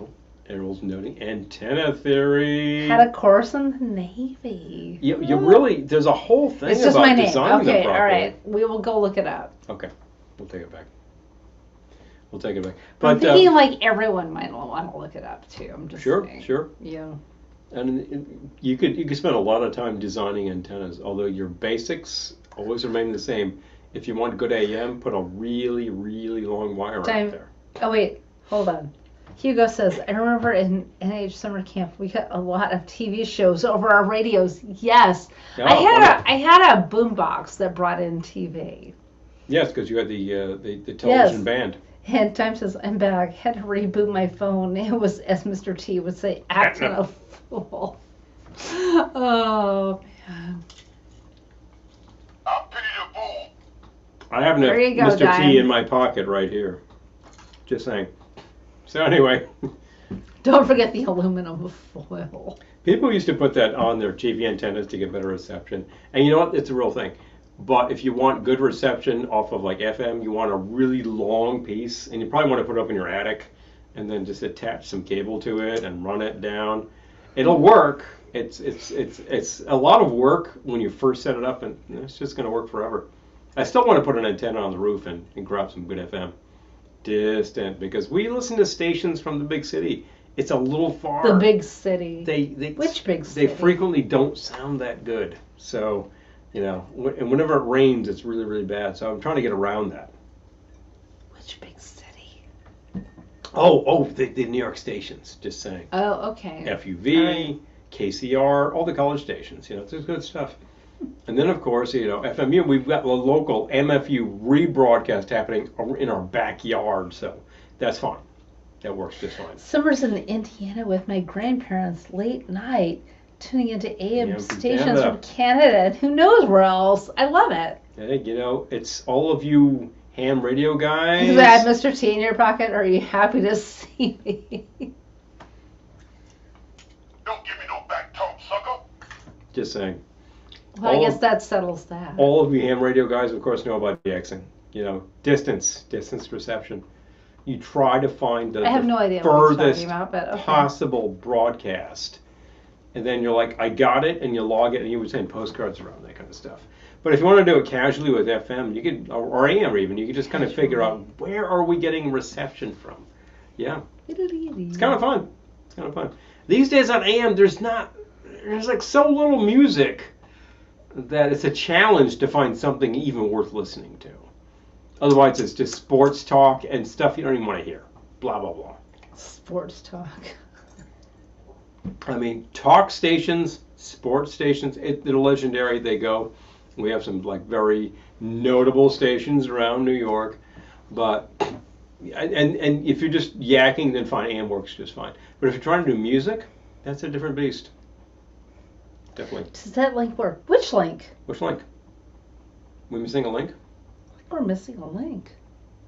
Speaker 2: Oh, Errol's noting Antenna Theory.
Speaker 1: Had a course in the Navy.
Speaker 2: You really, there's a whole thing
Speaker 1: It's just
Speaker 2: about
Speaker 1: my name.
Speaker 2: designing them
Speaker 1: Okay,
Speaker 2: properly.
Speaker 1: all right. We will go look it up.
Speaker 2: Okay, we'll take it back. We'll take it back.
Speaker 1: I'm thinking everyone might want to look it up too. I'm just saying.
Speaker 2: Sure.
Speaker 1: Yeah.
Speaker 2: And you could spend a lot of time designing antennas, although your basics always remain the same. If you want good AM, put a really, really long wire out there.
Speaker 1: Oh wait, hold on. Hugo says, I remember in NH summer camp we got a lot of TV shows over our radios. Yes,
Speaker 2: Oh,
Speaker 1: I had a boombox that brought in TV.
Speaker 2: Yes, because you had the television band.
Speaker 1: And Time says, I'm back. Had to reboot my phone. It was, as Mr. T would say, acting a fool. Oh man.
Speaker 3: I pity the fool.
Speaker 2: I have
Speaker 1: There you go,
Speaker 2: Mr.
Speaker 1: Diane.
Speaker 2: T in my pocket right here. Just saying. So anyway,
Speaker 1: Don't forget the aluminum foil.
Speaker 2: people used to put that on their TV antennas to get better reception. And you know what? It's a real thing. But if you want good reception off of like FM, you want a really long piece, and you probably want to put it up in your attic, and then just attach some cable to it and run it down. It'll work. It's a lot of work when you first set it up, and it's just going to work forever. I still want to put an antenna on the roof and grab some good FM. Distant, because we listen to stations from the big city. It's a little far.
Speaker 1: The big city.
Speaker 2: Which
Speaker 1: big city?
Speaker 2: They frequently don't sound that good. So, and whenever it rains, it's really, really bad. So I'm trying to get around that.
Speaker 1: Which big city?
Speaker 2: The New York stations. Just saying.
Speaker 1: Oh, okay.
Speaker 2: FUV,
Speaker 1: Right.
Speaker 2: KCR, all the college stations. It's good stuff. And then, of course, FMU, we've got the local MFU rebroadcast happening in our backyard, so that's fine. That works just fine.
Speaker 1: Summers in Indiana with my grandparents late night, tuning into AM
Speaker 2: Yeah, from
Speaker 1: stations
Speaker 2: Canada.
Speaker 1: from Canada and who knows where else. I love it.
Speaker 2: Hey, it's all of you ham radio guys.
Speaker 1: Is that Mr. T in your pocket, or are you happy to see me?
Speaker 3: Don't give me no back talk, sucker.
Speaker 2: Just saying.
Speaker 1: Well, I guess that settles that.
Speaker 2: All of you ham radio guys, of course, know about DXing. Distance reception. You try to find the
Speaker 1: I have no idea what you're
Speaker 2: furthest
Speaker 1: talking about, but okay.
Speaker 2: possible broadcast. And then you're like, I got it, and you log it, and you would send postcards around, that kind of stuff. But if you want to do it casually with FM, you could, or AM even, you could just kind of figure out, where are we getting reception from? Yeah. It's kind of fun. These days on AM, there's like so little music that it's a challenge to find something even worth listening to. Otherwise, it's just sports talk and stuff you don't even want to hear. Blah, blah, blah.
Speaker 1: Sports talk.
Speaker 2: I mean, talk stations, sports stations, they're legendary. They go. We have some like very notable stations around New York. But, and if you're just yakking, then fine, AM works just fine. But if you're trying to do music, that's a different beast. Definitely.
Speaker 1: Does that link work? Which link?
Speaker 2: Which link? We missing a link?
Speaker 1: We're missing a link.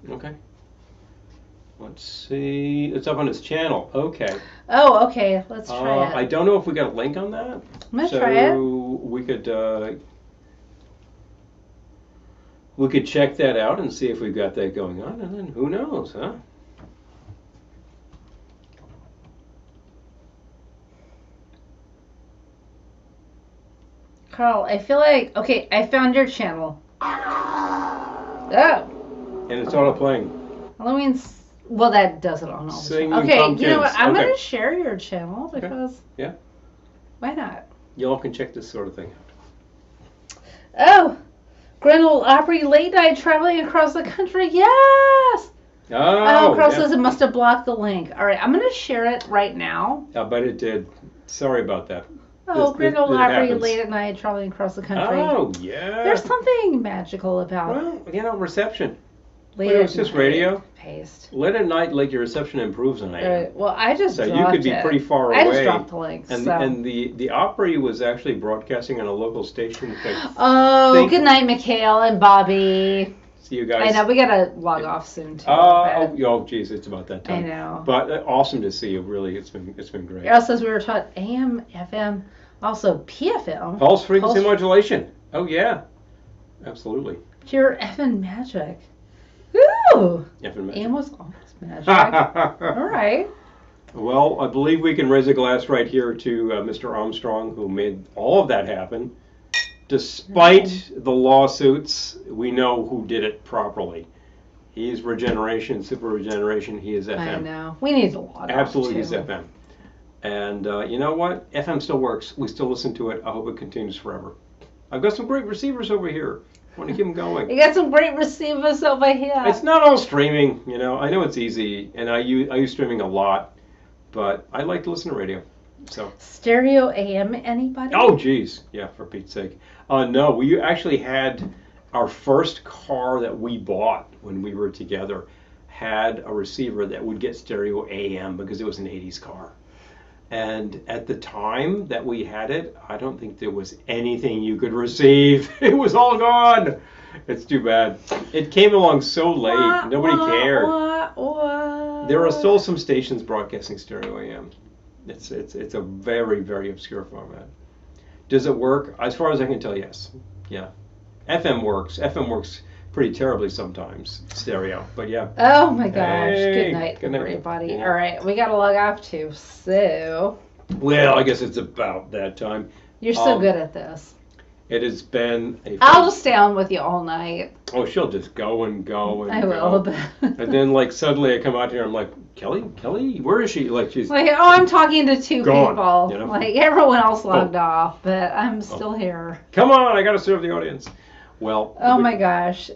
Speaker 2: Okay. Let's see. It's up on his channel. Okay.
Speaker 1: Oh, okay. Let's try it.
Speaker 2: I don't know if we got a link on that.
Speaker 1: I'm gonna try it.
Speaker 2: We could check that out and see if we've got that going on, and then who knows, huh?
Speaker 1: Carl, I feel like, okay, I found your channel. Oh.
Speaker 2: And it's auto playing.
Speaker 1: Halloween's Well, that does it on all the
Speaker 2: Singing
Speaker 1: channels. Okay,
Speaker 2: pumpkins.
Speaker 1: you know what? I'm
Speaker 2: Okay.
Speaker 1: going to share your channel because.
Speaker 2: Yeah.
Speaker 1: Why not?
Speaker 2: Y'all can check this sort of thing out.
Speaker 1: Oh, Grand Ole Opry late night traveling across the country. Yes.
Speaker 2: Oh,
Speaker 1: Carl
Speaker 2: yeah.
Speaker 1: says it must have blocked the link. All right, I'm going to share it right now.
Speaker 2: I bet it did. Sorry about that.
Speaker 1: Oh, Grand Ole
Speaker 2: it
Speaker 1: Opry
Speaker 2: happens.
Speaker 1: late at night traveling across the country.
Speaker 2: Oh, yeah.
Speaker 1: There's something magical about
Speaker 2: Well, reception.
Speaker 1: late
Speaker 2: It's
Speaker 1: at
Speaker 2: just
Speaker 1: night.
Speaker 2: radio.
Speaker 1: Paste.
Speaker 2: Late at night, like your reception improves on
Speaker 1: All
Speaker 2: AM.
Speaker 1: right, well, I just
Speaker 2: So
Speaker 1: dropped
Speaker 2: you could be
Speaker 1: it.
Speaker 2: pretty far
Speaker 1: I
Speaker 2: away.
Speaker 1: just dropped the link.
Speaker 2: And
Speaker 1: so.
Speaker 2: and the Opry was actually broadcasting on a local station.
Speaker 1: Oh, good night, Mikhail and Bobby.
Speaker 2: See you guys.
Speaker 1: I know we gotta log off soon too.
Speaker 2: Geez, it's about that time.
Speaker 1: I know.
Speaker 2: But awesome to see you. Really, it's been great.
Speaker 1: Errol says we were taught AM, FM, also PFM.
Speaker 2: Pulse frequency modulation. Oh yeah, absolutely.
Speaker 1: Pure FM magic. Ooh.
Speaker 2: FM magic.
Speaker 1: AM was almost magic. All right.
Speaker 2: Well, I believe we can raise a glass right here to Mr. Armstrong, who made all of that happen. Despite the lawsuits, we know who did it properly. He's regeneration, super regeneration. He is FM.
Speaker 1: I know. We need to log off,
Speaker 2: Absolutely,
Speaker 1: too.
Speaker 2: he's FM. And you know what? FM still works. We still listen to it. I hope it continues forever. I've got some great receivers over here. I want to keep them going.
Speaker 1: You got some great receivers over here.
Speaker 2: It's not all streaming, you know. I know it's easy, and I use streaming a lot, but I like to listen to radio. So.
Speaker 1: Stereo AM, anybody?
Speaker 2: Oh, geez. Yeah, for Pete's sake. No, we actually had our first car that we bought when we were together had a receiver that would get stereo AM because it was an 80s car. And at the time that we had it, I don't think there was anything you could receive. It was all gone. It's too bad. It came along so late. Nobody cared. There are still some stations broadcasting stereo AM. It's a very, very obscure format. Does it work? As far as I can tell, yes. Yeah. FM works. FM works pretty terribly sometimes, stereo. But yeah.
Speaker 1: Oh my gosh.
Speaker 2: Hey,
Speaker 1: Good night,
Speaker 2: good night.
Speaker 1: everybody.
Speaker 2: Yeah.
Speaker 1: All right, we got to log off too. So.
Speaker 2: Well, I guess it's about that time.
Speaker 1: You're so good at this.
Speaker 2: It has been a.
Speaker 1: I'll just stay on with you all night.
Speaker 2: Oh, she'll just go and go and
Speaker 1: I
Speaker 2: go.
Speaker 1: will. But
Speaker 2: And then, like, suddenly I come out here, I'm like, Kelly, where is she? Like, she's
Speaker 1: like, oh, I'm talking to two
Speaker 2: gone,
Speaker 1: people.
Speaker 2: you know?
Speaker 1: Like, everyone else logged off, but I'm still here.
Speaker 2: come on, I got to serve the audience. Well.
Speaker 1: Oh my gosh.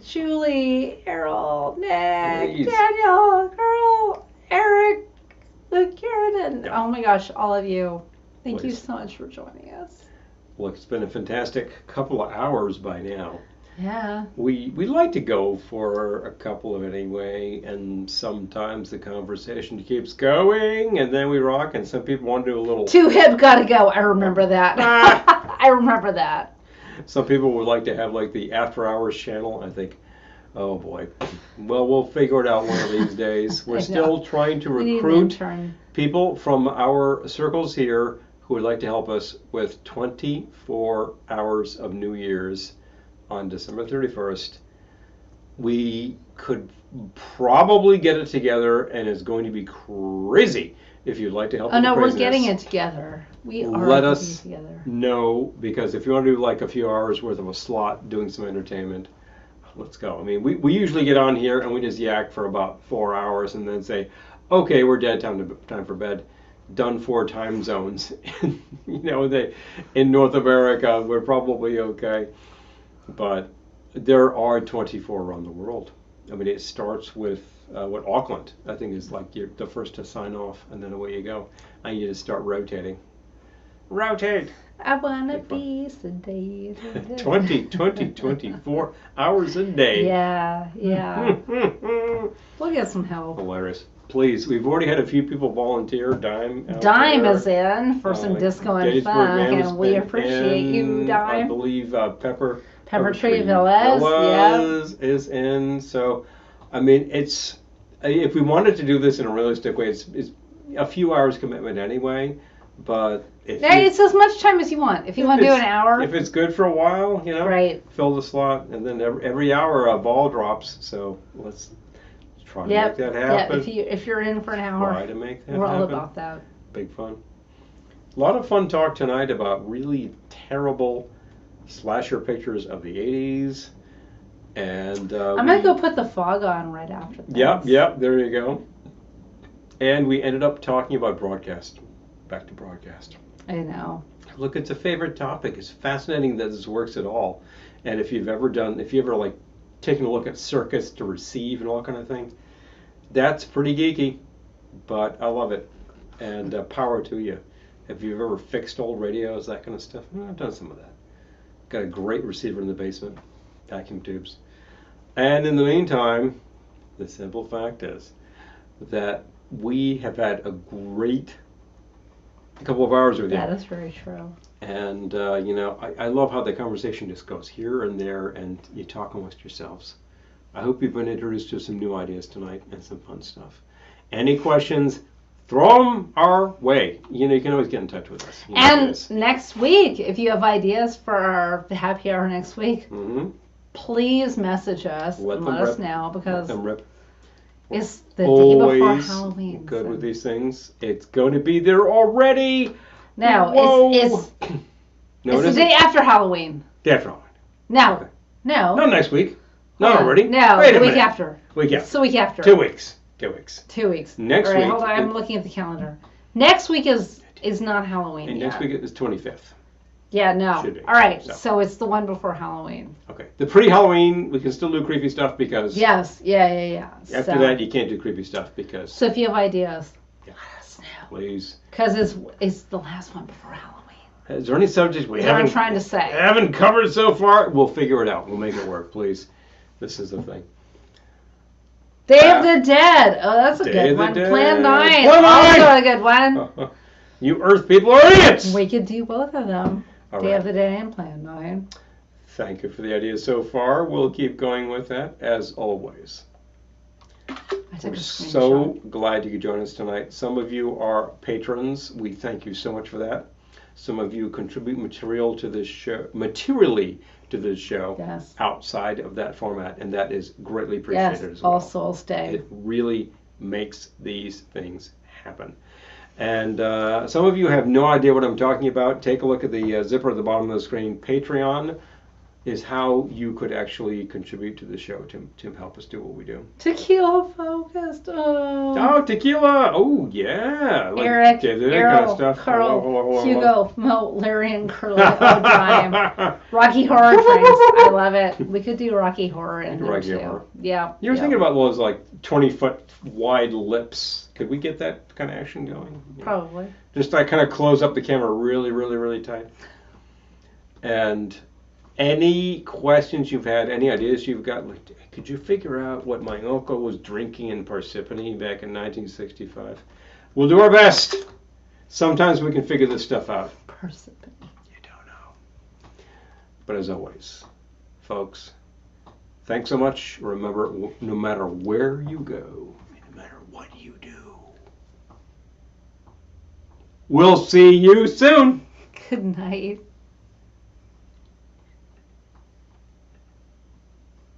Speaker 1: Julie, Errol, Nick,
Speaker 2: Please.
Speaker 1: Daniel, Earl, Eric, Kieran,
Speaker 2: Yeah.
Speaker 1: oh my gosh, all of you. Thank you
Speaker 2: Please.
Speaker 1: so much for joining us.
Speaker 2: Look, it's been a fantastic couple of hours by now.
Speaker 1: Yeah.
Speaker 2: We like to go for a couple of it anyway, and sometimes the conversation keeps going, and then we rock, and some people want to do a little.
Speaker 1: Too hip, gotta go. I remember that. I remember that.
Speaker 2: Some people would like to have like the after hours channel. I think, oh boy. Well, we'll figure it out one of these days. We're
Speaker 1: I
Speaker 2: still
Speaker 1: know.
Speaker 2: trying to
Speaker 1: We need an
Speaker 2: recruit
Speaker 1: intern.
Speaker 2: people from our circles here who would like to help us with 24 hours of New Year's on December 31st. We could probably get it together, and it's going to be crazy. If you'd like to help
Speaker 1: Oh
Speaker 2: with
Speaker 1: no,
Speaker 2: the
Speaker 1: we're
Speaker 2: craziness,
Speaker 1: getting it together. We are
Speaker 2: let
Speaker 1: getting
Speaker 2: us
Speaker 1: it together.
Speaker 2: know, because if you want to do like a few hours worth of a slot doing some entertainment, let's go. I mean, we usually get on here and we just yak for about 4 hours and then say, okay, we're dead, time for bed. Done 4 time zones. You know, in North America, we're probably okay. But there are 24 around the world. I mean, it starts with Auckland, I think, is like you're the first to sign off, and then away you go. And you just start rotating. Rotate!
Speaker 1: I wanna be sedated.
Speaker 2: 24 hours a day.
Speaker 1: Yeah, yeah. We'll get some help.
Speaker 2: Hilarious. Please, we've already had a few people volunteer. Dime. out
Speaker 1: Dime
Speaker 2: there.
Speaker 1: is in for some disco and
Speaker 2: Gettysburg
Speaker 1: funk,
Speaker 2: Man's
Speaker 1: and we
Speaker 2: been
Speaker 1: appreciate
Speaker 2: in,
Speaker 1: you,
Speaker 2: I
Speaker 1: Dime.
Speaker 2: believe Pepper
Speaker 1: Tree Villas,
Speaker 2: is in. So, I mean, it's if we wanted to do this in a realistic way, it's a few hours commitment anyway. But if
Speaker 1: Yeah,
Speaker 2: you-
Speaker 1: it's as much time as you want. If you want to do an hour,
Speaker 2: if it's good for a while, you know,
Speaker 1: right?
Speaker 2: fill the slot, and then every hour a ball drops. So let's try to
Speaker 1: Yep.
Speaker 2: make that
Speaker 1: Yeah.
Speaker 2: happen.
Speaker 1: If you're in for an
Speaker 2: Try
Speaker 1: hour,
Speaker 2: to make that
Speaker 1: we're all
Speaker 2: happen.
Speaker 1: about that.
Speaker 2: Big fun. A lot of fun talk tonight about really terrible slasher pictures of the 80s And
Speaker 1: I'm going to go put the fog on right after this.
Speaker 2: Yep, there you go. And we ended up talking about broadcast. Back to broadcast.
Speaker 1: I know.
Speaker 2: Look, it's a favorite topic. It's fascinating that this works at all. And if you've ever like taken a look at circuits to receive and all that kind of thing, that's pretty geeky, but I love it. And power to you. If you've ever fixed old radios, that kind of stuff, I've done some of that. Got a great receiver in the basement, vacuum tubes. And in the meantime, the simple fact is that we have had a great couple of hours with you.
Speaker 1: That is very true.
Speaker 2: And, I love how the conversation just goes here and there, and you talk amongst yourselves. I hope you've been introduced to some new ideas tonight and some fun stuff. Any questions, throw them our way. You can always get in touch with us.
Speaker 1: And next week, if you have ideas for our happy hour next week, please message us and let us know, because it's the day before Halloween.
Speaker 2: Good with these things. It's going to be there already.
Speaker 1: No, it's the day after Halloween.
Speaker 2: Day after Halloween.
Speaker 1: No.
Speaker 2: Okay.
Speaker 1: No.
Speaker 2: Not next week. Not already.
Speaker 1: No,
Speaker 2: Wait a
Speaker 1: the week
Speaker 2: minute.
Speaker 1: after.
Speaker 2: Week after.
Speaker 1: It's the week after.
Speaker 2: 2 weeks. 2 weeks.
Speaker 1: 2 weeks.
Speaker 2: Next
Speaker 1: All right,
Speaker 2: week.
Speaker 1: Hold on, I'm looking at the calendar. Next week is not Halloween
Speaker 2: And
Speaker 1: yet.
Speaker 2: next week is 25th.
Speaker 1: Yeah, no.
Speaker 2: Should be.
Speaker 1: All right,
Speaker 2: So
Speaker 1: it's the one before Halloween.
Speaker 2: Okay. The pre-Halloween, we can still do creepy stuff because
Speaker 1: Yes, yeah.
Speaker 2: after that, you can't do creepy stuff because.
Speaker 1: So if you have ideas, let us know.
Speaker 2: Please.
Speaker 1: Because it's the last one before Halloween.
Speaker 2: Is there any subject we
Speaker 1: That's what I'm
Speaker 2: haven't
Speaker 1: trying to say.
Speaker 2: haven't covered so far? We'll figure it out. We'll make it work, please. This is the thing.
Speaker 1: Day of the Dead. Oh, that's a
Speaker 2: Day
Speaker 1: good
Speaker 2: of the
Speaker 1: one.
Speaker 2: Dead.
Speaker 1: Plan 9.
Speaker 2: Plan 9.
Speaker 1: Also a good one.
Speaker 2: You Earth people are idiots!
Speaker 1: We could do both of them.
Speaker 2: All
Speaker 1: Day
Speaker 2: right.
Speaker 1: of the Dead and Plan 9.
Speaker 2: Thank you for the ideas so far. We'll keep going with that, as always.
Speaker 1: I took
Speaker 2: We're
Speaker 1: a
Speaker 2: so
Speaker 1: screenshot.
Speaker 2: glad you could join us tonight. Some of you are patrons. We thank you so much for that. Some of you contribute materially to this show
Speaker 1: Yes.
Speaker 2: outside of that format, and that is greatly appreciated
Speaker 1: Yes,
Speaker 2: as well.
Speaker 1: All Souls Day.
Speaker 2: It really makes these things happen. And some of you have no idea what I'm talking about. Take a look at the zipper at the bottom of the screen. Patreon is how you could actually contribute to the show to help us do what we do.
Speaker 1: Tequila focused.
Speaker 2: Oh, tequila! Oh, yeah. Like,
Speaker 1: Eric,
Speaker 2: that kind of
Speaker 1: Errol,
Speaker 2: stuff.
Speaker 1: Carl, Hugo, Mo, Larry, and Curly O'Brien. Rocky Horror Trains. I love it. We could do Rocky Horror in there
Speaker 2: Rocky
Speaker 1: too.
Speaker 2: Horror.
Speaker 1: Yeah.
Speaker 2: You were
Speaker 1: yeah.
Speaker 2: thinking about those like 20-foot wide lips. Could we get that kind of action going? Yeah.
Speaker 1: Probably.
Speaker 2: Just like kind of close up the camera really, really, really tight. And any questions you've had, any ideas you've got, like, could you figure out what my uncle was drinking in Parsippany back in 1965? We'll do our best. Sometimes we can figure this stuff out.
Speaker 1: Parsippany.
Speaker 2: You don't know. But as always, folks, thanks so much. Remember, no matter where you go, no matter what you do, we'll see you soon.
Speaker 1: Good night.